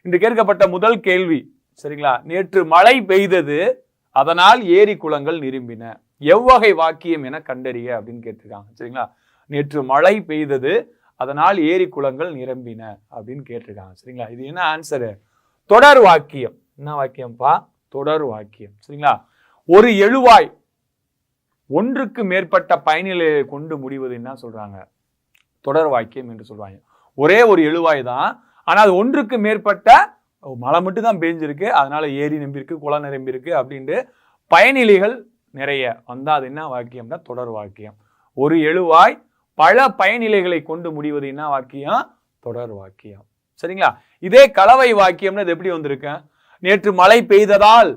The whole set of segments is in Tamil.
இன்று கேட்கப்பட்ட முதல் கேள்வி சரிங்களா, நேற்று மழை பெய்தது அதனால் ஏரி குளங்கள் நிரம்பின, எவ்வகை வாக்கியம் என கண்டறிய அப்படின்னு கேட்டிருக்காங்க. சரிங்களா, நேற்று மழை பெய்தது அதனால் ஏரி குளங்கள் நிரம்பின அப்படின்னு கேட்டிருக்காங்க. சரிங்களா, இது என்ன ஆன்சரு? தொடர் வாக்கியம். என்ன வாக்கியம்ப்பா? தொடர் வாக்கியம். சரிங்களா, ஒரு எழுவாய் ஒன்றுக்கு மேற்பட்ட பயனிலையை கொண்டு முடிவது என்ன சொல்றாங்க? தொடர் வாக்கியம் என்று சொல்றாங்க. ஒரே ஒரு எழுவாய் தான், ஆனா அது ஒன்றுக்கு மேற்பட்ட மழை மட்டும் தான் பெஞ்சிருக்கு, அதனால ஏரி நம்பிருக்கு, குளம் நிரம்பிருக்கு அப்படின்ட்டு பயனிலைகள் நிறைய வந்தா அது என்ன வாக்கியம்னா தொடர் வாக்கியம். ஒரு எழுவாய் பல பயனிலைகளை கொண்டு முடிவது என்ன வாக்கியம்? தொடர் வாக்கியம். சரிங்களா, இதே கலவை வாக்கியம்னு இது எப்படி வந்திருக்கு? நேற்று மழை பெய்ததால்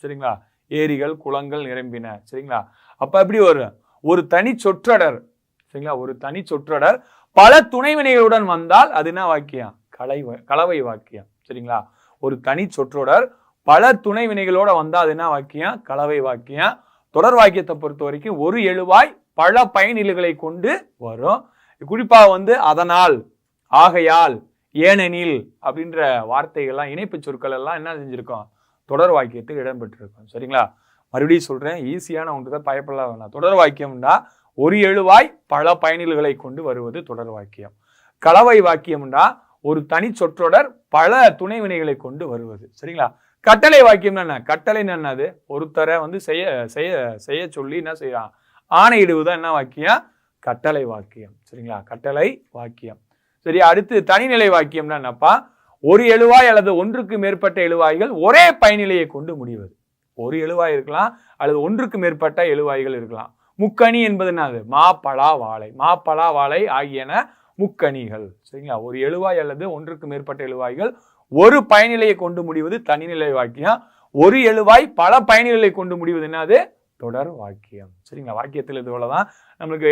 சரிங்களா ஏரிகள் குளங்கள் நிரம்பின. சரிங்களா, அப்ப எப்படி வரும்? ஒரு தனி சொற்றொடர். சரிங்களா, ஒரு தனி சொற்றொடர் பல துணைவினைகளுடன் வந்தால் அது என்ன வாக்கியம்? கலவை வாக்கியம். சரிங்களா, ஒரு தனி சொற்றொடர் பல துணைவினைகளோட வந்தா அது என்ன வாக்கியம்? கலவை வாக்கியம். தொடர் வாக்கியத்தை பொறுத்த வரைக்கும் ஒரு எழுவாய் பல பயனிலைகளை கொண்டு வரும். குறிப்பா அதனால், ஆகையால், ஏனெனில் அப்படின்ற வார்த்தைகள்லாம் இணைப்பு சொற்கள் எல்லாம் என்ன செஞ்சிருக்கோம்? தொடர் வாக்கியத்துக்கு இடம்பெற்றிருக்கும். சரிங்களா, மறுபடியும் சொல்றேன், ஈஸியான ஒன்றுதான், பயப்படலாம் வேணாம். தொடர் வாக்கியம்னா ஒரு எழுவாய் பல பயனில்களை கொண்டு வருவது தொடர் வாக்கியம். கலவை வாக்கியம்னா ஒரு தனி சொற்றொடர் பல துணைவினைகளை கொண்டு வருவது. சரிங்களா, கட்டளை வாக்கியம் என்ன? கட்டளை என்னது? ஒருத்தரை செய்ய செய்ய செய்ய சொல்லி என்ன செய்யலாம்? ஆணையிடுவதுதான் என்ன வாக்கியம்? கட்டளை வாக்கியம். சரிங்களா, கட்டளை வாக்கியம். சரி, அடுத்து தனிநிலை வாக்கியம்னா என்னப்பா? ஒரு எழுவாய் அல்லது ஒன்றுக்கு மேற்பட்ட எழுவாய்கள் ஒரே பயனிலையை கொண்டு முடிவது. ஒரு எழுவாய் இருக்கலாம் அல்லது ஒன்றுக்கு மேற்பட்ட எழுவாய்கள் இருக்கலாம். முக்கணி என்பது என்னது? மா, பலா, வாழை. மா, பலா, வாழை ஆகியன முக்கணிகள். சரிங்களா, ஒரு எழுவாய் அல்லது ஒன்றுக்கு மேற்பட்ட எழுவாய்கள் ஒரு பயனிலையை கொண்டு முடிவது தனிநிலை வாக்கியம். ஒரு எழுவாய் பல பயனிலை கொண்டு முடிவது என்னது? தொடர் வாக்கியம். சரிங்களா, வாக்கியத்தில் இது போலதான் நம்மளுக்கு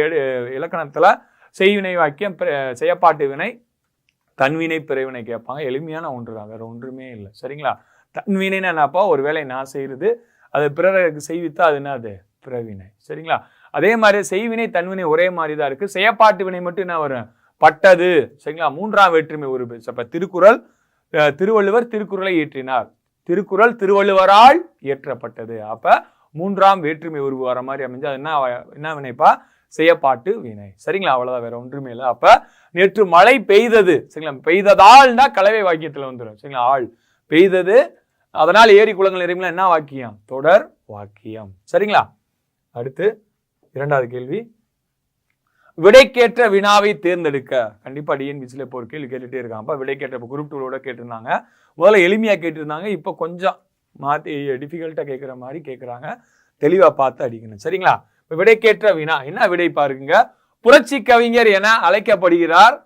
இலக்கணத்துல செய்வினை வாக்கியம், செயப்பாட்டு வினை, தன்வினை, பிறவினை கேட்பாங்க. எளிமையான ஒன்று தான், வேற ஒன்றுமே இல்லை. சரிங்களா, தன்வினைன்னு என்னப்பா? ஒரு வேலை நான் செய்யறது, அது பிறருக்கு செய்வித்தா அது என்னது? பிறவினை. சரிங்களா, அதே மாதிரி செய்வினை தன்வினை ஒரே மாதிரி தான் இருக்கு. செயப்பாட்டு வினை மட்டும் என்ன வரும்? பட்டது. சரிங்களா, மூன்றாம் வேற்றுமை உருவு. இப்ப திருக்குறள், திருவள்ளுவர் திருக்குறளை இயற்றினார், திருக்குறள் திருவள்ளுவரால் இயற்றப்பட்டது. அப்ப மூன்றாம் வேற்றுமை உருவு வர மாதிரி அமைஞ்சு அது என்ன வினைப்பா? செயப்பாட்டு வினை. சரிங்களா, அவ்வளவுதான், வேற ஒன்றுமே இல்லை. அப்ப நேற்று மழை பெய்தது. சரிங்களா, பெய்ததால்னா கலவை வாக்கியத்துல வந்துடும். சரிங்களா, ஆள் பெய்தது அதனால் ஏரி குளங்கள் நிரம்பின என்ன வாக்கியம்? தொடர் வாக்கியம். சரிங்களா, அடுத்து இரண்டாவது கேள்வி, விடைக்கேற்ற வினாவை தேர்ந்தெடுக்க. கண்டிப்பா டிஎன்பிசில இப்போ ஒரு கேள்வி கேட்டுட்டே இருக்காங்க. விடைக்கேற்ற குரூப் 2 கேட்டிருந்தாங்க. முதல்ல எளிமையா கேட்டிருந்தாங்க, இப்போ கொஞ்சம் மாத்தி டிஃபிகல்ட்டா கேட்கிற மாதிரி கேட்கிறாங்க. தெளிவா பார்த்து அடிக்கணும். சரிங்களா, விடைக்கேற்ற வினா என்ன விடை பாருங்க. புரட்சி கவிஞர் என அழைக்கப்படுகிறார்.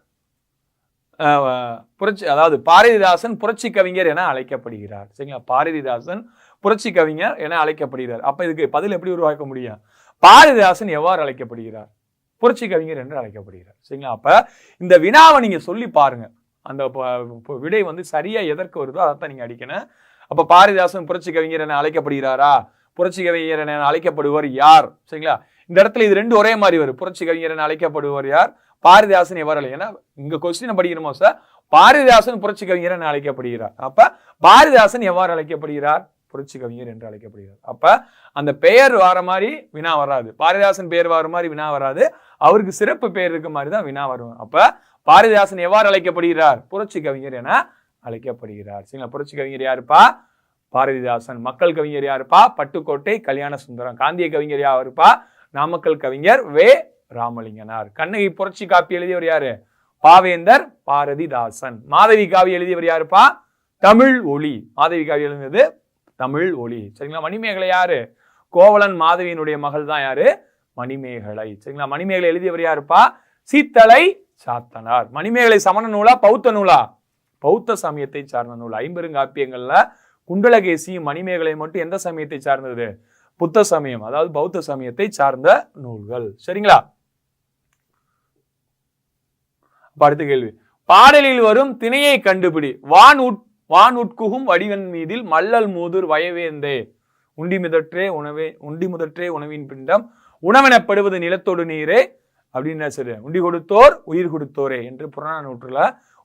அதாவது பாரதிதாசன் புரட்சி கவிஞர் என அழைக்கப்படுகிறார். சரிங்களா, பாரதிதாசன் புரட்சி கவிஞர் என அழைக்கப்படுகிறார். அப்ப இதுக்கு பதில் எப்படி உருவாக்க முடியும்? பாரதிதாசன் எவ்வாறு அழைக்கப்படுகிறார்? புரட்சி கவிஞர் என்று அழைக்கப்படுகிறார். சரிங்களா, அப்ப இந்த வினாவை நீங்க சொல்லி பாருங்க, அந்த விடை சரியா எதற்கு வருதோ அதைத்தான் நீங்க அடிக்கணும். அப்ப பாரதிதாசன் புரட்சி கவிஞர் என அழைக்கப்படுகிறாரா? புரட்சி கவிஞர் என அழைக்கப்படுவர் யார்? சரிங்களா, இந்த இடத்துல இது ரெண்டு ஒரே மாதிரி வரும். புரட்சி கவிஞர் என அழைக்கப்படுவர் யார்? பாரதிதாசன் எவ்வாறு? ஏன்னா இங்க கொஸ்டின் படிக்கணுமோ சார், பாரதிதாசன் புரட்சி கவிஞர் என அழைக்கப்படுகிறார். அப்ப பாரதிதாசன் எவ்வாறு அழைக்கப்படுகிறார்? புரட்சி கவிஞர் என்று அழைக்கப்படுகிறார். அப்ப அந்த பெயர் வர மாதிரி வினா வராது, பாரதிதாசன் பெயர் வர மாதிரி வினா வராது, அவருக்கு சிறப்பு பெயர் இருக்க மாதிரி தான் வினா வரும். அப்ப பாரதிதாசன் எவ்வாறு அழைக்கப்படுகிறார்? புரட்சி கவிஞர் என அழைக்கப்படுகிறார். சரிங்களா, புரட்சி கவிஞர் யாருப்பா? பாரதிதாசன். மக்கள் கவிஞர் யாருப்பா? பட்டுக்கோட்டை கல்யாண சுந்தரம். காந்திய கவிஞர் யாருப்பா? நாமக்கல் கவிஞர் வே ராமலிங்கனார். கண்ணகி புரட்சி காப்பி எழுதியவர் யாரு? பாவேந்தர் பாரதிதாசன். மாதவி காவி எழுதியவர் யாருப்பா? தமிழ் ஒளி. மாதவி காவி எழுதியது தமிழ் ஒளி. சரிங்களா, மணிமேகலை யாரு? கோவலன் மாதவியினுடைய மகள் தான் யாரு? மணிமேகலை. சரிங்களா, மணிமேகலை எழுதியவர் யாருப்பா? சீத்தலை சாத்தனார். மணிமேகலை சமண நூலா பௌத்த நூலா? பௌத்த சமயத்தை சார்ந்த நூல். ஐம்பெருங்காப்பியங்கள்ல குண்டலகேசியும் மணிமேகலை மட்டும் எந்த சமயத்தை சார்ந்தது? புத்த சமயம், அதாவது பௌத்த சமயத்தை சார்ந்த நூல்கள். சரிங்களா, அடுத்த கேள்வி, பாடலில் வரும் திணையை கண்டுபிடி. வான் உட்குகும் வடிவன் மீதில் மல்லல் மூதுர் வயவேந்தே உண்டி முதற்றே உணவின் பிண்டம் உணவெனப்படுவது நிலத்தோடு நீரே அப்படின்னு சரி, உண்டி கொடுத்தோர் உயிர் கொடுத்தோரே என்று புறநானூற்றுல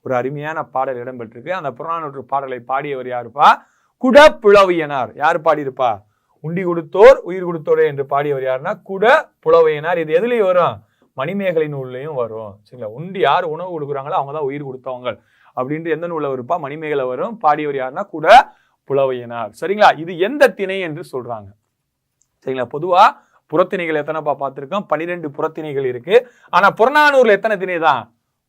ஒரு அருமையான பாடல் இடம்பெற்றிருக்கு. அந்த புறநானூற்று பாடலை பாடியவர் யாருப்பா? குடப்புலவியனார். யார் பாடியிருப்பா? உண்டி கொடுத்தோர் உயிர் கொடுத்தோரே என்று பாடியவர் யாருன்னா குடப்புலவியனார். இது எதுலயும் வரும்? மணிமேகலை நூல்லையும் வரும். சரிங்களா? உண்டி யார் உணவு கொடுக்குறாங்களோ அவங்க தான் உயிர் கொடுத்தவங்க அப்படின்ட்டு எந்த நூல்ல வருப்பா? மணிமேகலை வரும். பாடியவர் யாருன்னா குடப்புலவியனார். சரிங்களா? இது எந்த திணை என்று சொல்றாங்க? சரிங்களா? பொதுவா புறத்திணைகள் எத்தனைப்பா பார்த்திருக்கோம்? 12 புறத்திணைகள் இருக்கு. ஆனா புறநானூறுல எத்தனை திணை தான்?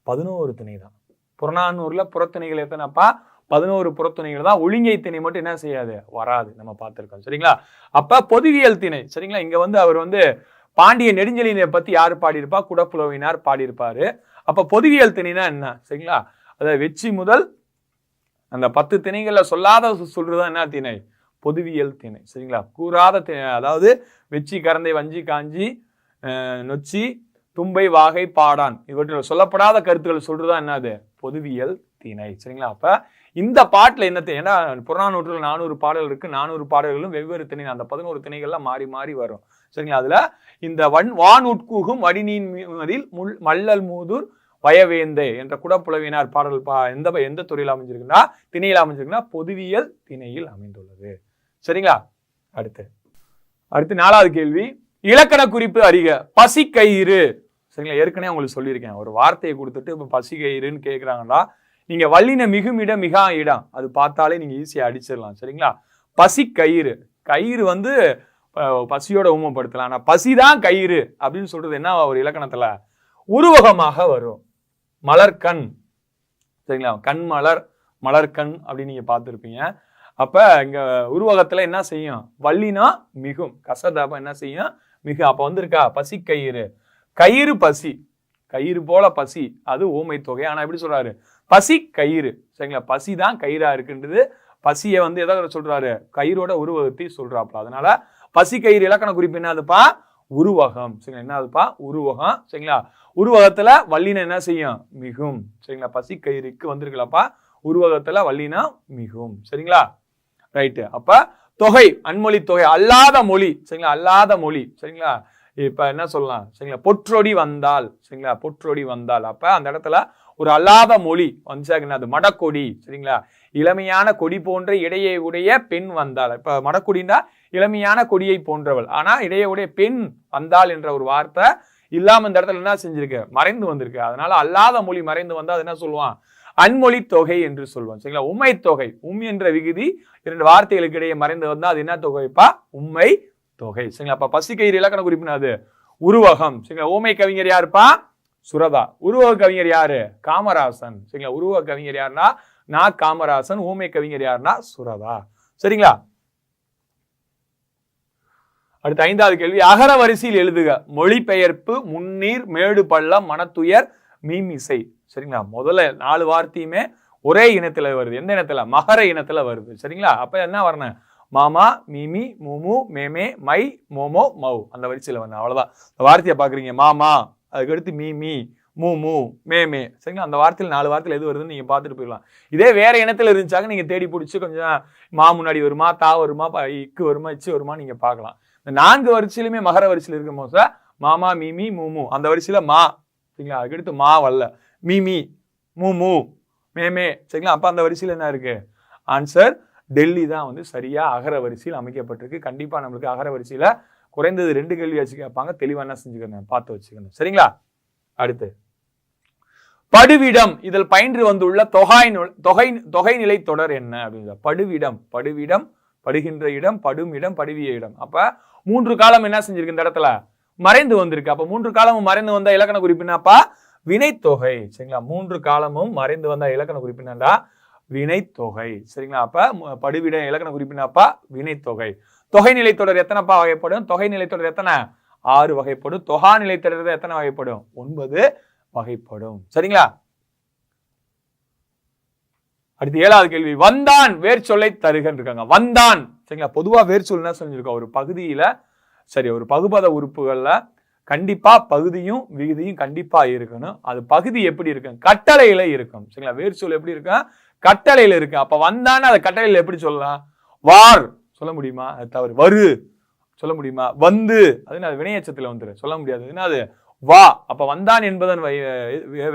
11 திணை தான். புறநானூறுல புறத்திணைகள் எத்தனைப்பா? 11 புறத்திணைகள் தான். ஒழுங்கை திணை மட்டும் என்ன செய்யாது? வராது. நம்ம பார்த்திருக்கோம். சரிங்களா? அப்ப பொதுவியல் திணை. சரிங்களா? இங்க அவர் பாண்டிய நெடுஞ்செழியனை பத்தி யாரு பாடியிருப்பா? குடப்புலவியனார் பாடியிருப்பாரு. அப்ப பொதுவியல் திணைனா என்ன? சரிங்களா? அதாவது வெச்சி முதல் அந்த 10 திணைகள்ல சொல்லாத சொல்றதா என்ன திணை? பொதுவியல் திணை. சரிங்களா? கூறாத திணை, அதாவது வெச்சி கரந்தை வஞ்சி காஞ்சி நொச்சி தும்பை வாகை பாடான் இவற்றில் சொல்லப்படாத கருத்துக்கள் சொல்றதா என்னது? பொதுவியல் திணை. சரிங்களா? அப்ப இந்த பாட்டுல என்ன? ஏன்னா புறநானூற்றுல 400 பாடல்கள் இருக்கு. 400 பாடல்களும் வெவ்வேறு திணை, அந்த 11 திணைகள்லாம் மாறி மாறி வரும். சரிங்களா? அதுல இந்த வான் உட்கூகும் வடிநீன் மதில் மல்லல் மூதூர் வயவேந்தே என்ற குடப்புலவியனார் பாடல் எந்த துறையில் அமைஞ்சிருக்குன்னா, திணையில் அமைஞ்சிருக்குன்னா பொதுவியல் திணையில் அமைந்துள்ளது. சரிங்களா? அடுத்து 4வது கேள்வி, இலக்கண குறிப்பு அறிக. பசி கயிறு. சரிங்களா? ஏற்கனவே உங்களுக்கு சொல்லியிருக்கேன். ஒரு வார்த்தையை கொடுத்துட்டு இப்ப பசி கயிறுன்னு கேட்கிறாங்கன்னா, நீங்க வல்லின மிகுமிட மிகா இடம் அது பார்த்தாலே நீங்க ஈஸியா அடிச்சிடலாம். சரிங்களா? பசி கயிறு. கயிறு பசியோட ஊமப்படுத்தலாம். ஆனா பசிதான் கயிறு அப்படின்னு சொல்றது என்ன ஒரு இலக்கணத்துல? உருவகமாக வரும். மலர்கண். சரிங்களா? கண் மலர், மலர்கண் அப்படின்னு நீங்க பார்த்துருப்பீங்க. அப்ப இங்க உருவகத்துல என்ன செய்யும்? வல்லினா மிகும், கசதாபம் என்ன செய்யும்? மிகு. அப்ப வந்திருக்கா பசி கயிறு. கயிறு பசி, கயிறு போல பசி, அது ஊமை தொகை. ஆனா எப்படி சொல்றாரு? பசி கயிறு. சரிங்களா? பசி தான் கயிறா இருக்குன்றது. பசியை எதாவது சொல்றாரு? கயிறோட உருவகத்தை சொல்றாப்ல. அதனால பசி கயிறு இலக்கண குறிப்பு என்னதுப்பா? உருவகம். சரிங்களா? என்னதுப்பா? உருவகம். சரிங்களா? உருவகத்துல வல்லின என்ன செய்யும்? மிகும். சரிங்களா? பசி கயிறுக்கு வந்திருக்கலப்பா உருவகத்துல வல்லினா மிகும். சரிங்களா? ரைட்டு. அப்ப தொகை, அன்மொழி தொகை, அல்லாத மொழி. சரிங்களா? அல்லாத மொழி. சரிங்களா? இப்ப என்ன சொல்லலாம்? சரிங்களா? பொற்றொடி வந்தால். சரிங்களா? பொற்றொடி வந்தால். அப்ப அந்த இடத்துல ஒரு அல்லாத மொழி வந்துச்சாங்கன்னா அது மடக்கொடி. சரிங்களா? இளமையான கொடி போன்ற இடையை உடைய பெண் வந்தாள். இப்ப மடக்கொடின்னா இளமையான கொடியை போன்றவள். ஆனா இடையே உடைய பெண் வந்தாள் என்ற ஒரு வார்த்தை இல்லாம இந்த இடத்துல என்ன செஞ்சிருக்கு? மறைந்து வந்திருக்கு. அதனால அல்லாத மொழி மறைந்து வந்தா அது என்ன சொல்லுவான்? அன்மொழி தொகை என்று சொல்லுவான். சரிங்களா? உண்மை தொகை. என்ற விகுதி 2 வார்த்தைகளுக்கு இடையே மறைந்து வந்தா அது என்ன தொகைப்பா? உண்மை தொகை. சரிங்களா? அப்ப பசி கயிறு இலக்கண குறிப்புனா அது உருவகம். சரிங்களா? ஊமை கவிஞர் யாருப்பா? சுரதா. உருவக கவிஞர் யாரு? காமராசன். சரிங்களா? உருவக கவிஞர் யாருன்னா காமராசன். ஊமை கவிஞர் யாருன்னா சுரதா. சரிங்களா? அடுத்த 5வது கேள்வி, அகர வரிசையில் எழுதுக. மொழிபெயர்ப்பு, முன்னீர், மேடு பள்ளம், மனத்துயர், மீமிசை. சரிங்களா? முதல்ல 4 வார்த்தையுமே ஒரே இனத்துல வருது. எந்த இனத்துல? மகர இனத்துல வருது. சரிங்களா? அப்ப என்ன வரணும்? மாமா, மீமி, மூமு, மேமே, மை, மோமோ, மௌ. அந்த வரிசையில வரணும். அவ்வளவுதான். இந்த வார்த்தையை பாக்குறீங்க. மாமா, அதுக்கடுத்து மீமி, மூமு, மேமே. சரிங்களா? அந்த வார்த்தையில் 4 வார்த்தையில் எது வருதுன்னு நீங்க பார்த்துட்டு போயிடலாம். இதே வேற இனத்துல இருந்துச்சாங்க நீங்க தேடி பிடிச்சி கொஞ்சம் மா முன்னாடி வருமா, தா வருமா, இக்கு வருமா, இச்சு வருமா நீங்க பார்க்கலாம். இந்த 4 வரிசையிலுமே மகர வரிசையில் இருக்கும் போது மாமா, மீமி, மூமு அந்த வரிசையில மா. சரிங்களா? அதுக்கடுத்து மா வரல. மீமி, மூமு, மேமே. சரிங்களா? அப்ப அந்த வரிசையில என்ன இருக்கு? ஆன்சர் டெல்லி தான் சரியா அகர வரிசையில் அமைக்கப்பட்டிருக்கு. கண்டிப்பா நம்மளுக்கு அகர வரிசையில குறைந்தது 2 கேள்வி வச்சு கேட்பாங்க. தெளிவா என்ன செஞ்சுக்கணும்? பார்த்து வச்சுக்கணும். சரிங்களா? அடுத்து படுவிடம். இதில் பயின்று வந்துள்ள தொகை நிலை தொடர் என்ன அப்படின்னு. படுவிடம், படுவிடம், படுகின்ற இடம், படும் இடம், படுவிய இடம். அப்ப 3 காலம் என்ன செஞ்சிருக்கு? இந்த இடத்துல மறைந்து வந்திருக்கு. அப்ப 3 காலமும் மறைந்து வந்த இலக்கண குறிப்பினாப்பா வினைத்தொகை. சரிங்களா? 3 காலமும் மறைந்து வந்த இலக்கண குறிப்பினா வினைத்தொகை. சரிங்களா? அப்ப படுவிட இலக்கண குறிப்பினாப்பா வினைத்தொகை. தொகை நிலை தொடர் எத்தனைப்பா வகைப்படும்? தொகை நிலை தொடர் எத்தனை? 6 வகைப்படும். தொகா நிலை தொடர் எத்தனை வகைப்படும்? 9 வகைப்படும். சரிங்களா? அடுத்து 7வது கேள்வி, வந்தான் வேர் சொல்லை தருகன்னு இருக்காங்க. வந்தான். சரிங்களா? பொதுவா வேர் சொல் என்ன செஞ்சிருக்கோம்? ஒரு பகுதியில ஒரு பகுபத உறுப்புகள்ல கண்டிப்பா பகுதியும் விகுதியும் கண்டிப்பா இருக்கணும். அது பகுதி எப்படி இருக்கும்? கட்டளையில இருக்கும். சரிங்களா? வேர் சொல் எப்படி இருக்கும்? கட்டளையில இருக்கு. அப்ப வந்தான்னு அதை கட்டளையில எப்படி சொல்லலாம்? வார் சொல்ல முடியுமா? அது தவறு. வரு சொல்ல முடியுமா? வந்து அது வினையச்சத்துல வந்துரு சொல்ல முடியாது. என்ன அது? வா. அப்ப வந்தான் என்பதன்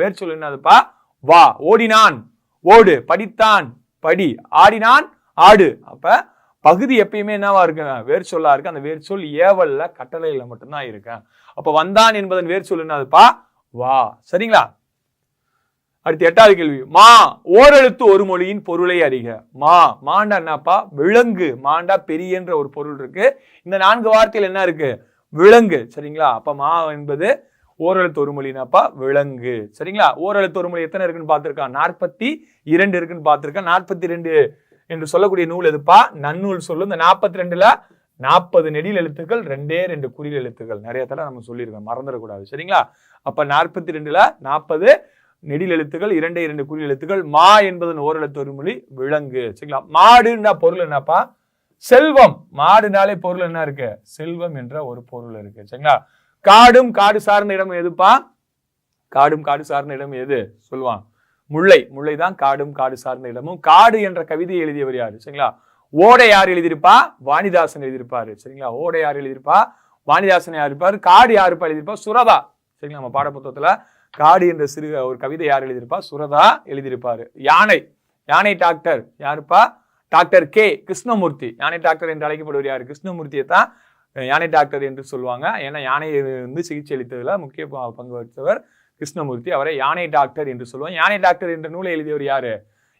வேர் சொல் என்னதுப்பா? வா. ஓடினான் ஓடு, படித்தான் படி, ஆடினான் ஆடு. அப்ப பகுதி எப்பயுமே என்னவா இருக்கு? வேர் சொல்லா இருக்கு. அந்த வேர் சொல் ஏவல்ல கட்டளையில மட்டும்தான் இருக்கு. அப்ப வந்தான் என்பதன் வேர் சொல் என்னதுப்பா? வா. சரிங்களா? அடுத்து 8வது கேள்வி. மா ஓரெழுத்து ஒரு மொழியின் பொருளை அறிக. மாண்டா என்னப்பா? விலங்கு. மாண்டா பெரியன்ற ஒரு பொருள் இருக்கு. இந்த 4 வார்த்தையில் என்ன இருக்கு? விலங்கு. சரிங்களா? அப்ப மா என்பது ஓரெழுத்து ஒரு மொழினாப்பா விலங்கு. சரிங்களா? ஓரெழுத்து ஒரு மொழி எத்தனை இருக்குன்னு பார்த்திருக்கான்? 42 இருக்குன்னு பார்த்திருக்கான். 42 என்று சொல்லக்கூடிய நூல் எதுப்பா? நன்னூல் சொல்லு. இந்த 42ல 40 நெடில் எழுத்துக்கள், 2 குறில் எழுத்துக்கள். நிறைய தடவை நம்ம சொல்லியிருக்கோம், மறந்துடக்கூடாது. சரிங்களா? அப்ப 42ல 40 நெடில் எழுத்துக்கள், 2 குறில் எழுத்துக்கள். மா என்பதன் ஓரெழுத்து ஒரு மொழி விலங்கு. சரிங்களா? மாடுன்னா பொருள் என்னப்பா? செல்வம். மாடுனாலே பொருள் என்ன இருக்கு? செல்வம் என்ற ஒரு பொருள் இருக்கு. சரிங்களா? காடும் காடு சார்ந்த இடம் எதுப்பா? காடும் காடு சார்ந்த இடம் எது சொல்லுவான்? முல்லை. முல்லைதான் காடும் காடு சார்ந்த இடமும். காடு என்ற கவிதையை எழுதியவர் யாரு? சரிங்களா? ஓடை யார் எழுதியிருப்பா? வாணிதாசன் எழுதியிருப்பாரு. சரிங்களா? ஓடை யார் எழுதியிருப்பா? வாணிதாசன் யார் இருப்பாரு? காடு யாருப்பா எழுதியிருப்பா? சுரதா. சரிங்களா? நம்ம பாடப்புத்தகத்துல காடு என்ற சிறு ஒரு கவிதை யார் எழுதியிருப்பா? சுரதா எழுதியிருப்பாரு. யானை. யானை டாக்டர் யாருப்பா? Doctor K Krishnamurthy. யானை டாக்டர் என்று அழைக்கப்படுவர் யாரு? கிருஷ்ணமூர்த்தியை தான் யானை டாக்டர் என்று சொல்லுவாங்க. ஏன்னா யானையை சிகிச்சை அளித்ததுல முக்கிய பங்கு வகித்தவர் கிருஷ்ணமூர்த்தி. அவரை யானை டாக்டர் என்று சொல்லுவாங்க. யானை டாக்டர் என்ற நூலை எழுதியவர் யாரு?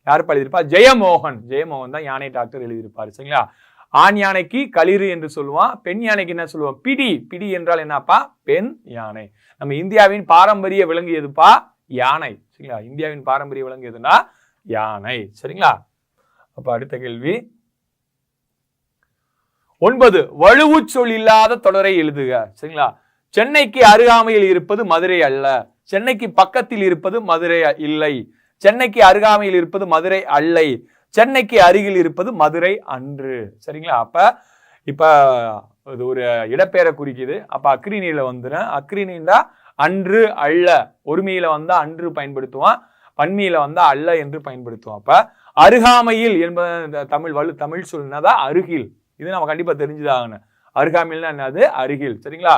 யாருப்பா எழுதியிருப்பா? ஜெயமோகன். ஜெயமோகன் தான் யானை டாக்டர் எழுதியிருப்பாரு. சரிங்களா? ஆண் யானைக்கு களிறு என்று சொல்லுவான். பெண் யானைக்கு என்ன சொல்லுவான்? பிடி. பிடி என்றால் என்னப்பா? பெண் யானை. நம்ம இந்தியாவின் பாரம்பரிய விலங்கு எதுப்பா? யானை. சரிங்களா? இந்தியாவின் பாரம்பரிய விலங்கு எதுனா யானை. சரிங்களா? அப்ப அடுத்த கேள்வி 9. வலுவு சொல் இல்லாத தொடரை எழுதுக. சரிங்களா? சென்னைக்கு அருகாமையில் இருப்பது மதுரை அல்ல. சென்னைக்கு பக்கத்தில் இருப்பது மதுரை இல்லை. சென்னைக்கு அருகாமையில் இருப்பது மதுரை அல்லை. சென்னைக்கு அருகில் இருப்பது மதுரை அன்று. சரிங்களா? அப்ப இப்ப இது ஒரு இடப்பெயரை குறிக்குது. அப்ப அக்ரிணியில வந்துடும். அக்ரிணின்னா அன்று அல்ல. ஒருமையில வந்தா அன்று பயன்படுத்துவான், பன்மையில வந்தா அல்ல என்று பயன்படுத்துவோம். அப்ப அருகாமையில் என்பது தமிழ் சொல்லுனதான் அருகில். இது நம்ம கண்டிப்பா தெரிஞ்சுதாகணும். அருகாமையில்னா என்னது? அருகில். சரிங்களா?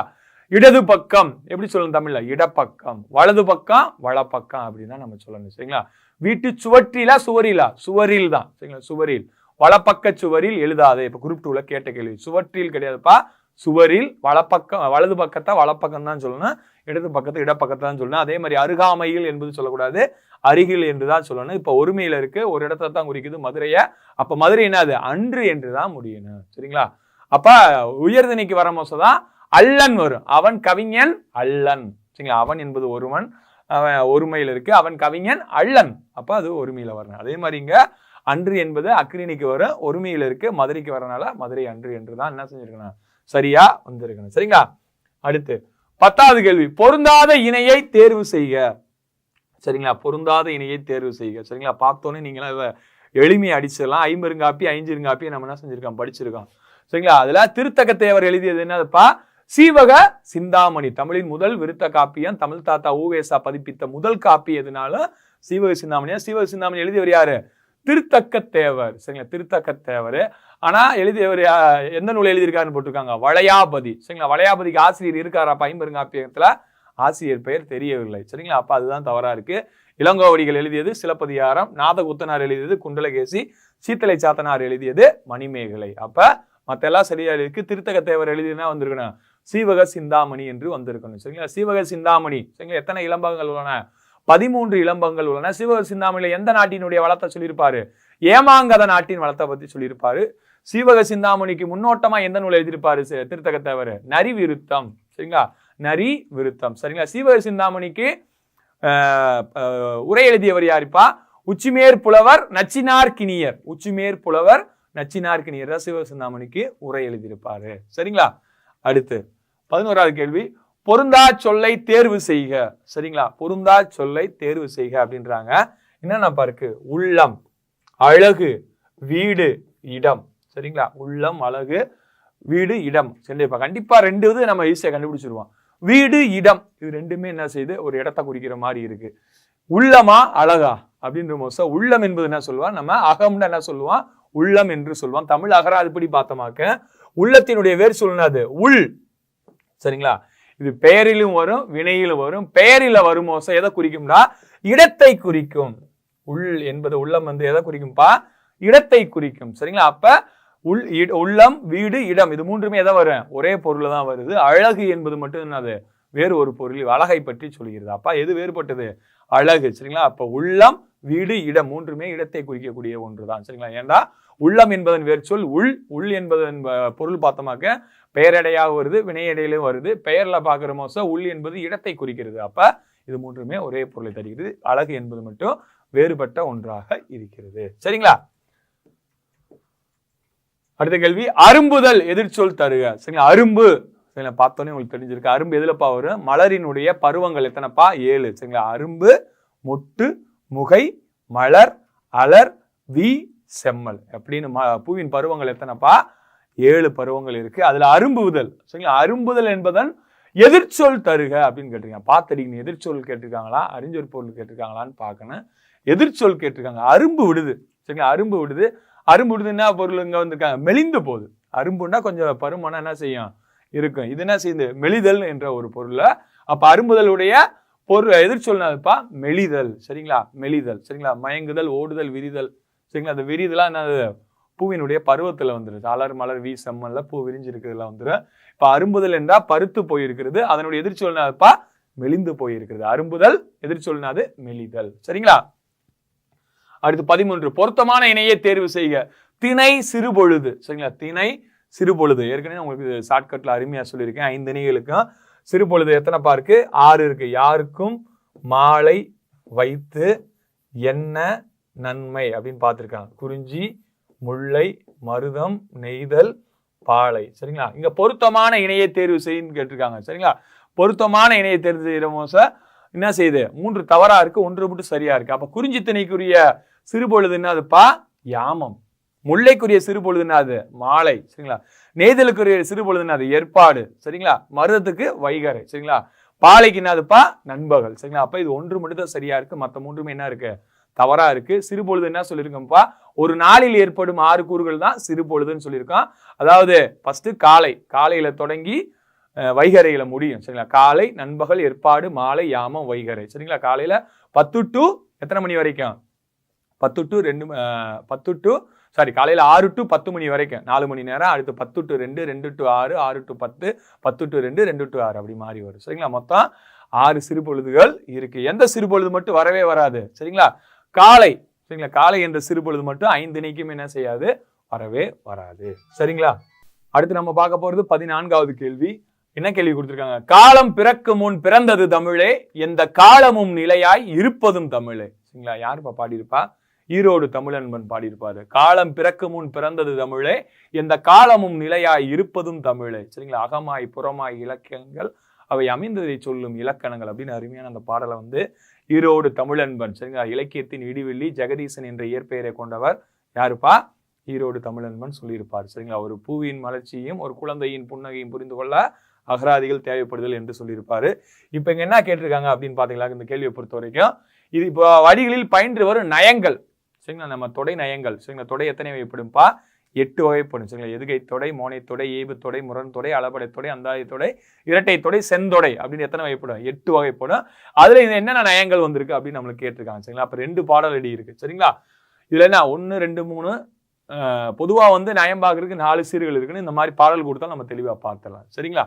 இடது பக்கம் எப்படி சொல்லணும் தமிழ்ல? இடப்பக்கம். வலது பக்கம் வலப்பக்கம் அப்படின்னு தான் நம்ம சொல்லணும். சரிங்களா? வீட்டு சுவற்றிலா சுவரிலா? சுவரில் தான். சரிங்களா? சுவரில். வலப்பக்க சுவரில் எழுதாதே. இப்ப குரூப் 2ல கேட்ட கேள்வி. சுவற்றில் கிடையாதுப்பா, சுவரில். வலப்பக்கம் வலது பக்கத்தை வலப்பக்கம் தான் சொல்லணும், இடது பக்கத்தை இடப்பக்கத்தை தான் சொல்லணும். அதே மாதிரி அருகாமையில் என்பது சொல்லக்கூடாது, அருகில் என்றுதான் சொல்லணும். இப்ப ஒருமையில இருக்கு, ஒரு இடத்தை தான் குறிக்குது மதுரைய. அப்ப மதுரை என்னது? அன்று என்றுதான் முடியணும். சரிங்களா? அப்ப உயர்தனிக்கு வரமோசதான் அல்லன் வரும். அவன் கவிஞன் அல்லன். சரிங்களா? அவன் என்பது ஒருவன், அவன் ஒருமையில இருக்கு. அவன் கவிஞன் அல்லன். அப்ப அது ஒருமையில வரணும். அதே மாதிரி இங்க அன்று என்பது அக்ரிணிக்கு வரும், ஒருமையில இருக்கு, மதுரைக்கு வரனால மதுரை அன்று என்றுதான் என்ன செஞ்சிருக்கணும்? சரியா வந்திருக்கணும். சரிங்களா? அடுத்து 10வது கேள்வி. பொருந்தாத இணையை தேர்வு செய்க. சரிங்களா? பொருந்தாத இணையை தேர்வு செய்க. சரிங்களா? பார்த்தோன்னே நீங்களாம் எளிமையை அடிச்சிடலாம். ஐம்பெருங்காப்பி ஐஞ்சிருங்காப்பி நம்ம என்ன செஞ்சிருக்கோம்? படிச்சிருக்கோம். சரிங்களா? அதுல திருத்தக்கத்தேவர் எழுதியது என்னதுப்பா? சீவக சிந்தாமணி. தமிழின் முதல் விருத்த காப்பியம். தமிழ் தாத்தா ஊவேசா பதிப்பித்த முதல் காப்பி எதுனாலும் சீவக சிந்தாமணியா. சீவக சிந்தாமணி எழுதியவர் யாரு? திருத்தக்கத்தேவர். சரிங்களா? திருத்தக்கத்தேவர். ஆனா எழுதியவர் எந்த நூல் எழுதியிருக்காருன்னு போட்டிருக்காங்க? வளையாபதி. சரிங்களா? வளையாபதிக்கு ஆசிரியர் இருக்காராப்பா? ஐம்பெருங்காப்பியத்துல ஆசிரியர் பெயர் தெரியவில்லை. சரிங்களா? அப்ப அதுதான் தவறா இருக்கு. இளங்கோவடிகள் எழுதியது சிலப்பதிகாரம், நாதகுத்தனார் எழுதியது குண்டலகேசி, சீத்தலை சாத்தனார் எழுதியது மணிமேகலை. அப்ப மத்த எல்லாம் சரியா இருக்கு. திருத்தக்கத்தேவர் எழுதினா வந்திருக்கணும் சீவக சிந்தாமணி என்று வந்திருக்கணும். சரிங்களா? சீவக சிந்தாமணி. சரிங்களா? எத்தனை இளம்பகங்கள் உள்ளன? 13 இளம்பகங்கள் உள்ளன. சீவக சிந்தாமணியில எந்த நாட்டினுடைய வளத்தை சொல்லியிருப்பாரு? ஏமாங்கத நாட்டின் வளத்தை பத்தி சொல்லியிருப்பாரு. சீவக சிந்தாமணிக்கு முன்னோட்டமா எந்த நூல் எழுதியிருப்பாரு திருத்தக்கத்தேவர்? நரி விருத்தம். சரிங்களா? நரி விருத்தம். சரிங்களா? சீவக சிந்தாமணிக்கு உரை எழுதியவர் யாருப்பா? உச்சிமேர் புலவர் நச்சினார் கிணியர். உச்சிமேர் புலவர் நச்சினார் கிணியர் தான் சீவக சிந்தாமணிக்கு உரை எழுதியிருப்பாரு. சரிங்களா? அடுத்து 11வது கேள்வி. பொருந்தா சொல்லை தேர்வு செய்க. சரிங்களா? பொருந்தா சொல்லை தேர்வு செய்க அப்படின்றாங்க. என்னென்னப்பா இருக்கு? உள்ளம், அழகு, வீடு, இடம். சரிங்களா? உள்ளம், அழகு, வீடு, இடம். சரிப்பா, கண்டிப்பா 2 இது நம்ம ஈஸியா கண்டுபிடிச்சிருவோம். வீடு, இடம், இது ரெண்டுமே என்ன செய்யுது? ஒரு இடத்தை குறிக்கிற மாதிரி இருக்கு. உள்ளமா அழகா அப்படின்ற போது உள்ளம் என்பது என்ன சொல்லுவான்? நம்ம அகம்னு என்ன சொல்லுவான்? உள்ளம் என்று சொல்லுவான். தமிழ் அகராதிப்படி பார்த்தோமாக்க உள்ளத்தினுடைய வேர் சொல்லுனது உள். சரிங்களா? இது பெயரிலும் வரும், வினையிலும் வரும். பெயரில வருமோச எதை குறிக்கும்னா இடத்தை குறிக்கும். உள் என்பது உள்ளம் வந்து எதை குறிக்கும்பா? இடத்தை குறிக்கும். சரிங்களா? அப்ப உள்ளம், வீடு, இடம் இது மூன்றுமே எதை வரும்? ஒரே பொருள் தான் வருது. அழகு என்பது மட்டும் என்னது? வேறு ஒரு பொருள், அழகை பற்றி சொல்கிறது. அப்ப எது வேறுபட்டது? அழகு. சரிங்களா? அப்ப உள்ளம், வீடு, இடம் மூன்றுமே இடத்தை குறிக்கக்கூடிய ஒன்றுதான். சரிங்களா? ஏண்டா உள்ளம் என்பதன் வேறு சொல் உள். உள் என்பதன் பொருள் பார்த்தோமாக்க பெயரடையாக வருது, வினையடையிலும் வருது. பெயர்ல பாக்குற மோச உள் என்பது இடத்தை குறிக்கிறது. அப்ப இது மூன்றுமே ஒரே பொருளை தருகிறது. அழகு என்பது மட்டும் வேறுபட்ட ஒன்றாக இருக்கிறது. சரிங்களா? அடுத்த கேள்வி, அரும்புதல் எதிர்ச்சொல் தருக. சரிங்களா? அரும்பு பார்த்தோன்னே உங்களுக்கு தெரிஞ்சிருக்கு. அரும்பு எதுலப்பா வரும்? மலரினுடைய பருவங்கள் எத்தனைப்பா? 7. சரிங்களா? அரும்பு, மொட்டு, முகை, மலர், அலர், வி, செம்மல் அப்படின்னு பூவின் பருவங்கள் எத்தனைப்பா? 7 பருவங்கள் இருக்கு. அதுல அரும்புதல். சரிங்களா? அரும்புதல் என்பதன் எதிர்ச்சொல் தருக அப்படின்னு கேட்டிருக்காங்க. பார்த்துடிங்க, எதிர்ச்சொல் கேட்டிருக்காங்களா, அறிஞ்சொல் பொருள் கேட்டிருக்காங்களான்னு பார்க்கணும். எதிர்ச்சொல் கேட்டிருக்காங்க. அரும்பு விடுது. சரிங்களா? அரும்பு விடுது. அரும்பு விடுது என்ன பொருள் இங்க வந்திருக்காங்க? மெலிந்து போகுது. அரும்புன்னா கொஞ்சம் பருமனா என்ன செய்யும்? இருக்கும். இது என்ன செய்யுது? மெலிதல் என்ற ஒரு பொருள். அப்ப அரும்புதலுடைய பொருள் எதிர்ச்சொல்னாப்பா மெலிதல். சரிங்களா? மெலிதல். சரிங்களா? மயங்குதல், ஓடுதல், விரிதல். சரிங்களா? அந்த விரிதலா என்னது? பூவினுடைய பருவத்துல வந்துருது. அலர், மலர், வி, செம்மல்ல பூ விரிஞ்சிருக்கிறதுல வந்துடும். இப்ப அரும்புதல் என்றா பருத்து போயிருக்கிறது. அதனுடைய எதிர்ச்சொல்னாப்பா மெலிந்து போயிருக்கிறது. அரும்புதல் எதிர்ச்சொல்னாது மெலிதல். சரிங்களா? அடுத்து 13, பொருத்தமான இணையை தேர்வு செய்க. திணை, சிறுபொழுது. சரிங்களா? திணை, சிறுபொழுது. ஏற்கனவே உங்களுக்கு ஷார்ட்கட்ல அருமையா சொல்லியிருக்கேன். 5 திணைகளுக்கும் சிறுபொழுது எத்தனைப்பா இருக்கு? 6 இருக்கு. யாருக்கும் மாலை வைத்து என்ன நன்மை அப்படின்னு பார்த்திருக்காங்க. குறிஞ்சி, முல்லை, மருதம், நெய்தல், பாலை. சரிங்களா? இங்க பொருத்தமான இணையை தேர்வு செய்யுன்னு கேட்டிருக்காங்க. சரிங்களா? பொருத்தமான இணையை தேர்வு செய்யற மோச என்ன செய்யுது? 3 தவறா இருக்கு, 1 மட்டும் சரியா இருக்கு. அப்ப குறிஞ்சி திணைக்குரிய சிறுபொழுது என்னதுப்பா? யாமம். முல்லைக்குரிய சிறுபொழுது என்னது? மாலை. சரிங்களா? நெய்தலுக்குரிய சிறுபொழுது என்னது? ஏற்பாடு. சரிங்களா? மருதத்துக்கு வைகரை. சரிங்களா? பாலைக்கு என்னதுப்பா? நண்பகல். சரிங்களா? அப்ப இது 1 மட்டும் தான் சரியா இருக்கு. மத்த 3மே என்ன இருக்கு? தவறா இருக்கு. சிறுபொழுது என்ன சொல்லியிருக்கோம்ப்பா? ஒரு நாளில் ஏற்படும் 6 கூறுகள் தான் சிறுபொழுதுன்னு சொல்லியிருக்கோம். அதாவது ஃபர்ஸ்ட் காலை, காலையில தொடங்கி வைகரையில முடியும். சரிங்களா? காலை, நண்பகல், ஏற்பாடு, மாலை, யாமம், வைகரை. சரிங்களா? காலையில 10 டு எத்தனை மணி வரைக்கும்? 10 டு 2 காலையில 6 டு 10 மணி வரைக்கும் 4 மணி நேரம். அடுத்து 10 to 2, 2 to 6, 6 to 10, 10 to 2, 2 to 6 அப்படி மாறி வரும். சரிங்களா? மொத்தம் 6 சிறுபொழுதுகள் இருக்கு. எந்த சிறுபொழுது மட்டும் வரவே வராது? சரிங்களா? காலை. சரிங்களா? காலை என்ற சிறுபொழுது மட்டும் 5 திணைக்கும் என்ன செய்யாது? வரவே வராது. சரிங்களா? அடுத்து நம்ம பார்க்க போறது 14வது கேள்வி. என்ன கேள்வி கொடுத்திருக்காங்க? காலம் பிறக்கும் முன் பிறந்தது தமிழே, எந்த காலமும் நிலையாய் இருப்பதும் தமிழே. சரிங்களா? யாருப்பா பாடியிருப்பா? ஈரோடு தமிழன்பன் பாடியிருப்பாரு. காலம் பிறக்கும் முன் பிறந்தது தமிழே, எந்த காலமும் நிலையாய் இருப்பதும் தமிழே. சரிங்களா? அகமாய் புறமாய் இலக்கியங்கள் அவை அமைந்ததை சொல்லும் இலக்கணங்கள் அப்படின்னு அருமையான அந்த பாடலை வந்து ஈரோடு தமிழன்பன். சரிங்களா? இலக்கியத்தின் இடிவெள்ளி ஜெகதீசன் என்ற இயற்பெயரை கொண்டவர் யாருப்பா? ஈரோடு தமிழன்பன் சொல்லியிருப்பார். சரிங்களா? ஒரு பூவின் மலர்ச்சியும் ஒரு குழந்தையின் புன்னகையும் புரிந்து கொள்ள அகராதிகள் தேவைப்படுதல் என்று சொல்லியிருப்பாரு. இப்ப இங்க என்ன கேட்டிருக்காங்க அப்படின்னு பாத்தீங்களா? இந்த கேள்வியை பொறுத்த வரைக்கும் இது இப்போ வடிகளில் பயின்று வரும் நயங்கள். சரிங்களா? நம்ம தொடை நயங்கள். சரிங்களா? தொடை எத்தனை வகைப்படும்பா? 8 வகைப்படும். சரிங்களா? எதுகை தொடை, மோனை தொடை, ஏபு தொடை, முரண் தொடை, அளபடை தொடை, அந்தாதி தொடை, இரட்டை தொடை, செந்தொடை அப்படின்னு எத்தனை வகைப்படும்? 8 வகைப்படும். அதுல இது என்னென்ன நயங்கள் வந்திருக்கு அப்படின்னு நம்மளுக்கு கேட்டிருக்காங்க. சரிங்களா? அப்ப 2 பாடல் அடி இருக்கு. சரிங்களா? இதுல என்ன 1, 2, 3 பொதுவா வந்து நயம் பார்க்கறதுக்கு 4 சீர்கள் இருக்குன்னு இந்த மாதிரி பாடல் கொடுத்தா நம்ம தெளிவா பார்த்துடலாம். சரிங்களா?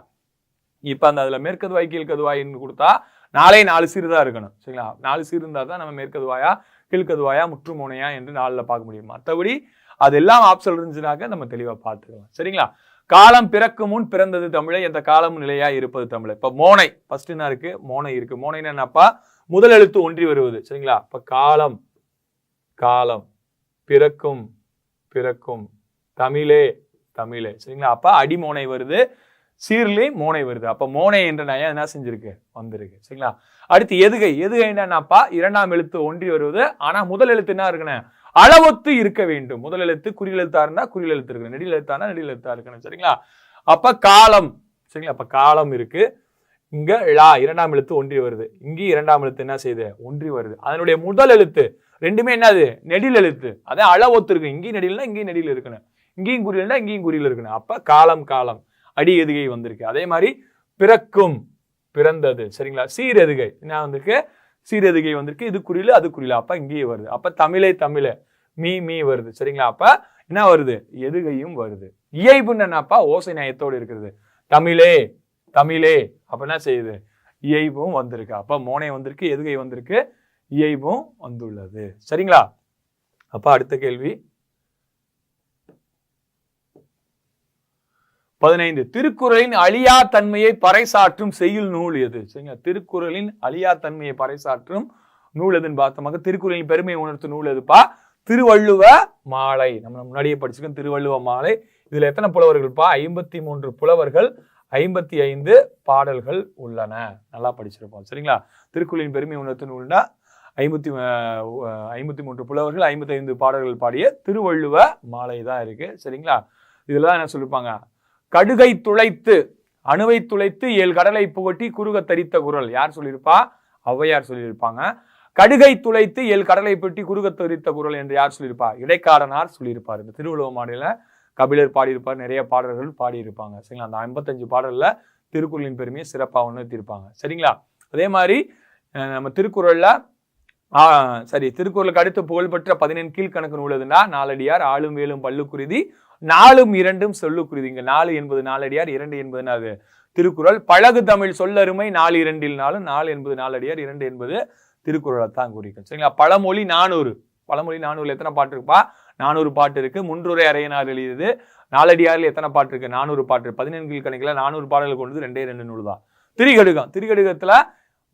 இப்ப அந்த அதுல மேற்கதுவாய் கீழ்கதுவாயின்னு கொடுத்தா 4 சீர் தான் இருக்கணும். சரிங்களா? 4 சீர் இருந்தா தான் நம்ம மேற்கதுவாயா, கீழ்கதுவாயா, முற்றுமோனையா என்று 4ல பார்க்க முடியும். மற்றபடி அது எல்லாம் ஆப்ஷன் இருந்துச்சுனாக்க நம்ம தெளிவா பார்த்துக்கலாம். சரிங்களா? காலம் பிறக்கும் முன் பிறந்தது தமிழை, எந்த காலமும் நிலையா இருப்பது தமிழை. இப்ப மோனை ஃபர்ஸ்ட் என்ன இருக்கு? மோனை இருக்கு. மோனை என்னப்பா? முதல் எழுத்து ஒன்றி வருவது. சரிங்களா? இப்ப காலம், காலம், பிறக்கும், பிறக்கும், தமிழே, தமிழே. சரிங்களா? அப்ப அடிமோனை வருது, சீர்லே மோனை வருது. அப்ப மோனை என்ற நயம் என்ன செஞ்சிருக்கு? வந்திருக்கு. சரிங்களா? அடுத்து எதுகை. எதுகை என்னன்னாப்பா? 2ஆம் எழுத்து ஒன்றி வருவது. ஆனா முதல் எழுத்து என்ன இருக்கணும்? அளவொத்து இருக்க வேண்டும். முதல் எழுத்து குறில் எழுத்தா இருந்தா குறில் எழுத்து இருக்கணும், நெடில் எழுத்தானா நெடில் எழுத்தா இருக்கணும். சரிங்களா? அப்ப காலம். சரிங்களா? அப்ப காலம் இருக்கு. இங்க லா 2ஆம் எழுத்து ஒன்றி வருது. இங்கேயும் 2ஆம் எழுத்து என்ன செய்யுது? ஒன்றி வருது. அதனுடைய முதல் எழுத்து ரெண்டுமே என்னது? நெடில் எழுத்து. அதான் அளவொத்து இருக்கு. இங்கேயும் நெடில்னா இங்கேயும் நெடில் இருக்கணும், இங்கேயும் குறில்னா இங்கேயும் குறில் இருக்கணும். அப்ப காலம், காலம் அடி எதுகை வந்திருக்கு. அதே மாதிரி பிறக்கும், பிறந்தது. சரிங்களா? சீர் எதுகை என்ன வந்திருக்கு? சீரெதுகை வந்திருக்கு, இது குறியில அது குறியில, அப்ப இங்கேயே வருது. அப்ப தமிழே தமிழ மீ வருது. சரிங்களா? அப்ப என்ன வருது? எதுகையும் வருது. இயைபுன்னு என்னப்பா? ஓசை நயத்தோடு இருக்கிறது. தமிழே தமிழே அப்ப என்ன செய்யுது? இயைபும் வந்திருக்கு. அப்ப மோனை வந்திருக்கு, எதுகை வந்திருக்கு, இயைபும் வந்துள்ளது. சரிங்களா? அப்ப அடுத்த கேள்வி 15. திருக்குறளின் அழியா தன்மையை பறைசாற்றும் செய்யுள் நூல் எது? சரிங்களா? திருக்குறளின் அழியா தன்மையை பறைசாற்றும் நூல் எதுன்னு பார்த்தோமாக திருக்குறளின் பெருமையை உணர்த்தும் நூல் எதுப்பா? திருவள்ளுவ மாலை. நம்ம முன்னாடியே படிச்சிருக்கோம் திருவள்ளுவ மாலை. இதுல எத்தனை புலவர்கள்ப்பா? 53 புலவர்கள், 55 பாடல்கள் உள்ளன. நல்லா படிச்சிருப்போம். சரிங்களா? திருக்குறளின் பெருமை உணர்த்தும் நூல்னா 53 புலவர்கள், 55 பாடல்கள் பாடிய திருவள்ளுவ மாலை தான் இருக்கு. சரிங்களா? இதுலதான் என்ன சொல்லிருப்பாங்க? கடுகை துளைத்து அணுவை துளைத்து 7 கடலை புகட்டி குறுக தரித்த குறள் யார் சொல்லியிருப்பா? ஔவையார் சொல்லியிருப்பாங்க. கடுகை துளைத்து 7 கடலை பெட்டி குறுக தரித்த குறள் என்று யார் சொல்லியிருப்பா? இடைக்காரனார் சொல்லியிருப்பார். இந்த திருவள்ளுவ மாலையில கபிலர் பாடியிருப்பார், நிறைய பாடல்கள் பாடியிருப்பாங்க. சரிங்களா? அந்த 55 பாடல்ல திருக்குறளின் பெருமையை சிறப்பாக உணர்த்தியிருப்பாங்க. சரிங்களா? அதே மாதிரி நம்ம திருக்குறள்ல திருக்குறளுக்கு அடுத்து புகழ்பெற்ற 14 கீழ்கணக்கு நூல் எதுனா நாலடியார், ஆளும் வேலும் பல்லுக்குருதி, 4ம் 2ம் சொல்லுக்குருதி. இங்க 4 என்பது நாலடியார், 2 என்பது அது திருக்குறள். பழகு தமிழ் சொல்லருமை 4 2 4 என்பது நாலடியார், 2 என்பது திருக்குறளை தான் குறிக்கும். சரிங்களா? பழமொழி 400. பழமொழி 400 எத்தனை பாட்டு இருக்குப்பா? 400 பாட்டு இருக்கு. முன்றுரை அரையனார் எழுதியது. நாலடியாரில் எத்தனை பாட்டு இருக்கு? 400 பாட்டு. 14 கீழ்கணக்கில் 400 பாடல்கள் கொண்டது 2 நூல் தான். திரிகடுகம். திரிகடுகத்துல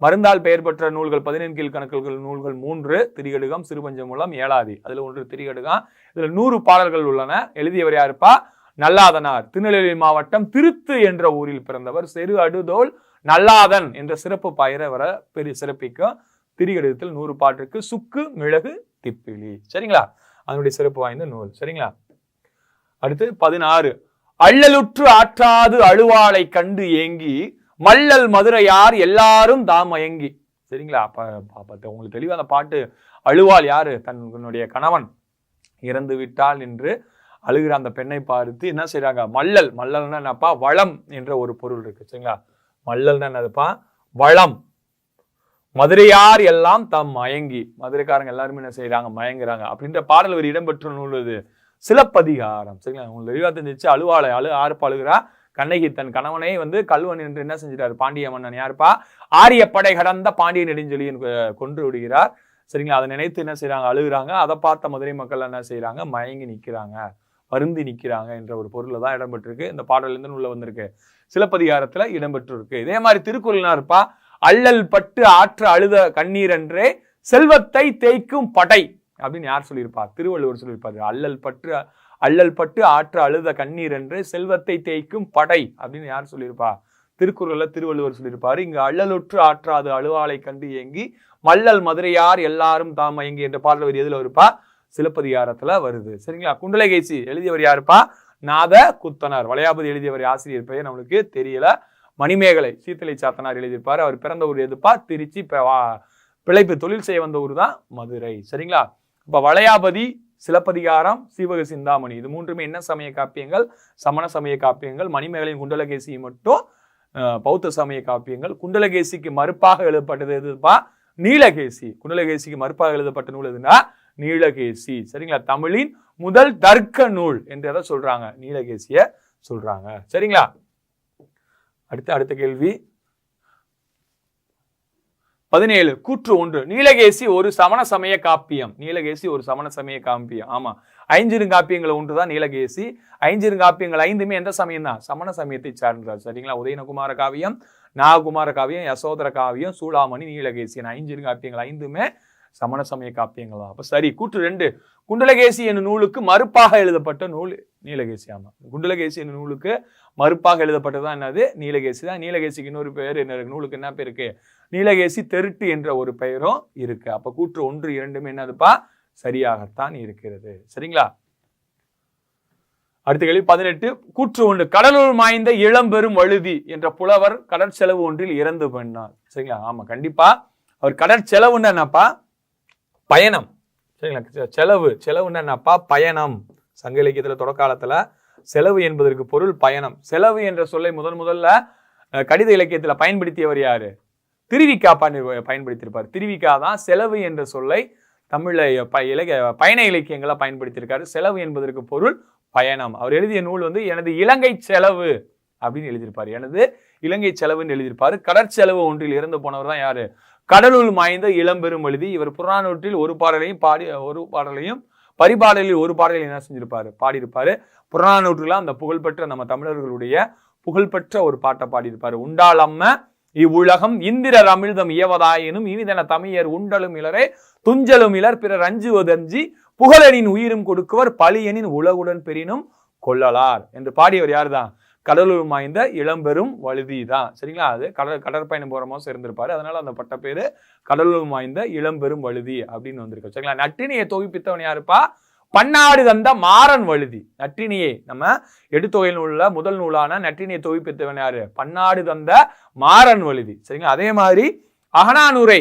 மருந்தால் பெயர் பெற்ற நூல்கள் 14 கீழ்கணக்குகள் நூல்கள் 3. திரிகடுகம், சிறுபஞ்சமூலம், ஏழாதி. அதுல 1 திரிகடுகம். இதுல 100 பாடல்கள் உள்ளன. எழுதியவர் யாருப்பா? நல்லாதனார். திருநெல்வேலி மாவட்டம் திருத்து என்ற ஊரில் பிறந்தவர். செரு அடுதோல் நல்லாதன் என்ற சிறப்பு பயிரை வர பெரிய சிறப்பிக்கும். திரிகடுகத்தில் 100 பாட்டு இருக்கு. சுக்கு, மிளகு, திப்பிலி. சரிங்களா? அதனுடைய சிறப்பு வாய்ந்த நூல். சரிங்களா? அடுத்து 16. அள்ளலுற்று ஆற்றாது அழுவாளை கண்டு ஏங்கி மல்லல் மதுரையார் எல்லாரும் தாமயங்கி. சரிங்களா? அப்ப உங்களுக்கு தெளிவா அந்த பாட்டு. அழுவாள் யாரு? தன்னுடைய கணவன் இறந்து விட்டால் என்று அழுகிற அந்த பெண்ணை பார்த்து என்ன செய்யறாங்க? மல்லல். மல்லல்னா என்னப்பா? வளம் என்ற ஒரு பொருள் இருக்கு. சரிங்களா? மல்லல்னா என்னதுப்பா? வளம். மதுரையார் எல்லாம் தம் மயங்கி, மதுரைக்காரங்க எல்லாருமே என்ன செய்யறாங்க? மயங்குறாங்க அப்படின்ற பாடல் ஒரு இடம்பெற்ற நூல் இது சிலப்பதிகாரம். சரிங்களா? உங்களுக்கு தெளிவா தெரிஞ்சிச்சு. அழுவாளை ஆறுப்ப அழுகிறா. கண்ணகி தன் கணவனை கல்வன் என்று என்ன செஞ்சிட்டாரு? பாண்டிய மன்னன் யாருப்பா? ஆரிய படை கடந்த பாண்டிய நெடுஞ்செழியன் கொன்று விடுகிறார். சரிங்களா? அதை நினைத்து என்ன செய்யறாங்க? அழுகுறாங்க. அதை பார்த்த மதுரை மக்கள் என்ன செய்யறாங்க? மயங்கி நிக்கிறாங்க, வருந்தி நிக்கிறாங்க என்ற ஒரு பொருள்ல தான் இடம்பெற்றிருக்கு. இந்த பாடல் இருந்து உள்ள வந்திருக்கு. சிலப்பதிகாரத்துல இடம்பெற்று இருக்கு. இதே மாதிரி திருக்குறள்னா இருப்பா? அள்ளல் பட்டு ஆற்ற அழுத கண்ணீர் என்றே செல்வத்தை தேய்க்கும் படை அப்படின்னு யார் சொல்லியிருப்பார்? திருவள்ளுவர் சொல்லியிருப்பாரு. அள்ளல் பட்டு ஆற்ற அழுத கண்ணீர் என்று செல்வத்தை தேய்க்கும் படை அப்படின்னு யார் சொல்லியிருப்பா? திருக்குறள்ல திருவள்ளுவர் சொல்லியிருப்பாரு. இங்க அள்ளலுற்று ஆற்றாது அழுவாளை கண்டு ஏங்கி மல்லல் மதுரையார் எல்லாரும் தாம் மயங்கி என்ற பாடல் வரி எதுல வருப்பா? சிலப்பதிகாரத்துல வருது. சரிங்களா? குண்டலகேசி எழுதியவர் யாருப்பா? நாத குத்தனார். வளையாபதி எழுதியவர் ஆசிரியர் பெயர் நம்மளுக்கு தெரியல. மணிமேகலை சீத்தலை சாத்தனார் எழுதியிருப்பாரு. அவர் பிறந்த ஊர் எதுப்பா? திருச்சி. பிழைப்பு தொழில் செய்ய வந்த ஊர் தான் மதுரை. சரிங்களா? இப்ப வளையாபதி, சிலப்பதிகாரம், சீவக சிந்தாமணி இது 3மே என்ன சமய காப்பியங்கள்? சமண சமய காப்பியங்கள். மணிமேகலையின் குண்டலகேசி மட்டும் பௌத்த சமய காப்பியங்கள். குண்டலகேசிக்கு மறுப்பாக எழுதப்பட்டது எதுப்பா? நீலகேசி. குண்டலகேசிக்கு மறுப்பாக எழுதப்பட்ட நூல் எதுனா நீலகேசி. சரிங்களா? தமிழின் முதல் தர்க்க நூல் என்று எதை சொல்றாங்க? நீலகேசிய சொல்றாங்க. சரிங்களா? அடுத்த கேள்வி 17. கூற்று 1. நீலகேசி ஒரு சமண சமய காப்பியம். நீலகேசி ஒரு சமண சமய காப்பியம். ஆமா, ஐஞ்சிறுகாப்பியங்கள் ஒன்றுதான் நீலகேசி. ஐஞ்சிறுகாப்பியங்கள் 5மே எந்த சமயம் தான்? சமண சமயத்தை சார்ந்தார். சரிங்களா? உதயனகுமார காவியம், நாககுமார காவியம், யசோதர காவியம், சூளாமணி, நீலகேசி 5 5மே சமண சமய காப்பியங்கள் தான். அப்ப சரி. கூற்று 2. குண்டலகேசி என்னும் நூலுக்கு மறுப்பாக எழுதப்பட்ட நூல் நீலகேசி. ஆமா, குண்டலகேசி என்னும் நூலுக்கு மறுப்பாக எழுதப்பட்டதான் என்னது? நீலகேசி தான். நீலகேசிக்கு இன்னொரு பெயர் என்ன? நூலுக்கு என்ன பேர் இருக்கு? நீலகேசி தெருட்டு என்ற ஒரு பெயரும் இருக்கு. அப்ப கூற்று 1, 2மே என்னதுப்பா? சரியாகத்தான் இருக்கிறது. சரிங்களா? அடுத்த கேள்வி 18. கூற்று 1. கடலூர் மாய்ந்த இளம்பெரும் வழுதி என்ற புலவர் கடற்செலவு ஒன்றில் இறந்து போனார். சரிங்களா? ஆமா, கண்டிப்பா. அவர் கடற்செலவுன்னு என்னப்பா? பயணம். சரிங்களா? செலவுன்னு என்னப்பா? பயணம். சங்க இலக்கியத்துல தொடக்காலத்துல செலவு என்பதற்கு பொருள் பயணம். செலவு என்ற சொல்லை முதல்ல கடித இலக்கியத்துல பயன்படுத்தியவர் யாரு? திருவிக்கா பயன்படுத்தியிருப்பார். திருவிக்கா தான் செலவு என்ற சொல்லை தமிழ்ல பயண இலக்கியங்களை பயன்படுத்தியிருக்காரு. செலவு என்பதற்கு பொருள் பயணம். அவர் எழுதிய நூல் வந்து எனது இலங்கை செலவு அப்படின்னு எழுதியிருப்பாரு. எனது இலங்கை செலவுன்னு எழுதியிருப்பாரு. கடற்செலவு ஒன்றில் இறந்து போனவர் தான் யாரு? கடலுள் மாய்ந்த இளம்பெரும் எழுதி. இவர் புறநானூற்றில் ஒரு பாடலையும் பரிபாடலில் ஒரு பாடலையும் என்ன செஞ்சிருப்பாரு? பாடியிருப்பாரு. புறநானூற்றுல அந்த புகழ்பெற்ற நம்ம தமிழர்களுடைய புகழ்பெற்ற ஒரு பாட்டை பாடியிருப்பாரு. உண்டாள் அம்ம இவ்வுலகம் இந்திரர் அமிழ்தம் இயவதாயினும் இனிதன தமிழர் உண்டலும் இலரே துஞ்சலும் இலர் பிறர் அஞ்சுவதஞ்சி புகழனின் உயிரும் கொடுக்குவர் பழியனின் உலகுடன் பெரினும் கொள்ளலார் என்று பாடியவர் யார் தான்? கடலூர் மாய்ந்த இளம்பெரும் வழுதி தான். சரிங்களா? அது கடற்பயணம் போறமோ சேர்ந்திருப்பாரு. அதனால அந்த பட்ட பேரு கடலூர் மாய்ந்த இளம்பெரும் வழுதி அப்படின்னு வந்திருக்கு. சரிங்களா? நற்றினியை தொகுப்பித்தவன் யாருப்பா? பன்னாடு தந்த மாறன் வழுதி. நற்றினியை நம்ம எடுத்தொகையில் உள்ள முதல் நூலான நற்றினியை தொகுப்பித்தவன் யாரு? பன்னாடு தந்த மாறன் வழுதி. சரிங்களா? அதே மாதிரி அகனானூரை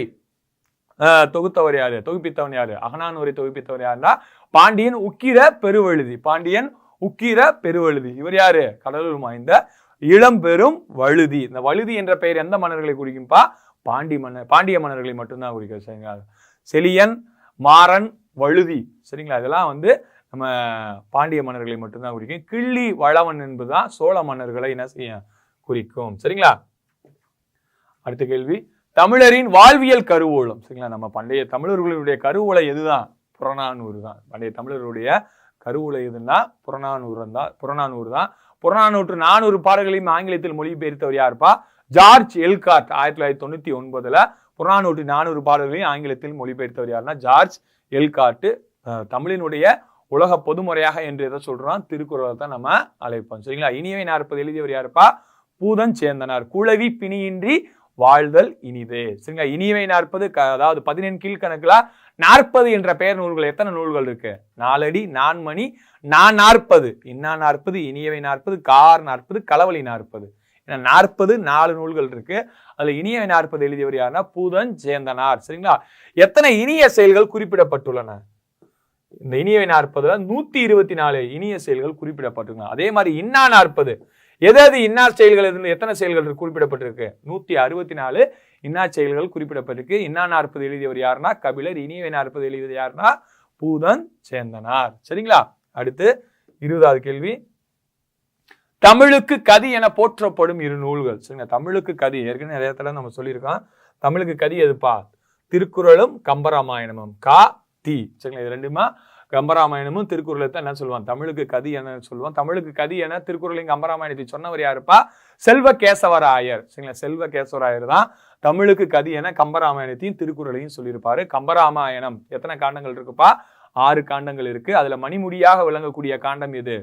தொகுத்தவர் யாரு? தொகுப்பித்தவன் யாரு? அகனானூரை தொகுப்பித்தவர் யாருன்னா பாண்டியன் உக்கிர பெருவழுதி. பாண்டியன் உக்கிர பெருவழுதி. இவர் யாரு? கடலூர் மாய்ந்த இளம்பெரும் வழுதி. இந்த வழுதி என்ற பெயர் எந்த மன்னர்களை குறிக்கும்பா? பாண்டிய மன்னர்களை மட்டும்தான் குறிக்கும். சரிங்களா? செலியன், மாறன், வழுதி. சரிங்களா? இதெல்லாம் வந்து நம்ம பாண்டிய மன்னர்களை மட்டும்தான் குறிக்கும். கிள்ளி வளவன் என்பதுதான் சோழ மன்னர்களை என்ன செய்ய குறிக்கும். சரிங்களா? அடுத்த கேள்வி, தமிழரின் வாழ்வியல் கருவூலம். சரிங்களா? நம்ம பண்டைய தமிழர்களுடைய கருவூலை எதுதான்? புறநானூறு தான். பண்டைய தமிழர்களுடைய கருவூலை எதுன்னா புறநானூறு தான். புறநானூற்று 400 பாடல்களையும் ஆங்கிலத்தில் மொழிபெயர்த்தவர் யாருப்பா? ஜார்ஜ் எல்கார்ட். 1999 புறநானூற்று 400 பாடல்களையும் ஆங்கிலத்தில் மொழிபெயர்த்தவர் யாருன்னா ஜார்ஜ் எல்கார்ட். தமிழினுடைய உலக பொதுமுறையாக என்று எதை சொல்றோம்? திருக்குறளை தான் நம்ம அழைப்போம். சரிங்களா? இனியவை 40 எழுதியவர் யாருப்பா? பூதன் சேந்தனார். குளவி பிணியின்றி வாழ்தல் இனிதே. சரிங்களா? இனியவை 40 அதாவது 14 கீழ்கணக்குல 40 என்ற பெயர் நூல்கள் எத்தனை நூல்கள் இருக்கு? நாலடி, நான்மணி, 40, இன்னா 40, இனியவை 40, கார் 40, களவழி 40. 40 4 நூல்கள் இருக்கு. அதுல இனியவை 40 எழுதியவர் யாருன்னா பூதன் சேந்தனார். சரிங்களா? எத்தனை இனிய செயல்கள் குறிப்பிடப்பட்டுள்ளன? இந்த இனியவை 40 124 இனிய செயல்கள் குறிப்பிடப்பட்டுள்ளன. அதே மாதிரி இன்னா 40 எதாவது இன்னார் செயல்கள் எத்தனை செயல்கள் குறிப்பிடப்பட்டிருக்கு? 164 இன்னார் செயல்கள் குறிப்பிடப்பட்டிருக்கு. இன்னா 40 எழுதியவர் யாருன்னா கபிலர். இனியவை 40 எழுதியவர் யாருன்னா பூதன் சேந்தனார். சரிங்களா? அடுத்து 20வது கேள்வி, தமிழுக்கு கதி என போற்றப்படும் 2 நூல்கள். சரிங்களா? தமிழுக்கு கதி ஏற்கனவே நிறைய இடத்துல நம்ம சொல்லியிருக்கோம். தமிழுக்கு கதி எதுப்பா? திருக்குறளும் கம்பராமாயணமும். தி. சரிங்களா? இது ரெண்டுமா கம்பராமாயணமும் திருக்குறளை தான் என்ன சொல்லுவான்? தமிழுக்கு கதி என சொல்லுவான். தமிழுக்கு கதி என திருக்குறளையும் கம்பராமாயணத்தை சொன்னவர் யாருப்பா? செல்வ கேசவராயர். சரிங்களா? செல்வ கேசவராயர் தான் தமிழுக்கு கதி என கம்பராமாயணத்தையும் திருக்குறளையும் சொல்லியிருப்பாரு. கம்பராமாயணம் எத்தனை காண்டங்கள் இருக்குப்பா? 6 காண்டங்கள் இருக்கு. அதுல மணிமுடியாக விளங்கக்கூடிய காண்டம் எது?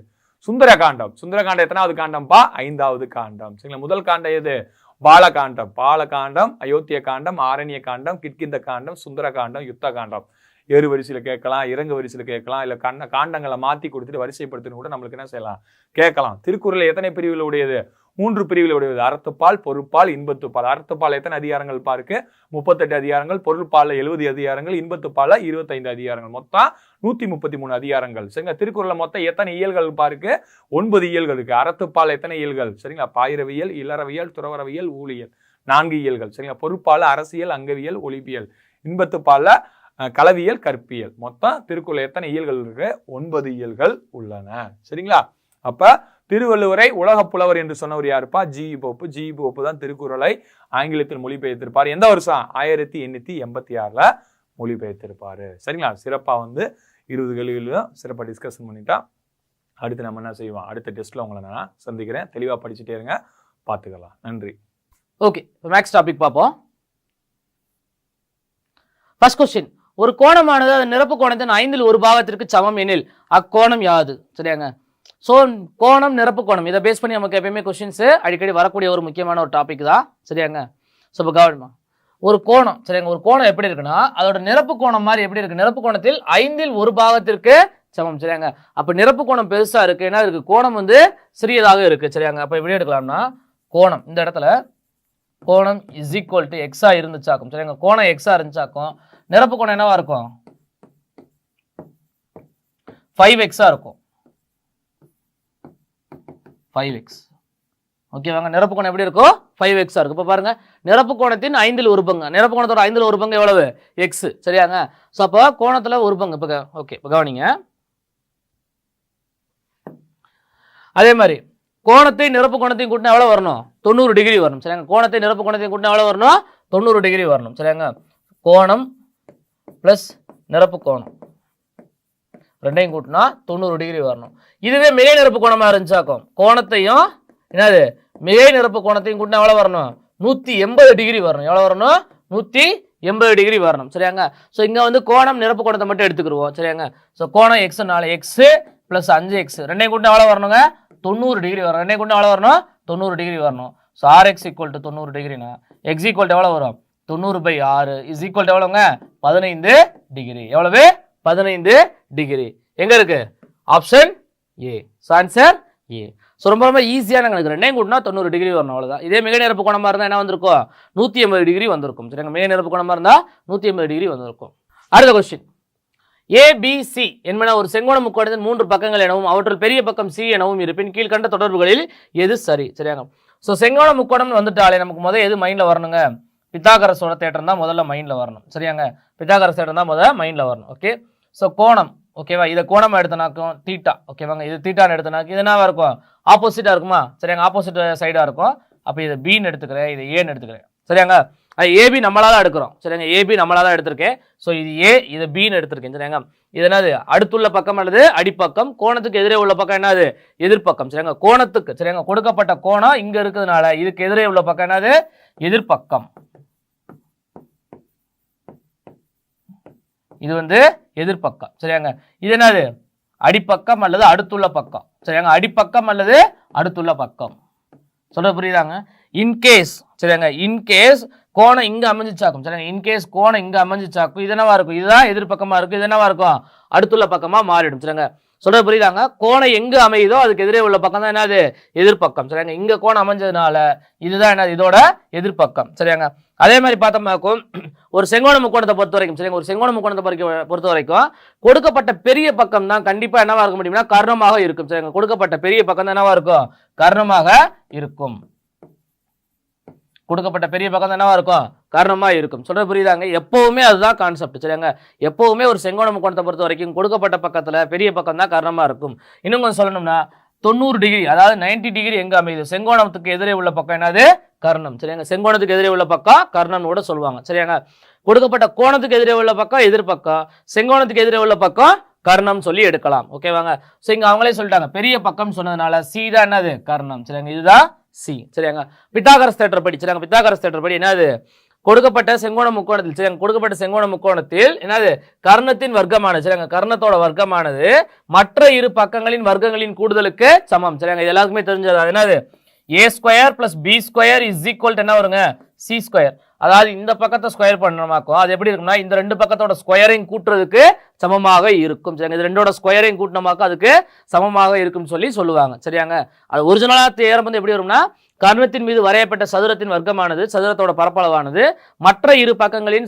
சுந்தர காண்டம். சுந்தர காண்டம் எத்தனாவது காண்டம்பா? 5வது காண்டம். சரிங்களா? முதல் காண்டம் எது? பாலகாண்டம். பாலகாண்டம், அயோத்திய காண்டம், ஆரண்ய காண்டம், கிட்கிந்த காண்டம், சுந்தர காண்டம், யுத்த காண்டம். ஏறு வரிசையில கேட்கலாம், இறங்கு வரிசையில கேட்கலாம், இல்ல காண்டங்களை மாத்தி கொடுத்துட்டு வரிசைப்படுத்தணும் கூட நம்மளுக்கு என்ன செய்யலாம்? கேட்கலாம். திருக்குறள் எத்தனை பிரிவுகள் உடையது? 3 பிரிவுகள் உடையது. அறத்துப்பால், பொருட்பால், இன்பத்துப்பால். அறத்துப்பால் எத்தனை அதிகாரங்கள் பாருக்கு? 38 அதிகாரங்கள். பொருட்பால 70 அதிகாரங்கள். இன்பத்துப்பால 25 அதிகாரங்கள். மொத்தம் 133 அதிகாரங்கள். சரிங்களா? திருக்குறள்ல மொத்தம் எத்தனை இயல்கள் பாருக்கு? 9 இயல்கள் இருக்கு. அறத்துப்பால் எத்தனை இயல்கள்? சரிங்களா? பாயிரவியல், இல்லறவியல், துறவரவியல், ஊழியல், 4 இயல்கள். சரிங்களா? பொருட்பால அரசியல், அங்கவியல், ஒளிபியல். இன்பத்துப்பால களவியல், கற்பியல். மொத்தம் திருக்குறள் எத்தனை இயல்கள் இருக்கு? 9 இயல்கள் உள்ளன. சரிங்களா? அப்ப திருவள்ளுவரை உலக புலவர் என்று சொன்னவர் யாருப்பா? G pope. ஜி போப்பு தான் திருக்குறளை ஆங்கிலத்தில் மொழிபெயர்த்திருப்பார். எந்த வருஷம்? 1886 மொழிபெயர்த்திருப்பாரு. சரிங்களா? சிறப்பா வந்து 20 கேள்விகளும் சிறப்பா டிஸ்கஷன் பண்ணிட்டா. அடுத்து நம்ம என்ன செய்வோம்? அடுத்த டெஸ்ட்ல உங்களை நான் சந்திக்கிறேன். தெளிவா படிச்சுட்டே இருங்க, பார்த்துக்கலாம். நன்றி. ஓகே, மேக்ஸ் டாபிக் பார்ப்போம். ஃபர்ஸ்ட் கொஸ்டின், ஒரு கோணமானது அது நிரப்பு கோணத்தின் 5ல் 1 பாகத்திற்கு சமம் எனில் அக்கோணம் யாது? சரியாங்க? ஸோ கோணம், நிரப்பு கோணம், இதை பேஸ் பண்ணி நமக்கு எப்பயுமே கொஸ்டின்ஸ் அடிக்கடி வரக்கூடிய ஒரு முக்கியமான ஒரு டாபிக் தான். சரியாங்க? ஸோ இப்போ கவனமா ஒரு கோணம். சரியாங்க? ஒரு கோணம் எப்படி இருக்குன்னா அதோட நிரப்பு கோணம் மாதிரி எப்படி இருக்கு? நிரப்பு கோணத்தில் 5ல் 1 பாகத்திற்கு சமம். சரியாங்க? அப்போ நிரப்பு கோணம் பெருசா இருக்கு, ஏன்னா இருக்கு கோணம் வந்து சிறியதாக இருக்கு. சரியாங்க? அப்போ எப்படி எடுக்கலாம்னா கோணம் இந்த இடத்துல கோணம் இஸ் ஈக்குவல் டு எக்ஸா இருந்துச்சாக்கும். சரியாங்க? கோணம் எக்ஸா இருந்துச்சாக்கும், நிரப்பு கோணம் என்னவா இருக்கும்? 5x இருக்கும். 5x. ஓகேவாங்க. நிரப்பு கோணம் எப்படி இருக்கும் 5x இருக்கு. இப்போ பாருங்க நிரப்பு கோணத்தின் 5ல் ஒரு பங்கு, நிரப்பு கோணத்தோட 5ல் ஒரு பங்கு எவ்வளவு x, சரியாங்க. ஸோ அப்போ கோணத்துல ஒரு பங்கு. இப்போ ஓகே, இப்போ கவனிங்க. அதே மாதிரி கோணத்தை நிரப்பு கோணத்தையும் கூட்டினா எவ்வளவு வரணும் 90 டிகிரி வரணும், சரியாங்க. கோணத்தை நிரப்பு கோணத்தையும் கூட்டினா எவ்வளவு வரணும் 90 டிகிரி வரணும், சரியாங்க. கோணம் பிளஸ் நிரப்பு கோணம் ரெண்டையும் கூட்டினா 90 டிகிரி வரணும். இதுவே மிகை நிரப்பு கோணமா இருந்துச்சாக்கும் கோணத்தையும் என்னது மிகை நிரப்பு கோணத்தையும் கூட்டினா எவ்வளவு வரணும் 180 டிகிரி வரணும். எவ்வளவு வரணும் 180 டிகிரி வரணும், சரியாங்க. ஸோ இங்க வந்து கோணம் நிரப்பு கோணத்தை மட்டும் எடுத்துக்கிடுவோம், சரியாங்க. ஸோ கோணம் எக்ஸ்னால எக்ஸ் பிளஸ் 5x ரெண்டையும் கூட்டினா எவ்வளவு வரணுங்க 90 டிகிரி வரும். ரெண்டையும் கூட்டினா எவ்வளவு வரணும் 90 டிகிரி வரணும். ஸோ ஆர்எக்ஸ் ஈக்குவல் டு 90 டிகிரினா எக்ஸ் ஈக்குவல் டு எவ்வளவு வரும் 90/6 இஸ் ஈக்குவல் டு எவ்வளவுங்க 15 டிகிரி. எவ்வளவு 15 டிகிரி. எங்க இருக்கு option A. Answer A. So ரொம்ப ரொம்ப ஈஸியான கணக்கு. ரெண்டையும் கூட்டினா 90 டிகிரி வரணும், அவ்வளவுதான். இதே மிக நிரப்பு கோணமா இருந்தா என்ன வந்திருக்கும் 180 டிகிரி வந்திருக்கும், சரிங்க. மிக நிரப்பு கோணமா இருந்தா 180 டிகிரி வந்திருக்கும். அடுத்த கொஸ்டின், ஏபிசி என்பன ஒரு செங்கோண முக்கோணத்தின் 3 பக்கங்கள் எனவும் அவற்றுள் பெரிய பக்கம் சி எனவும் இருப்பின் கீழ்கண்ட தொடர்புகளில் எது சரி, சரியாங்க. ஸோ செங்கோண முக்கோணம் வந்துட்டாலே நமக்கு முதல் எது மைண்ட்ல வரணுங்க பித்தாகரஸோட தேற்றம் தான் முதல்ல மைண்ட்ல வரணும், சரியாங்க. பித்தாகரஸ் தேற்றம் தான் முதல்ல மைண்ட்ல வரணும். ஓகே, ஸோ கோணம் ஓகேவா, இதை கோணமா எடுத்தனாக்கும் தீட்டா, ஓகேவாங்க. இது தீட்டான்னு எடுத்தனாக்கு இது என்னவா இருக்கும் ஆப்போசிட்டா இருக்குமா, சரியாங்க. ஆப்போசிட் சைடா இருக்கும். அப்போ இதை பின்னு எடுத்துக்கிறேன், இதை ஏன்னு எடுத்துக்கிறேன், சரியாங்க. ஏபி நம்மளால எடுக்கிறோம், சரிங்க. ஏபி நம்மளால எடுத்திருக்கேன். ஸோ இது ஏ, இது பின்னு எடுத்திருக்கேன், சரியாங்க. இது என்னது அடுத்துள்ள பக்கம் அல்லது அடிப்பக்கம், கோணத்துக்கு எதிரே உள்ள பக்கம் என்னது எதிர்பக்கம், சரியாங்க. கோணத்துக்கு சரியாங்க கொடுக்கப்பட்ட கோணம் இங்க இருக்கிறதுனால இதுக்கு எதிரே உள்ள பக்கம் என்னது எதிர்பக்கம். இது வந்து எதிர்பக்கம், சரியாங்க. இது என்னது அடிப்பக்கம் அல்லது அடுத்துள்ள பக்கம், சரியாங்க. அடிப்பக்கம் அல்லது அடுத்துள்ள பக்கம். சொல்ல புரியுதாங்க. இன்கேஸ் சரியாங்க, இன்கேஸ் கோணம் இங்க அமைஞ்சிச்சாக்கும், சரிங்க. இன்கேஸ் கோணம் இங்க அமைஞ்சிச்சாக்கும் இது என்னவா இருக்கும் இதுதான் எதிர்பக்கமா இருக்கும், இது என்னவா இருக்கும் அடுத்துள்ள பக்கமா மாறிடும், சரிங்க. சொல்ற புரியுதாங்க. கோணம் எங்க அமையுதோ அதுக்கு எதிரே உள்ள பக்கம் தான் என்னது எதிர்பக்கம், சரியாங்க. இங்க கோணம் அமைஞ்சதுனால இதுதான் என்னது இதோட எதிர்பக்கம், சரியாங்க. அதே மாதிரி பார்த்தோம்னாக்கும் ஒரு செங்கோண முக்கோணத்தை பொறுத்த வரைக்கும், சரிங்க. ஒரு செங்கோண முக்கோணத்தை பொறுத்த வரைக்கும் கொடுக்கப்பட்ட பெரிய பக்கம் தான் கண்டிப்பா என்னவா இருக்க முடியும்னா கர்ணமாக இருக்கும், சரிங்க. கொடுக்கப்பட்ட பெரிய பக்கம் தான் என்னவா இருக்கும் கர்ணமாக இருக்கும். கொடுக்கப்பட்ட பெரிய பக்கம் தான் என்னவா இருக்கும் காரணமா இருக்கும். சொல்ற புரியுதாங்க. எப்பவுமே அதுதான் கான்செப்ட், சரியாங்க. எப்பவுமே ஒரு செங்கோண முக்கோணத்தை பொறுத்த வரைக்கும் கொடுக்கப்பட்ட பக்கத்துல பெரிய பக்கம் தான் காரணமா இருக்கும். இன்னும் கொஞ்சம் சொல்லணும்னா 90 டிகிரி அதாவது 90 டிகிரி எங்க அமையுது செங்கோணத்துக்கு எதிரே உள்ள பக்கம் என்னது கர்ணம், சரியாங்க. செங்கோணத்துக்கு எதிரே உள்ள பக்கம் கர்ணனோட சொல்லுவாங்க, சரியாங்க. கொடுக்கப்பட்ட கோணத்துக்கு எதிரே உள்ள பக்கம் எதிர்பக்கம், செங்கோணத்துக்கு எதிரே உள்ள பக்கம் கர்ணம் சொல்லி எடுக்கலாம், ஓகேவாங்க. ஸோ இங்க அவங்களே சொல்லிட்டாங்க பெரிய பக்கம் சொன்னதுனால சி தான் என்னது கர்ணம், சரியாங்க. இதுதான் சி, சரியாங்க. பித்தாகரஸ் தேற்றம் படி, சரியாங்க. பித்தாகரஸ் தேற்றம் படி என்னது கொடுக்கப்பட்ட செங்கோண முக்கோணத்தில், சரியாங்க. கொடுக்கப்பட்ட செங்கோண முக்கோணத்தில் என்னது கர்ணத்தின் வர்க்கமானது, சரியாங்க. கர்ணத்தோட வர்க்கமானது மற்ற இரு பக்கங்களின் வர்க்கங்களின் கூடுதலுக்கு சமம், சரியாங்க. இது எல்லாருக்குமே தெரிஞ்சது. என்னது a square plus B square is equal என்ன வருங்க சி ஸ்கொயர். அதாவது இந்த பக்கத்தை ஸ்கொயர் பண்ணமாக்கும் அது எப்படி இருக்கும்னா இந்த ரெண்டு பக்கத்தோட ஸ்கொயரையும் கூட்டுறதுக்கு சமமாக இருக்கும், சரிங்க. இது ரெண்டோட ஸ்கொயரையும் கூட்டினமாக்கும் அதுக்கு சமமாக இருக்கும் சொல்லி சொல்லுவாங்க, சரியாங்க. அது ஒரிஜினலா தேரம் வந்து எப்படி வரும்னா கர்ணத்தின் மீது வரையப்பட்ட சதுரத்தின் வர்க்கமானது சதுரத்தோட பரப்பளவானது மற்ற இரு பக்கங்களின்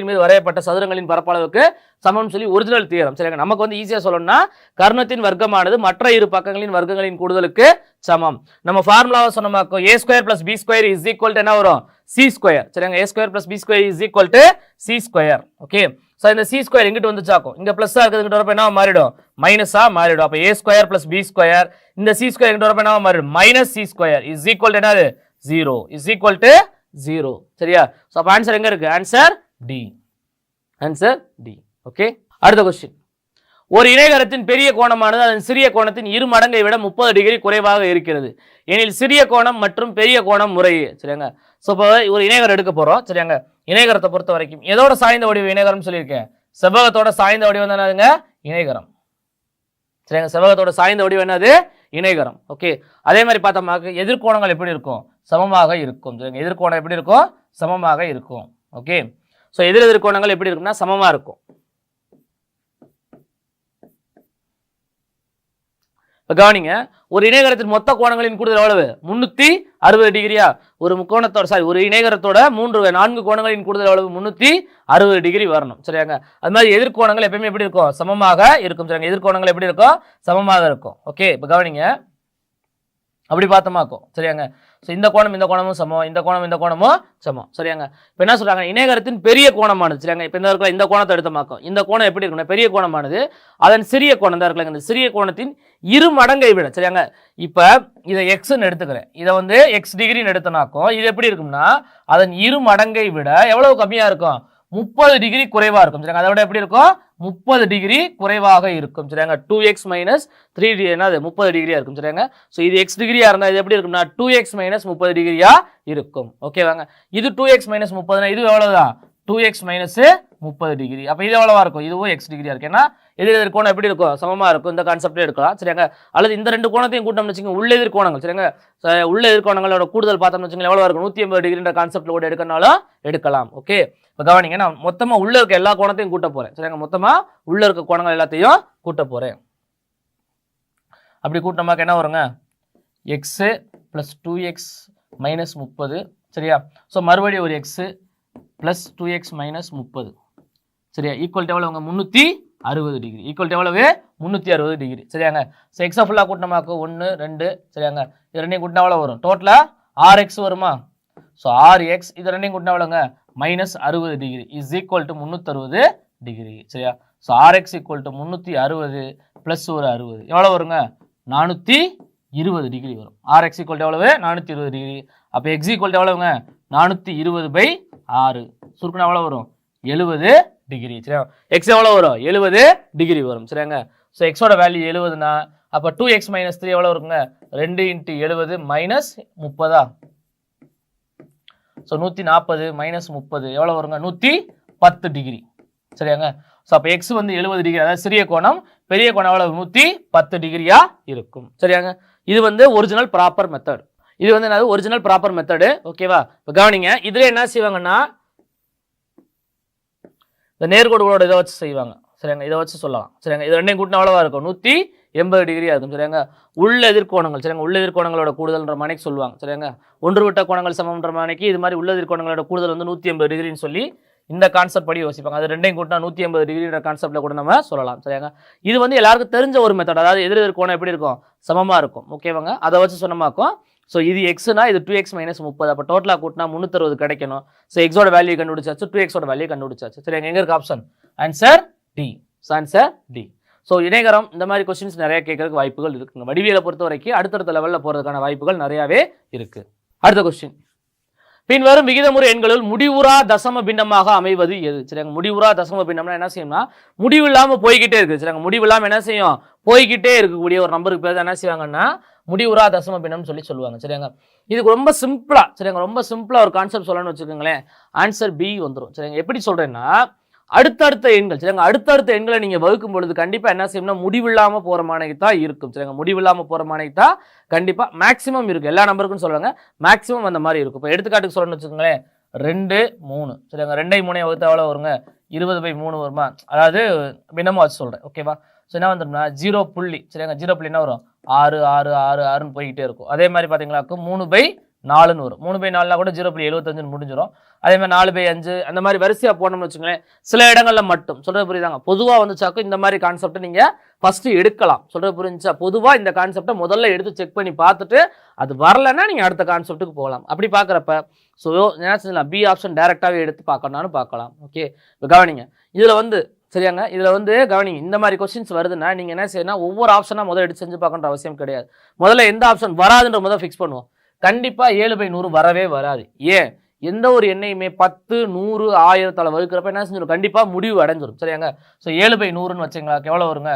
மீது வரையப்பட்ட சதுரங்களின் பரப்பளவுக்கு சமம் சொல்லி ஒரிஜினல் தியரம், சரிங்க. நமக்கு வந்து ஈஸியா சொல்லணும்னா கர்ணத்தின் வர்க்கமானது மற்ற இரு பக்கங்களின் வர்க்கங்களின் கூடுதலுக்கு சமம். நம்ம ஃபார்முலாவை சொன்னமாக்கும் a square plus B square is equal to என்ன வரும் சி ஸ்கொயர், சரிங்க. a square plus B square is equal to C square, okay. So இந்த சி ஸ்கொயர் எங்கிட்டு வந்துச்சாக்கும் இங்க பிளஸ்ஸா இருக்கிறது வரப்ப என்ன மாறிடும் மைனஸா மாறிடும். அப்போ a square plus B square இந்த சி ஸ்கொயர் எங்கிட்ட வரப்ப என்ன மாறிடும் minus C square is equal to என்னது 0 இஸ் ஈக்குவல் டு 0, சரியா. ஸோ அப்போ ஆன்சர் எங்க இருக்கு answer D, answer D, okay. அடுத்த கொஸ்டின், ஒரு இணைகரத்தின் பெரிய கோணமானது அதன் சிறிய கோணத்தின் 2 மடங்கை விட 30 டிகிரி குறைவாக இருக்கிறது எனில் சிறிய கோணம் மற்றும் பெரிய கோணம் முறையே, சரியாங்க. ஸோ இப்போ ஒரு இணைகரம் எடுக்க போறோம், சரியாங்க. இணைகரத்தை பொறுத்த வரைக்கும் எதோட சாய்ந்த வடிவம் இணைகரம் சொல்லியிருக்கேன் செவ்வகத்தோட சாய்ந்த வடிவம் தானே இணைகரம், சரியாங்க. செவ்வகத்தோட சாய்ந்த வடிவம் என்னது இணைகரம், ஓகே. அதே மாதிரி பார்த்தோம்னா எதிர்கோணங்கள் எப்படி இருக்கும் சமமாக இருக்கும், சரிங்க. எதிர்கோணம் எப்படி இருக்கும் சமமாக இருக்கும், ஓகே. ஸோ எதிர்கோணங்கள் எப்படி இருக்கும்னா சமமா இருக்கும். கவனிங்க, ஒரு இணைகரத்தின் மொத்த கோணங்களின் கூடுதல் எவ்வளவு 360 டிகிரியா. ஒரு முக்கோணத்தோட ஒரு இணைகரத்தோட 4 கோணங்களின் கூடுதல் எவ்வளவு 360 டிகிரி வரணும், சரியாங்க. அது மாதிரி எதிர்கோணங்கள் எப்பயுமே எப்படி இருக்கும் சமமாக இருக்கும், சரியாங்க. எதிர்கோணங்கள் எப்படி இருக்கும் சமமாக இருக்கும், ஓகே. இப்போ கவனிங்க, அப்படி பார்த்தோமாக்கும் சரியாங்க. ஸோ இந்த கோணமும் சமம், இந்த கோணமும் சமம் சரியாங்க. இப்போ என்ன சொல்றாங்க, இணைகரத்தின் பெரிய கோணமானது சரியாங்க. இப்போ இந்த இடத்துல இந்த கோணத்தை எடுத்தமாக்கும், இந்த கோணம் எப்படி இருக்குன்னா பெரிய கோணமானது அதன் சிறிய கோணம் தான் இருக்கலாங்க, இந்த சிறிய கோணத்தின் இரு மடங்கை விட சரியாங்க. இப்போ இதை எக்ஸ்ன்னு எடுத்துக்கிறேன், இதை வந்து எக்ஸ் டிகிரின்னு எடுத்தனாக்கும் இது எப்படி இருக்கும்னா அதன் இரு மடங்கை விட எவ்வளவு கம்மியா இருக்கும், 30 டிகிரி குறைவா இருக்கும் சரிங்க. அதை விட எப்படி இருக்கும், 30 டிகிரி குறைவாக இருக்கும் சரிங்க. 2x - 3 என்னது 30 டிகிரியா இருக்கும் சரிங்க. ஸோ இது x டிகிரியா இருந்தா இது எப்படி இருக்கும்னா 2x - 30 டிகிரியா இருக்கும். ஓகேவாங்க. இது 2x - 30னா இது எவ்வளவுதான் 2x - 30 டிகிரி. அப்ப இது எவ்வளவா இருக்கும், இதுவும் x டிகிரியா இருக்கு. ஏன்னா எதிரெதிர் கோணம் எப்படி இருக்கும், சமமா இருக்கும். இந்த கான்செப்டே எடுக்கலாம் சரிங்க. அல்லது இந்த ரெண்டு கோணத்தையும் கூட்டம்னு வச்சுங்க, உள்ளெதிர் கோணங்கள் சரிங்க. உள்ள எதிர்கோணங்களோட கூடுதல் பார்த்தோம்னு வச்சுங்க எவ்வளவு இருக்கும், 180 டிகிரின்ற கான்செப்ட்ல கூட எடுக்கனாலும் எடுக்கலாம். ஓகே, இப்போ கவனிங்க, நான் மொத்தமா உள்ள இருக்க எல்லா கோணத்தையும் கூட்ட போறேன் சரிங்க. மொத்தமா உள்ள இருக்க கோணங்கள் எல்லாத்தையும் கூட்ட போறேன். அப்படி கூட்டமாக்க என்ன வருங்க, x + 2x - 30 சரியா. ஸோ மறுபடியும் ஒரு x + 2x - 30 சரியா, ஈக்குவல் எவ்வளவுங்க 360 டிகிரி. ஈக்குவல் எவ்வளவு 360 டிகிரி சரியாங்க. ஸோ எக்ஸை ஃபுல்லாக கூட்டமாக்க 1 2 சரியாங்க. இது ரெண்டையும் கூட்டினா எவ்வளோ வரும், டோட்டலா 6x வருமா. ஸோ 6x இது ரெண்டையும் கூட்டினா எவ்வளோங்க -60 degree is equal to 360 degree சரியா. ஸோ 6x = 360 ப்ளஸ் ஒரு 60 எவ்வளோ வருங்க 420 டிகிரி வரும். 6x = எவ்வளவு 420 டிகிரி. அப்போ x = எவ்வளவுங்க 420/6 சுருக்குனா எவ்வளோ வரும் 70 டிகிரி சரியா. எக்ஸ் எவ்வளோ வரும் 70 டிகிரி வரும் சரியாங்க. ஸோ எக்ஸோட வேல்யூ 70னா அப்போ 2x - 3 எவ்வளோ இருக்குங்க 2 × 70 -30. ஸோ 140 -30 எவ்வளோ வருங்க 110 டிகிரி சரியாங்க. ஸோ அப்போ எக்ஸ் வந்து 70 டிகிரி, அதாவது சிறிய கோணம், பெரிய கோணம் எவ்வளவு 110 டிகிரியா இருக்கும் சரியாங்க. இது வந்து ஒரிஜினல் ப்ராப்பர் மெத்தட். இது வந்து என்னது ஒரிஜினல் ப்ராப்பர் மெத்தடு. ஓகேவா. இப்போ கவனிங்க, இதுல என்ன செய்வாங்கன்னா இந்த நேர்கோடுகளோட இதை வச்சு செய்வாங்க சரியாங்க. இதை வச்சு சொல்லலாம் சரியாங்க. இது ரெண்டையும் கூட்டினா எவ்வளவா இருக்கும் 180 டிகிரியா இருக்கும் சரியாங்க. உள்ள எதிர்கோணங்கள் சரியாங்க, உள்ள எதிர்கோணங்களோட கூடுதல்ன்ற மணிக்கு சொல்லுவாங்க சரியாங்க. ஒன்று விட்ட கோணங்கள் சமம்ன்ற மணிக்கு இது மாதிரி உள்ள எதிர்கோணங்களோட கூடுதல் வந்து 180 டிகிரின்னு சொல்லி இந்த கான்செப்ட் படி யோசிப்பாங்க. அது ரெண்டையும் கூட்டினா 180 டிகிரின்ற கான்செப்ட்ல கூட நம்ம சொல்லலாம் சரியாங்க. இது வந்து எல்லாருக்கும் தெரிஞ்ச ஒரு மெத்தட், அதாவது எதிர் கோணம் எப்படி இருக்கும் சமமா இருக்கும். ஓகேவாங்க, அதை வச்சு சொன்னமாக்கும். ஸோ இது எக்ஸ்னா இது 2x - 30, அப்போ டோட்டலாக கூட்டினா 360 கிடைக்கணும். ஸோ எக்ஸோட வேல்யூ கண்டுபிடிச்சாச்சு, 2xோட வேல்யூ கண்டுபிடிச்சாச்சு சரியாங்க. எங்க இருக்கு option, answer D. Answer D. So இணைகரம் இந்த மாதிரி கொஸ்டின்ஸ் நிறைய கேட்கறதுக்கு வாய்ப்புகள் இருக்குங்க. வடிவியலை பொறுத்த வரைக்கும் அடுத்தடுத்த லெவலில் போறதுக்கான வாய்ப்புகள் நிறையாவே இருக்கு. அடுத்த கொஸ்டின், பின்வரும் விகிதமுறு எண்களுள் முடிவுறா தசம பின்னமாக அமைவது எது சரியாங்க. முடிவுறா தசம பின்னம்னா என்ன செய்யும்னா முடிவு இல்லாம போய்கிட்டே இருக்கு சரியாங்க. முடிவு இல்லாம என்ன செய்யும் போய்கிட்டே இருக்கக்கூடிய ஒரு நம்பருக்கு பேர் என்ன செய்வாங்கன்னா முடிவுறா தசம பின்னம் சொல்லி சொல்லுவாங்க சரியாங்க. இதுக்கு ரொம்ப சிம்பிளா சரியாங்க, ரொம்ப சிம்பிளா ஒரு கான்செப்ட் சொல்லணும்னு வச்சுக்கோங்களேன், ஆன்சர் பி வந்துடும் சரியாங்க. எப்படி சொல்றேன்னா அடுத்தடுத்த எண்கள் சரியாங்க, அடுத்தடுத்த எண்களை நீங்க வகுக்கும் பொழுது கண்டிப்பா என்ன செய்யணும்னா முடிவில்லாம போற மானைக்கு தான் இருக்கும் சரியாங்க. முடிவில்லாம போற மானைக்கு தான் கண்டிப்பா மேக்சிமம் இருக்கு, எல்லா நம்பருக்கும் சொல்றாங்க மேக்சிமம் அந்த மாதிரி இருக்கும். இப்போ எடுத்துக்காட்டுக்கு சொல்லணும்னு வச்சுக்கோங்களேன் 2 3 சரியாங்க. 2 3 வகுத்தா எவ்வளவு வருங்க 20/3 வருமா, அதாவது பின்னமா வச்சு சொல்றேன். ஓகேவா. ஸோ என்ன வந்துடும்னா 0 புள்ளி சரியாங்க, 0 புள்ளி என்ன வரும் 6 6 6 6ன்னு போய்கிட்டே இருக்கும். அதே மாதிரி பார்த்தீங்களாக்கு 3/4ன்னு வரும். 3/4னா கூட 0.75 முடிஞ்சிடும். அதே மாதிரி 4/5 அந்த மாதிரி வரிசையா போனோம்னு வச்சுங்களேன். சில இடங்கள்ல மட்டும் சொல்றது புரியுதாங்க. பொதுவா வந்துச்சாக்கும் இந்த மாதிரி கான்செப்ட் நீங்க ஃபர்ஸ்ட் எடுக்கலாம். சொல்றது புரிஞ்சா, பொதுவா இந்த கான்செப்டை முதல்ல எடுத்து செக் பண்ணி பார்த்துட்டு அது வரலன்னா நீங்க அடுத்த கான்செப்ட்டுக்கு போகலாம். அப்படி பார்க்குறப்ப ஸோ என்ன செய்யலாம், பி ஆப்ஷன் டைரக்டாவே எடுத்து பார்க்கணும்னு பார்க்கலாம். ஓகே, இப்போ கவனிங்க, இதுல வந்து சரியாங்க, இதுல வந்து கவனிங்க, இந்த மாதிரி கொஸ்டின்ஸ் வருதுன்னா நீங்க என்ன செய்யணும், ஒவ்வொரு ஆப்ஷனா முதல்ல எடுத்து செஞ்சு பார்க்கணுன்ற அவசியம் கிடையாது. முதல்ல எந்த ஆப்ஷன் வராதுன்ற முதல்ல ஃபிக்ஸ் பண்ணுவோம். கண்டிப்பா 7/100 வரவே வராது. ஏன், எந்த ஒரு எண்ணையுமே 10 100 1000 வகுக்கிறப்ப என்ன செஞ்சிடும் கண்டிப்பா முடிவு அடைஞ்சிடும் சரியாங்க. ஸோ 7/100ன்னு வச்சுங்களா எவ்வளவு வருங்க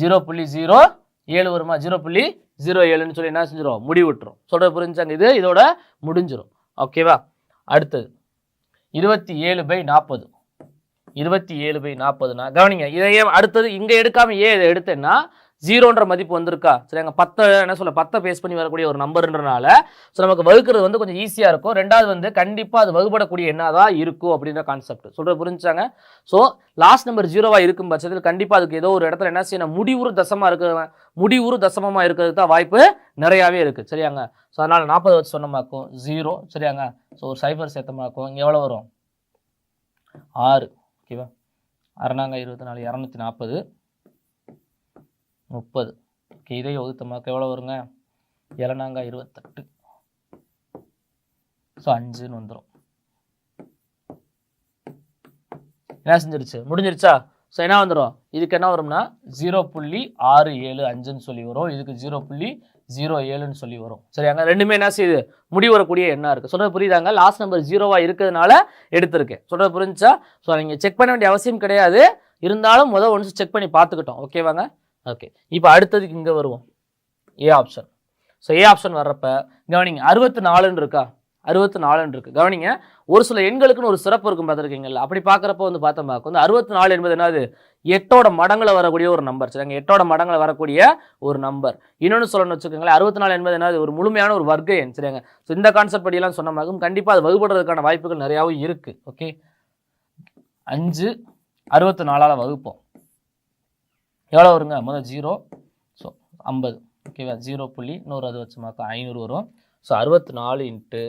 0.07 வருமா, 0.07ன்னு சொல்லி என்ன செஞ்சிடும் முடிவு விட்டுரும். சொல்றது புரிஞ்சாங்க, இது இதோட முடிஞ்சிடும். ஓகேவா. அடுத்தது 27/40. 27/40னா கவனிங்க, இதையே அடுத்தது இங்க எடுக்காம ஏன் இதை எடுத்தேன்னா 0ன்ற மதிப்பு வந்திருக்கா சரியாங்க. 10 என்ன சொல்ல 10 பேஸ் பண்ணி வரக்கூடிய ஒரு நம்பர்ன்றனால ஸோ நமக்கு வகுக்கிறது வந்து கொஞ்சம் ஈஸியா இருக்கும். ரெண்டாவது வந்து கண்டிப்பா அது வகுப்படக்கூடிய எண்ணாதான் இருக்கும் அப்படின்ற கான்செப்ட் சொல்றது புரிஞ்சாங்க. ஸோ லாஸ்ட் நம்பர் 0வா இருக்கும் பட்சத்தில் கண்டிப்பா அதுக்கு ஏதோ ஒரு இடத்துல என்ன செய்யணும் முடிவுறு தசமமா இருக்கிறதுக்கு தான் வாய்ப்பு நிறையாவே இருக்கு சரியாங்க. ஸோ அதனால 40 வச்சு சொன்னமாக்கும் 0 சரியாங்க. ஸோ ஒரு 0 சேர்த்தமாக்கும், இங்க எவ்வளவு வரும் 6. ஓகேவா. 6 24 240 30. ஓகே, இதை வகுத்தமாக்க எவ்வளோ வருங்க 7 28. ஸோ 5ன்னு வந்துடும். என்ன செஞ்சிருச்சு, முடிஞ்சிருச்சா? ஸோ என்ன வந்துடும், இதுக்கு என்ன வரும்னா 0.675ன்னு சொல்லி வரும், இதுக்கு 0.07ன்னு சொல்லி வரும். சரியாங்க, ரெண்டுமே என்ன செய்யுது, முடிவு வரக்கூடிய எண்ணா இருக்கு. சொல்றது புரியுதாங்க? லாஸ்ட் நம்பர் 0வா இருக்கிறதுனால எடுத்திருக்கேன். சொல்றது புரிஞ்சா? ஸோ நீங்க செக் பண்ண வேண்டிய அவசியம் கிடையாது, இருந்தாலும் ஒன்ஸ் செக் பண்ணி பார்த்துக்கிட்டோம். ஓகேவாங்க? ஓகே, இப்போ அடுத்ததுக்கு இங்க வருவோம், A option. So A option வர்றப்ப கவனிங்க, 64ன்னு இருக்கா, 64ன்னு இருக்கு. கவனிங்க, ஒரு சில எண்களுக்குன்னு ஒரு சிறப்பு இருக்கும் பார்த்துருக்கீங்கல்ல, அப்படி பார்க்குறப்ப வந்து பார்த்தோம்னா வந்து 64 என்பது என்னது, 8ஓட மடங்களை வரக்கூடிய ஒரு நம்பர். சரிங்க, 8ஓட மடங்களை வரக்கூடிய ஒரு நம்பர். இன்னொன்று சொல்லணும்னு வச்சுக்கோங்களேன், 64 என்பது என்னது, ஒரு முழுமையான ஒரு வர்க்க எண். சரிங்க, ஸோ இந்த கான்செப்ட் படியெல்லாம் சொன்னமாகும் கண்டிப்பாக அது வகுப்படுறதுக்கான வாய்ப்புகள் நிறையாவும் இருக்கு. ஓகே, 5 64ஆல் வகுப்போம், எவ்வளோ வருங்க, முதல் 0, ஸோ 50. ஓகேவா, 0. இன்னொரு அது வச்சுமாக்கா 500 வரும். ஸோ 64 ×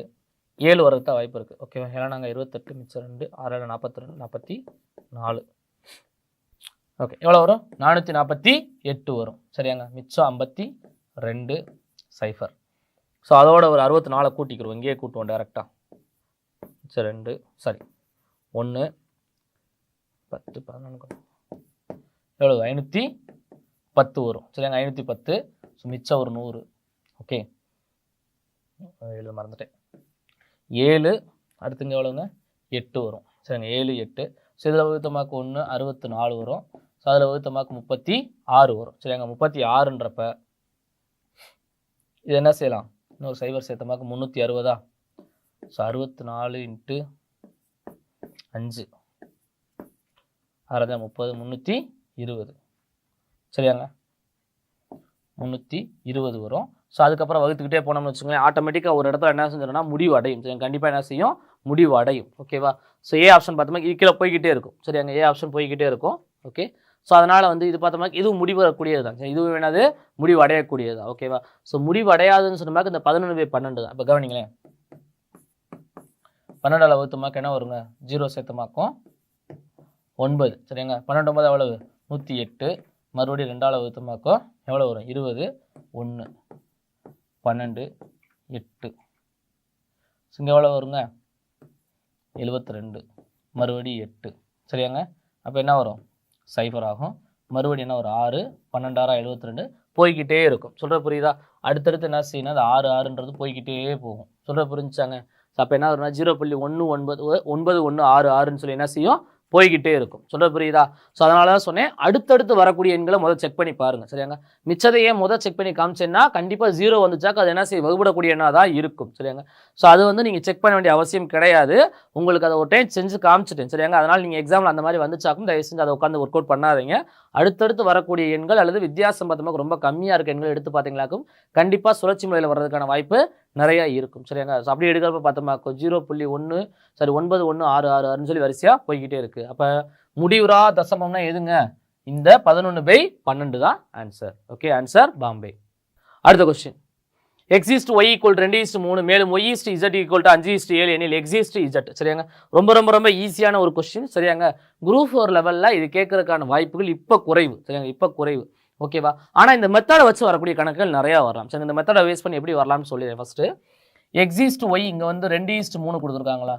7 வரதுக்கு வாய்ப்பு இருக்குது. ஓகேவா, 28 மிச்சம் 2 6 42 44. ஓகே, எவ்வளோ வரும், 448 வரும். சரியாங்க, மிச்சம் 52 0. ஸோ அதோட ஒரு 64 கூட்டிக்கிறோம், இங்கேயே கூட்டுவோம் டேரெக்டாக. மிச்சம் 2 சாரி 1 10 11 எவ்வளோ, 510 வரும். சரியாங்க, 510. ஸோ மிச்சம் ஒரு 100. ஓகே, 7 மறந்துட்டேன், 7 அடுத்துங்க எவ்வளோங்க, 8 வரும். சரிங்க, 7 8. ஸோ இதில் வகுத்தமாக்கு 1 64 வரும். ஸோ அதில் வகுத்தமாக்கு 36 வரும். சரிங்க, 36ன்றப்ப இது என்ன செய்யலாம், இன்னொரு 0 சேர்த்தமாக்கு 360. ஸோ 64 × 5 6 30 320. சரியாங்க, 320 வரும். ஸோ அதுக்கப்புறம் வகுத்துக்கிட்டே போனோம்னு வச்சுக்கோங்களேன், ஆட்டோமேட்டிக்காக ஒரு இடத்துல என்ன செஞ்சிடணும்னா முடிவு அடையும். சரி, கண்டிப்பாக என்ன செய்யும், முடிவு அடையும். ஓகேவா, ஸோ ஏ ஆப்ஷன் பார்த்தோம்னா இது கீழே போய்கிட்டே இருக்கும். சரியாங்க, ஏ ஆப்ஷன் போய்கிட்டே இருக்கும். ஓகே, ஸோ அதனால் வந்து இது பார்த்தோம்னா இதுவும் முடிவு வரக்கூடியது தான். சரி, இதுவும் என்னது, முடிவு அடையக்கூடியது தான். ஓகேவா, ஸோ முடிவு அடையாதுன்னு சொன்னமாக்கு இந்த 11/12 தான். இப்போ கவனிங்களேன், 12ஆல் வகுத்தமாக்கு என்ன வருங்க, 0 சேர்த்தமாக்கும் 9. சரிங்க, 12 9 எவ்வளவு, 108. மறுபடியும் 2ஆல் வகுத்தமாக்கும் எவ்வளோ வரும், 20 1 12 8. இங்கே எவ்வளோ வருங்க, 72 மறுபடியும் 8. சரியாங்க, அப்போ என்ன வரும், 0 ஆகும். மறுபடியும் என்ன வரும், 6 12 6 72 போய்கிட்டே இருக்கும். சொல்கிற புரியுதா? அடுத்தடுத்து என்ன செய்யணும், அது 6 6ன்றது போய்கிட்டே போகும். சொல்கிற புரிஞ்சாங்க? அப்போ என்ன வரும்னா 0.19666ன்னு சொல்லி என்ன செய்யும், போய்கிட்டே இருக்கும். சொல்ல புரியுதா? ஸோ அதனால தான் சொன்னேன், அடுத்தடுத்து வரக்கூடிய எண்களை முதல் செக் பண்ணி பாருங்க. சரியாங்க, மிச்சதையே முதல் செக் பண்ணி காமிச்சேன்னா கண்டிப்பாக 0 வந்துச்சாக்க அது என்ன செய்ய, வகுப்படக்கூடிய எண்ணாக தான் இருக்கும். சரியாங்க, ஸோ அது வந்து நீங்கள் செக் பண்ண வேண்டிய அவசியம் கிடையாது, உங்களுக்கு அதை ஒரு டைம் செஞ்சு காமிச்சிட்டேன். சரியாங்க, அதனால் நீங்கள் எக்ஸாமில் அந்த மாதிரி வந்துச்சாக்கும் தயவு செஞ்சு அதை உட்காந்து ஒர்க் அவுட் பண்ணாதீங்க. அடுத்தடுத்து வரக்கூடிய எண்கள் அல்லது வித்தியாசம் பார்த்தோம்னா ரொம்ப கம்மியாக இருக்க எண்கள் எடுத்து பார்த்தீங்களாக்கும் கண்டிப்பாக சுழற்சி முறையில் வர்றதுக்கான வாய்ப்பு நிறையா இருக்கும். சரியாங்க, ஸோ அப்படி எடுக்கிறப்ப பார்த்தோம்னாக்கும் 0.1 சொல்லி வரிசையாக போய்கிட்டே இருக்குது. அப்போ முடிவுறா தசமம்னா எதுங்க, இந்த 11/12 தான் ஆன்சர். Okay, answer Bombay. அடுத்த question, x is to y equal 2:3 மேலும் y is to z equal to 5:7 எனில் x is to z. சரியாங்க, ரொம்ப ரொம்ப ரொம்ப ஈஸியான ஒரு கொஸ்டின். சரியாங்க, குரூப் 4 லெவலில் இது கேட்கறதுக்கான வாய்ப்புகள் இப்போ குறைவு. சரியாங்க, இப்போ குறைவு. ஓகேவா, ஆனால் இந்த மெத்தடை வச்சு வரக்கூடிய கணக்குகள் நிறையா வரலாம். சரி, இந்த மெத்தடை வேஸ்ட் பண்ணி எப்படி வரலாம்னு சொல்லிடுறேன். First x is to y இங்கே வந்து 2:3 கொடுத்துருக்காங்களா,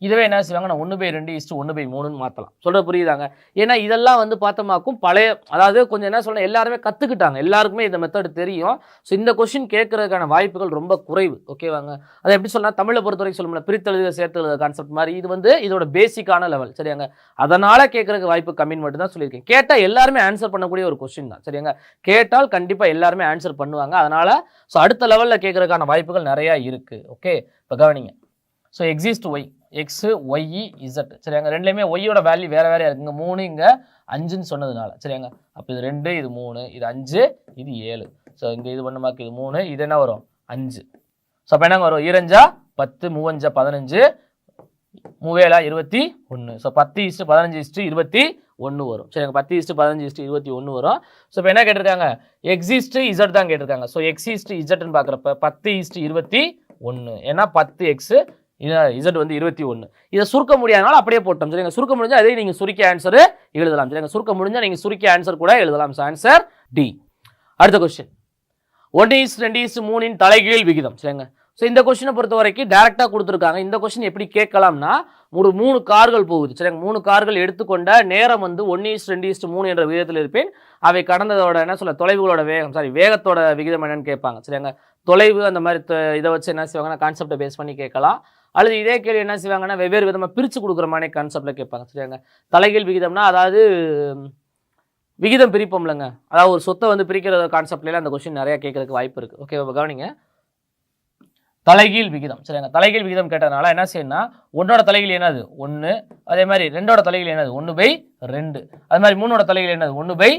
இதுவே என்ன செய்வாங்க, நான் 1/2:1/3 மாற்றலாம். சொல்ற புரியுதாங்க? ஏன்னா இதெல்லாம் வந்து பார்த்தோமாக்கும் பழைய, அதாவது கொஞ்சம் என்ன சொல்ல, எல்லாருமே கற்றுக்கிட்டாங்க, எல்லாருக்குமே இந்த மெத்தட் தெரியும். ஸோ இந்த கொஸ்டின் கேட்கறதுக்கான வாய்ப்புகள் ரொம்ப குறைவு. ஓகேவாங்க, அதை எப்படி சொல்லலாம், தமிழை பொறுத்த வரைக்கும் சொல்லணும்ல, பிரித்தெழுத சேர்த்தெழுத கான்செப்ட் மாதிரி இது வந்து இதோட பேசிக்கான லெவல். சரியாங்க, அதனால கேட்கறதுக்கு வாய்ப்பு கம்மின்னு மட்டும் தான் சொல்லியிருக்கேன். கேட்டால் எல்லாருமே ஆன்சர் பண்ணக்கூடிய ஒரு கொஸ்டின் தான். சரியாங்க, கேட்டால் கண்டிப்பாக எல்லாருமே ஆன்சர் பண்ணுவாங்க. அதனால ஸோ அடுத்த லெவலில் கேட்கறதுக்கான வாய்ப்புகள் நிறையா இருக்கு. ஓகே, இப்போ கவனிங்க. So x is to y, x y z. சரியாங்க, ரெண்டுலேயுமே ஒய்யோட வேல்யூ வேறு வேறையாக இருக்குங்க. 3 இங்கே 5ன்னு சொன்னதுனால. சரியாங்க, அப்போ இது 2 இது 3 இது 5 இது 7. ஸோ இங்கே இது பண்ணுமாக்கு இது 3 இது என்ன வரும் 5. ஸோ அப்போ என்னங்க வரும், 2 10 3 15 3 21. ஸோ 10:15:21 வரும். சரிங்க, 10:15:21 வரும். ஸோ இப்போ என்ன கேட்டிருக்காங்க, x is to z தான் கேட்டிருக்காங்க. ஸோ x is to zன்னு பார்க்குறப்ப 10:21. ஏன்னா 10x இசட் வந்து 21. இதை சுருக்க முடியாதனால அப்படியே போட்டோம். சரிங்க, சுருக்க முடிஞ்சா அதே நீங்கள் சுருக்கி ஆன்சர் எழுதலாம். சரிங்க, சுருக்க முடிஞ்சா நீங்கள் சுருக்கி ஆன்சர் கூட எழுதலாம். Answer D. அடுத்த கொஸ்டின், 1:2:3 தலைகீழ் விகிதம். சரிங்க. ஸோ இந்த கொஸ்டினை பொறுத்த வரைக்கும் டேரெக்டாக கொடுத்துருக்காங்க. இந்த கொஸ்டின் எப்படி கேட்கலாம்னா, ஒரு 3 கார்கள் போகுது. சரிங்க. 3 கார்கள் எடுத்துக்கொண்ட நேரம் வந்து 1:2:3 என்ற விகிதத்தில் இருப்பேன். அவை கடந்ததோட என்ன சொல்ல தொலைவுகளோட வேகம் வேகத்தோட விகிதம் என்னன்னு கேட்பாங்க. சரிங்க. தொலைவு அந்த மாதிரி இதை வச்சு என்ன செய்வாங்கன்னா கான்செப்டை பேஸ் பண்ணி கேட்கலாம். அல்லது இதே கேள்வி என்ன செய்வாங்கன்னா வெவ்வேறு விதமாக பிரித்து கொடுக்குற மாதிரி கான்செப்டில் கேட்பாங்க. சரிங்க. தலைகீழ் விகிதம்னா அதாவது விகிதம் பிரிப்போம்லங்க, அதாவது ஒரு சொத்தை வந்து பிரிக்கிற கான்செப்ட்ல அந்த கொஸ்டின் நிறைய கேட்கறதுக்கு வாய்ப்பு இருக்குது. ஓகே, கவனிங்க. தலைகீழ் விகிதம். சரிங்க. தலைகீழ் விகிதம் கேட்டதுனால என்ன செய்யணும்னா, ஒன்னோட தலைகீழ் என்னது 1, அதே மாதிரி 2ஓட தலைகீழ் என்னது 1/2, அது மாதிரி 3ஓட தலைகீழ் என்னது 1/3.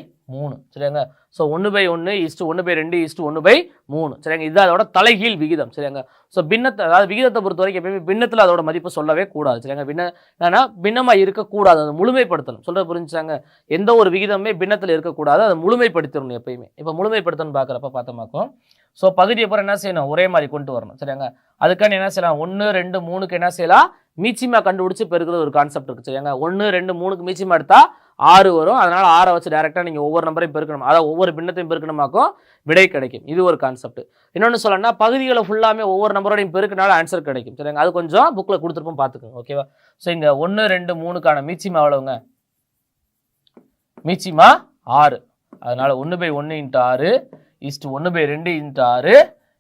சரிங்க. ஸோ 1/1:1/2:1/3. சரிங்க. இது அதோட தலைகீழ் விகிதம். சரிங்க. ஸோ பின்னத்தை அதாவது விகிதத்தை பொறுத்த வரைக்கும் எப்பயுமே பின்னத்தில் அதோட மதிப்பு சொல்லவே கூடாது. சரிங்க. என்னன்னா பின்னமாக இருக்கக்கூடாது, அதை முழுமைப்படுத்தணும். சொல்ற புரிஞ்சாங்க. எந்த ஒரு விகிதமே பின்னத்தில் இருக்கக்கூடாது, அதை முழுமைப்படுத்தணும் எப்பயுமே. இப்போ முழுமைப்படுத்தணும் பார்க்குறப்ப பார்த்தோமாக்கும். ஸோ பகுதியை பூரா என்ன செய்யணும், ஒரே மாதிரி கொண்டு வரணும். சரியாங்க. அதுக்கான என்ன செய்யலாம், 1, 2, 3க்கு என்ன செய்யலாம், மீச்சிமா கண்டுபிடிச்சு பெருக்கிறது ஒரு கான்செப்ட் இருக்கு. சரியாங்க. 1, 2, 3க்கு மீச்சிமா எடுத்தா 6 வரும். அதனால 6 வச்சு டைரக்டா நீங்க ஒவ்வொரு நம்பரையும் பெருக்கணும், அதாவது ஒவ்வொரு பின்னத்தையும் பெருக்கணுமாக்கும் விடை கிடைக்கும். இது ஒரு கான்செப்ட். இன்னொன்னு சொல்லணும்னா, பகுதிகளை ஃபுல்லாமே ஒவ்வொரு நம்பரோடையும் பெருக்கினால ஆன்சர் கிடைக்கும். சரிங்க. அது கொஞ்சம் புக்ல கொடுத்துருப்போம் பார்த்துக்கோங்க. ஓகேவா. ஸோ இங்க 1, 2, 3க்கான மீச்சிமா எவ்வளவுங்க, மீச்சிமா 6. அதனால 1/1 × 6 1/2 ×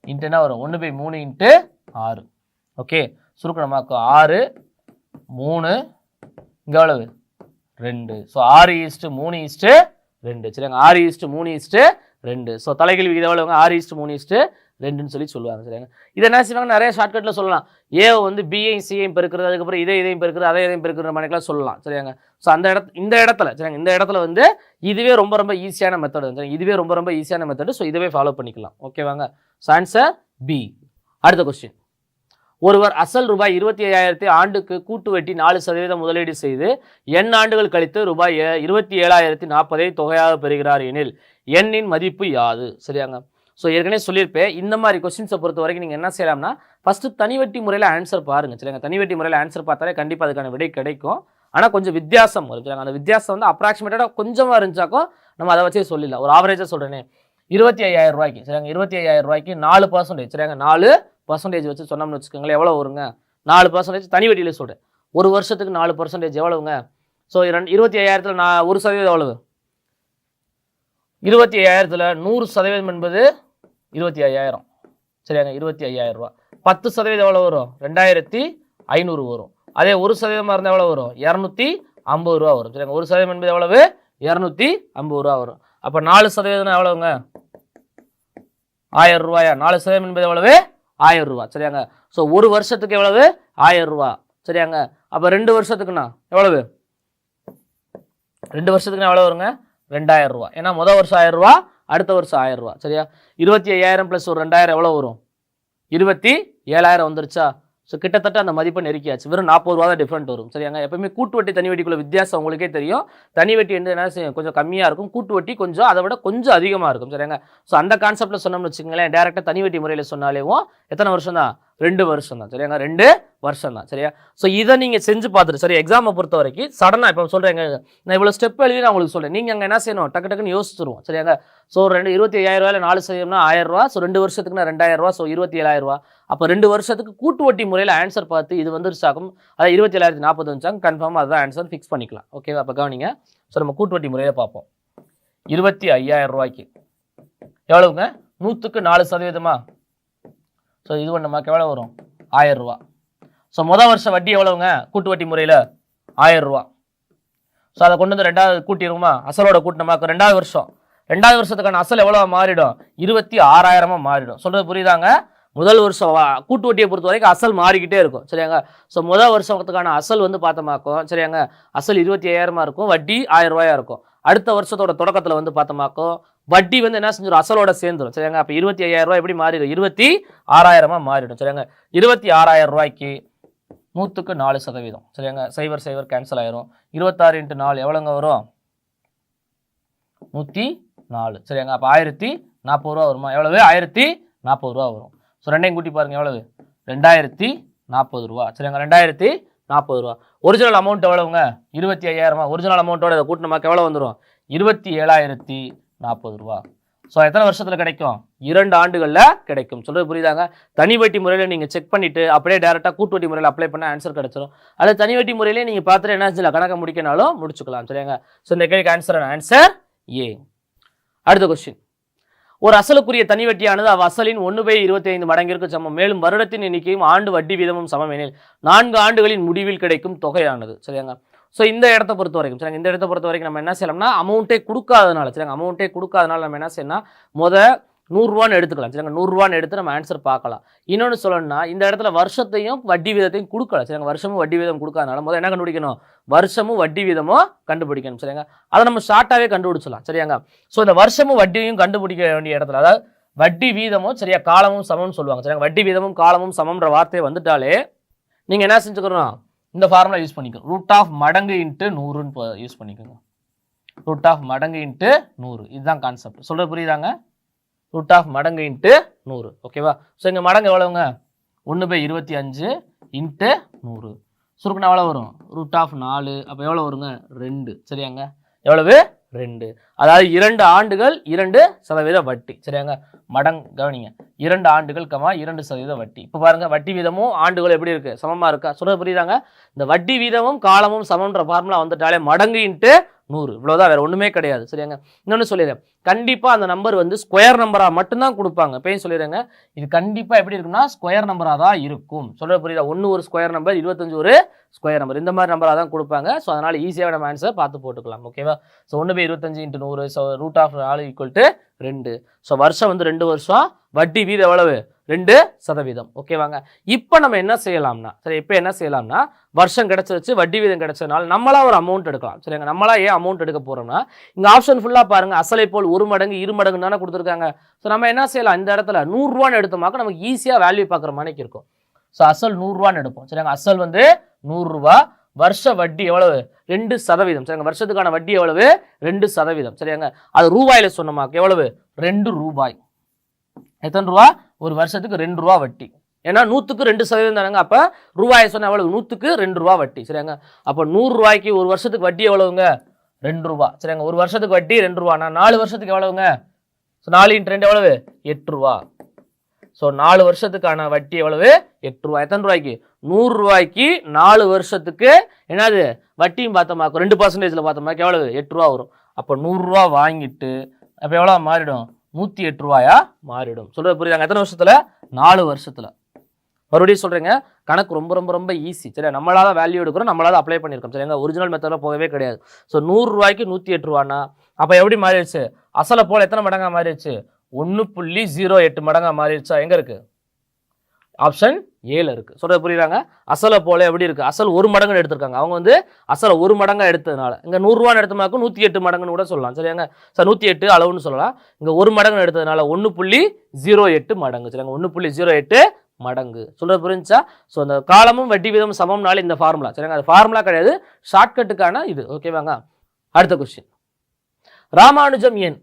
6 என்ன வரும் 1/3 × 6. ஓகே, சுருக்கணமாக்கும் 6 3 இங்க எவ்வளவு 2. ஸோ 6:3:2. சரிங்க. 6:3:2. ஸோ தலைகீழ் விகிதம் எவ்வளவுங்க 6:3:2ன்னு சொல்லுவாங்க. சரிங்க. இதை என்ன செய்வாங்க, நிறைய ஷார்ட்கட்ல சொல்லலாம். ஏ வந்து பிஐயும் சிஐயும் பெருக்கிறது, அதுக்கப்புறம் இதையும் பெருக்கிறது, இதையும் பெருக்கிற மாதிரிலாம் சொல்லலாம். சரியாங்க. ஸோ இந்த இடத்துல சரிங்க, இந்த இடத்துல வந்து இதுவே ரொம்ப ஈஸியான மெத்தட். இதுவே ரொம்ப ஈஸியான மெத்தட். ஸோ இதுவே ஃபாலோ பண்ணிக்கலாம். ஓகேவாங்க. So answer B. அடுத்த கொஸ்டின். ஒருவர் அசல் ரூபாய் 25,000 ஆண்டுக்கு கூட்டு வட்டி 4% முதலீடு செய்து எண் ஆண்டுகள் கழித்து ரூபாய் 27,040 தொகையாக பெறுகிறார் எனில் எண்ணின் மதிப்பு யாது? சரியாங்க. ஸோ ஏற்கனவே சொல்லியிருப்பேன், இந்த மாதிரி கொஸ்டின்ஸை பொறுத்த வரைக்கும் நீங்கள் என்ன செய்யலாம்னா, ஃபர்ஸ்ட் தனி வட்டி முறையில் ஆன்சர் பாருங்க. சரிங்க. தனி வட்டி முறையில் ஆன்சர் பார்த்தாலே கண்டிப்பாக அதுக்கான விடை கிடைக்கும். ஆனால் கொஞ்சம் வித்தியாசம் வரும். சரிங்க. அந்த வித்தியாசம் வந்து அப்ராக்சிமேட்டாக கொஞ்சமாக இருந்துச்சாக்கும் நம்ம அதை வச்சே சொல்லிடலாம். ஒரு ஆவரேஜாக சொல்கிறேனே, 25,000 ரூபாய்க்கு சரிங்க, 25,000 ரூபாய்க்கு 4% சரிங்க, 4% வச்சு சொன்னோம்னு வச்சுக்கோங்களேன், எவ்வளோ வருங்க 4% தனி வட்டியில் சொல்கிறேன். ஒரு வருஷத்துக்கு 4% எவ்வளவுங்க? ஸோ 25,000ல் 1% எவ்வளவு? 25,000ல் 100% என்பது 25,000. சரியாங்க, 25,000 ரூபா. 10% எவ்வளோ வரும்? 2,500 வரும். அதே 1% இருந்தால் எவ்வளோ வரும்? 250 ரூபா வரும். சரிங்க. 1% என்பது எவ்வளவு? 250 ரூபா வரும். அப்போ 4% எவ்வளவுங்க? 1000 ரூபாயா? 4% என்பது எவ்வளவு? 1000 ரூபா. சரியாங்க. ஸோ ஒரு வருஷத்துக்கு எவ்வளவு? 1000 ரூபா. சரியாங்க. அப்போ 2 வருஷத்துக்குண்ணா எவ்வளவு? 2 வருஷத்துக்குன்னா எவ்வளோ வருங்க? 2,000 ரூபா. ஏன்னா முதல் வருஷம் 1000 ரூபா, அடுத்த வருஷம் 1000 ரூபா. சரியா? 25,000 + ஒரு 2,000 எவ்வளோ வரும்? 27,000 வந்துருச்சா? ஸோ கிட்டத்தட்ட அந்த மதிப்பை நெருக்கியாச்சு. வெறும் 40 ரூபா தான் டிஃப்ரெண்ட் வரும். சரியாங்க. எப்பவுமே கூட்டு வட்டி தனி வட்டிக்குள்ள வித்தியாசம் உங்களுக்கே தெரியும். தனி வட்டி வந்து என்ன செய்யும், கொஞ்சம் கம்மியாக இருக்கும். கூட்டு வட்டி கொஞ்சம் அதை விட கொஞ்சம் அதிகமாக இருக்கும். சரியாங்க. ஸோ அந்த கான்செப்டில் சொன்னோம்னு வச்சுக்கோங்களேன், டேரெக்டாக தனி வட்டி முறையில் சொன்னாலேவும் எத்தனை வருஷம் தான்? 2 வருஷம் தான். சரியாங்க. 2 வருஷம் தான். சரியா? ஸோ இதை நீங்கள் செஞ்சு பார்த்துட்டு, சரி, எக்ஸாமை பொறுத்த வரைக்கும் சடனாக இப்போ சொல்கிறேங்க, நான் இவ்வளோ ஸ்டெப் எழுதி நான் உங்களுக்கு சொல்கிறேன், நீங்கள் அங்கே என்ன செய்யணும், டக்குன்னு யோசிச்சிருவோம். சரியாங்க. ஸோ 25,000 4% 1000 ரூபா. ஸோ 2 வருஷத்துக்குன்னா 2,000 ரூபா. ஸோ 27,000 ரூபா. அப்போ 2 வருஷத்துக்கு கூட்டு வட்டி முறையில் ஆன்சர் பார்த்து இது வந்துருச்சாக்கும், அதாவது 27,040 வந்துச்சாங்க, கன்ஃபார்மாக அதுதான் ஆன்சர் ஃபிக்ஸ் பண்ணிக்கலாம். ஓகேவா? அப்போ கவனிங்க. ஸோ நம்ம கூட்டு வட்டி முறையில் பார்ப்போம். 25,000 ரூபாய்க்கு எவ்வளவுங்க? 100க்கு 4%. ஸோ இது நமக்கு எவ்வளோ வரும்? 1000 ரூபா. ஸோ முதல் வருஷம் வட்டி எவ்வளவுங்க கூட்டு வட்டி முறையில்? 1000 ரூபா. ஸோ அதை கொண்டு வந்து 2வது கூட்டிடுவோமா, அசலோட கூட்டினமாக்கும். 2வது வருஷம், 2வது வருஷத்துக்கான அசல் எவ்வளோ மாறிடும்? 26,000 மாறிடும். சொல்றது புரியுதாங்க? முதல் வருஷம் கூட்டு வட்டியை பொறுத்த வரைக்கும் அசல் மாறிக்கிட்டே இருக்கும். சரியாங்க. ஸோ முதல் வருஷத்துக்கான அசல் வந்து பார்த்தோமாக்கும், சரியாங்க, அசல் 25,000 இருக்கும், வட்டி 1000 ரூபாயா இருக்கும். அடுத்த வருஷத்தோட தொடக்கத்தில் வந்து பார்த்தோமாக்கும் வட்டி வந்து என்ன செஞ்சிடும்? அசலோட சேர்ந்துடும். சரியாங்க. அப்போ 25,000 ரூபாய் எப்படி மாறிடும்? 26,000 மாறிடும். சரியாங்க. 26,000 ரூபாய்க்கு 100க்கு 4%. சரியாங்க. 0 கேன்சல் ஆயிரும். 26 × 4 எவ்வளோங்க வரும்? 104. சரியாங்க. அப்போ 1,040 ரூபா வருமா? எவ்வளவு? 1,040 ரூபா வரும். ஸோ ரெண்டையும் கூட்டி பாருங்க, எவ்வளவு? 2,040 ரூபா. சரியாங்க. 2,040 ரூபா. ஒரிஜினல் அமௌண்ட் எவ்வளவுங்க? 25,000. ஒரிஜினல் அமௌண்ட்டோட இதை கூட்டினமாக்க எவ்வளோ வந்துடும்? 27,040 ரூபா. ஸோ எத்தனை வருஷத்துல கிடைக்கும்? 2 ஆண்டுகள்ல கிடைக்கும். சொல்றது புரியுதாங்க? தனி வட்டி முறையில நீங்க செக் பண்ணிட்டு அப்படியே டைரக்டா கூட்டு வட்டி முறையில் அப்ளை பண்ண ஆன்சர் கிடைச்சிடும். அல்லது தனி வட்டி முறையிலே நீங்க பார்த்துட்டு என்ன செய்யலாம், கணக்கை முடிக்கனாலும் முடிச்சுக்கலாம். சரியாங்க? ஸோ இந்த கேள்விக்கு ஆன்சர் ஏ. அடுத்த கொஸ்டின், ஒரு அசலுக்குரிய தனி வட்டியானது அவ்வசலின் 1/25 மடங்கிற்கு சமம். மேலும் வருடத்தின் எண்ணிக்கையும் ஆண்டு வட்டி வீதமும் சமம் எனில் 4 ஆண்டுகளின் முடிவில் கிடைக்கும் தொகையானது. சரியாங்க? ஸோ இந்த இடத்தை பொறுத்த வரைக்கும் சரிங்க, இந்த இடத்தை பொறுத்த வரைக்கும் நம்ம என்ன செய்யலாம்னா அமௌண்ட்டே கொடுக்காதனால சரிங்க, அமௌண்ட்டே கொடுக்காதனால நம்ம என்ன செய்யணும், 100 ரூபான்னு எடுத்துக்கலாம். சரிங்க, 100 ரூபான்னு எடுத்து நம்ம ஆன்சர் பார்க்கலாம். இன்னொன்று சொல்லணும்னா இந்த இடத்துல வருஷத்தையும் வட்டி வீதத்தையும் கொடுக்கல. சரிங்க, வருஷமும் வட்டி வீதம் கொடுக்காதனால முதல்ல என்ன கண்டுபிடிக்கணும், வருஷமும் வட்டி வீதமும் கண்டுபிடிக்கணும். சரிங்க, அதை நம்ம ஷார்ட்டாகவே கண்டுபிடிச்சலாம். சரியாங்க? ஸோ இந்த வருஷமும் வட்டியும் கண்டுபிடிக்க வேண்டிய இடத்துல, அதாவது வட்டி வீதமும் சரியா காலமும் சமம்னு சொல்லுவாங்க. சரிங்க, வட்டி வீதமும் காலமும் சமம்ன்ற வார்த்தையை வந்துட்டாலே நீங்கள் என்ன செஞ்சுக்கணும், இந்த ஃபார்முலா யூஸ் பண்ணிக்கணும். ரூட் ஆஃப் மடங்கு இன்ட்டு 100ன்னு யூஸ் பண்ணிக்கோங்க. ரூட் ஆஃப் மடங்கு இன்ட்டு 100 இதுதான் கான்செப்ட். சொல்றது புரியுதாங்க? ரூட் ஆஃப் மடங்கு இன்ட்டு 100. ஓகேவா? ஸோ இங்கே மடங்கு எவ்வளவுங்க, 1/25 இன்ட்டு 100. சுருக்குனா எவ்வளோ வரும், ரூட் ஆஃப் 4. அப்போ எவ்வளோ வருங்க, 2. சரியாங்க? எவ்வளவு, 2. அதாவது 2 ஆண்டுகள் 2% வட்டி. சரியாங்க? கவனிங்க, 2 ஆண்டுகள் 2% வட்டி. இப்போ பாருங்க, வட்டி வீதமும் ஆண்டுகள் எப்படி இருக்கு, சமமா இருக்கா? சொல்றது புரியுதாங்க? இந்த வட்டி வீதமும் காலமும் சமம்ன்ற ஃபார்முலா வந்துட்டாலே மடங்கு இன்ட்டு 100 இவ்வளவுதான், வேற ஒண்ணுமே கிடையாது. சரியாங்க? இன்னொன்னு சொல்லிடுறேன், கண்டிப்பா அந்த நம்பர் வந்து ஸ்கொயர் நம்பரா மட்டும்தான் கொடுப்பாங்க. இப்பயும் சொல்லிடுறேங்க, இது கண்டிப்பா எப்படி இருக்குன்னா ஸ்கொயர் நம்பரா தான் இருக்கும். சொல்றது புரியுதா? 1 ஒரு ஸ்கொயர் நம்பர், 25 ஒரு ஸ்கொயர் நம்பர், இந்த மாதிரி நம்பரா தான் கொடுப்பாங்க. ஸோ அதனால ஈஸியாக நம்ம ஆன்சர் பார்த்து போட்டுக்கலாம். ஓகேவா? So 1/25 × 100. So root of 4 = 2. So வருஷம் வந்து 2 வருஷம், வட்டி வீதம் எவ்வளவு, 2%. ஓகேவாங்க? இப்போ நம்ம என்ன செய்யலாம்னா, சரி இப்போ என்ன செய்யலாம்னா வருஷம் கிடைச்சிருச்சு, வட்டி வீதம் கிடைச்சதுனால நம்மளா ஒரு அமௌண்ட் எடுக்கலாம். சரிங்க, நம்மளா ஏன் அமௌண்ட் எடுக்க போறோம்னா இங்க ஆப்ஷன் ஃபுல்லா பாருங்க, அசலை போல் 1 மடங்கு 2 மடங்கு தானே கொடுத்துருக்காங்க. ஸோ நம்ம என்ன செய்யலாம், இந்த இடத்துல 100 ரூபான்னு எடுத்தோமாக்க நமக்கு ஈஸியா வேல்யூ பார்க்குற மாதிரி இருக்கும். ஸோ அசல் 100 ரூபான்னு எடுப்போம். சரிங்க, அசல் வந்து 100 ரூபாய், வருஷ வட்டி எவ்வளவு, 2%. சரிங்க, வருஷத்துக்கான வட்டி எவ்வளவு, 2%. சரியாங்க? அது ரூபாயில சொன்னோமாக்க எவ்வளவு, 2 ரூபாய். எத்தனை ரூபா, ஒரு வருஷத்துக்கு 2 ரூபா வட்டி. ஏன்னா 100க்கு 2% தானங்க. அப்ப ரூபாயை சொன்ன எவ்வளவு, 100க்கு 2 ரூபா வட்டி. சரியாங்க? அப்ப 100 ரூபாய்க்கு ஒரு வருஷத்துக்கு வட்டி எவ்வளவுங்க, 2 ரூபா. சரியாங்க, ஒரு வருஷத்துக்கு வட்டி 2 ரூபானா 4 வருஷத்துக்கு எவ்வளவுங்க, 4 × 2 எவ்வளவு, 8 ரூபா. ஸோ 4 வருஷத்துக்கான வட்டி எவ்வளவு, 8 ரூபா. எத்தனை ரூபாய்க்கு, 100 ரூபாய்க்கு 4 வருஷத்துக்கு என்னது வட்டியும் பார்த்தோமாக்கும் 2%ல பார்த்தோமாக்க எவ்வளவு, 8 ரூபா வரும். அப்போ 100 ரூபா வாங்கிட்டு அப்போ எவ்வளோ மாறிடும், 108 ரூபாயா மாறிடும். சொல்றது புரியுதாங்க? எத்தனை வருஷத்துல, 4 வருஷத்துல. மறுபடியும் சொல்றேங்க, கணக்கு ரொம்ப ரொம்ப ரொம்ப ஈஸி. சரியா? நம்மளால வேல்யூ எடுக்கிறோம், நம்மளால அப்ளை பண்ணியிருக்கோம். சரிங்க, ஒரிஜினல் மெத்தட்ல போகவே கிடையாது. ஸோ 100 ரூபாய்க்கு 108 ரூபானா அப்போ எப்படி மாறிடுச்சு, அசலை போல எத்தனை மடங்கா மாறிடுச்சு, 1.08 மடங்கா மாறிடுச்சா? எங்க இருக்கு, ஆப்ஷன் ஏல இருக்கு. சொல்றது புரியுறாங்க? அசலை போல எப்படி இருக்கு, அசல் 1 மடங்கு எடுத்திருக்காங்க. அவங்க வந்து அசலை 1 மடங்கா எடுத்ததுனால இங்க 100 ரூபான்னு எடுத்தமாக்கும் 108 மடங்குன்னு கூட சொல்லலாம். சரியாங்க? சார் 108 அளவுன்னு சொல்லலாம். இங்க 1 மடங்கு எடுத்ததுனால 1.08 மடங்கு. சரிங்க, 1.08 மடங்கு. சொல்றது புரிஞ்சா? ஸோ அந்த காலமும் வட்டி வீதமும் சமம்னால இந்த ஃபார்முலா. சரிங்க, அது ஃபார்முலா கிடையாது, ஷார்ட்கட்டுக்கான இது. ஓகேவாங்க? அடுத்த கொஸ்டின், ராமானுஜம் எண்.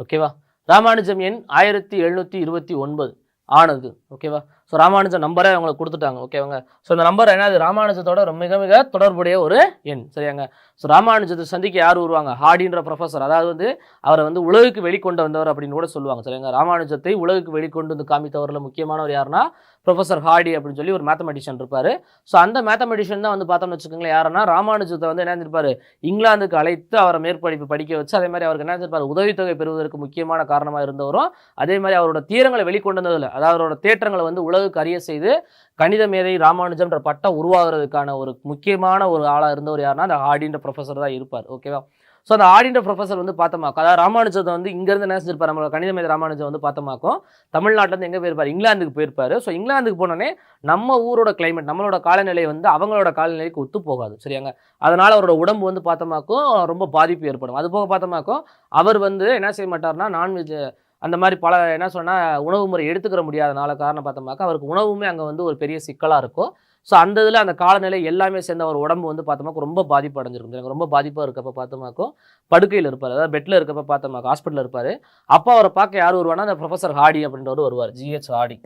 ஓகேவா? ராமானுஜம் எண் 1729 ஆனது. ஓகேவா? ஸோ ராமானுஜம் நம்பரை அவங்களுக்கு கொடுத்துட்டாங்க. ஓகேவாங்க? ஸோ இந்த நம்பர் என்னது, ராமானுஜத்தோட மிக மிக தொடர்புடைய ஒரு எண். சரியாங்க? ஸோ ராமானுஜத்தை சந்திக்க யார் வருவாங்க, ஹார்டின்ற ப்ரொஃபஸர். அதாவது வந்து அவரை வந்து உலகுக்கு வெளிக்கொண்டு வந்தவர் அப்படின்னு கூட சொல்லுவாங்க. சரிங்க, ராமானுஜத்தை உலகுக்கு வெளிக்கொண்டு வந்து காமித்தவரில் முக்கியமானவர் யாருன்னா ப்ரொஃபஸர் ஹார்டி அப்படின்னு சொல்லி ஒரு மேத்தமெட்டிஷியன் இருப்பாரு. ஸோ அந்த மேத்தமெட்டிஷியன் தான் வந்து பார்த்தோம்னு வச்சுக்கோங்களேன், யாருன்னா ராமானுஜத்தை வந்து என்ன இருப்பாரு, இங்கிலாந்துக்கு அழைத்து அவரை மேற்படிப்பு படிக்க வச்சு, அதே மாதிரி அவருக்கு என்ன இருப்பார், உதவித்தொகை பெறுவதற்கு முக்கியமான காரணமாக இருந்தவரும், அதே மாதிரி அவரோட தீரங்களை வெளிக்கொண்டு வந்ததில்லை, அதாவது அவரோட தேற்றங்களை வந்து உலகுக்கு அறிய செய்து கணித மேதை ராமானுஜம்ன்ற பட்டம் உருவாகிறதுக்கான ஒரு முக்கியமான ஒரு ஆளாக இருந்தவர் யாருன்னா அந்த ஹார்டின்ற ப்ரொஃபஸர் தான் இருப்பார். ஓகேவா? ஸோ அந்த ஆடின்ற ப்ரொஃபஸர் வந்து பார்த்தோமாக்கும், அதாவது ராமானுஜத்தை வந்து இங்கேருந்து என்ன செஞ்சிருப்பார், நம்ம கணித மேதை ராமானுஜம் வந்து பார்த்தோமாக்கும் தமிழ்நாட்டிலேருந்து எங்கே போயிருப்பார், இங்கிலாந்துக்கு போயிருப்பார். ஸோ இங்கிலாந்துக்கு போனோடனே நம்ம ஊரோட கிளைமேட், நம்மளோட காலநிலை வந்து அவங்களோட காலநிலைக்கு ஒத்து போகாது. சரியாங்க? அதனால் அவரோட உடம்பு வந்து பார்த்தோமாக்கும் ரொம்ப பாதிப்பு ஏற்படும். அது போக பார்த்தோமாக்கும் அவர் வந்து என்ன செய்ய மாட்டார்னா நான்வெஜ் அந்த மாதிரி பல என்ன சொன்னால் உணவு முறை எடுத்துக்கிற முடியாதனால காரணம் பார்த்தோமாக்கா அவருக்கு உணவுமே அங்கே வந்து ஒரு பெரிய சிக்கலாக இருக்கும். ஸோ அந்த இதில் அந்த காலநிலை எல்லாமே சேர்ந்த ஒரு உடம்பு வந்து பார்த்தோமாக்கும் ரொம்ப பாதிப்பு அடைஞ்சிருக்கும். எனக்கு ரொம்ப பாதிப்பாக இருக்கப்போ பார்த்தோமாக்கும் படுக்கையில் இருப்பார், அதாவது பெட்டில் இருக்கப்போ பார்த்தோமாக்கும் ஹாஸ்பிட்டலில் இருப்பார். அப்போ அவரை பார்க்க யார் வருவானா, அந்த ப்ரொஃபஸர் ஹார்டி அப்படின்றவர் வருவார், GH ஹார்டி.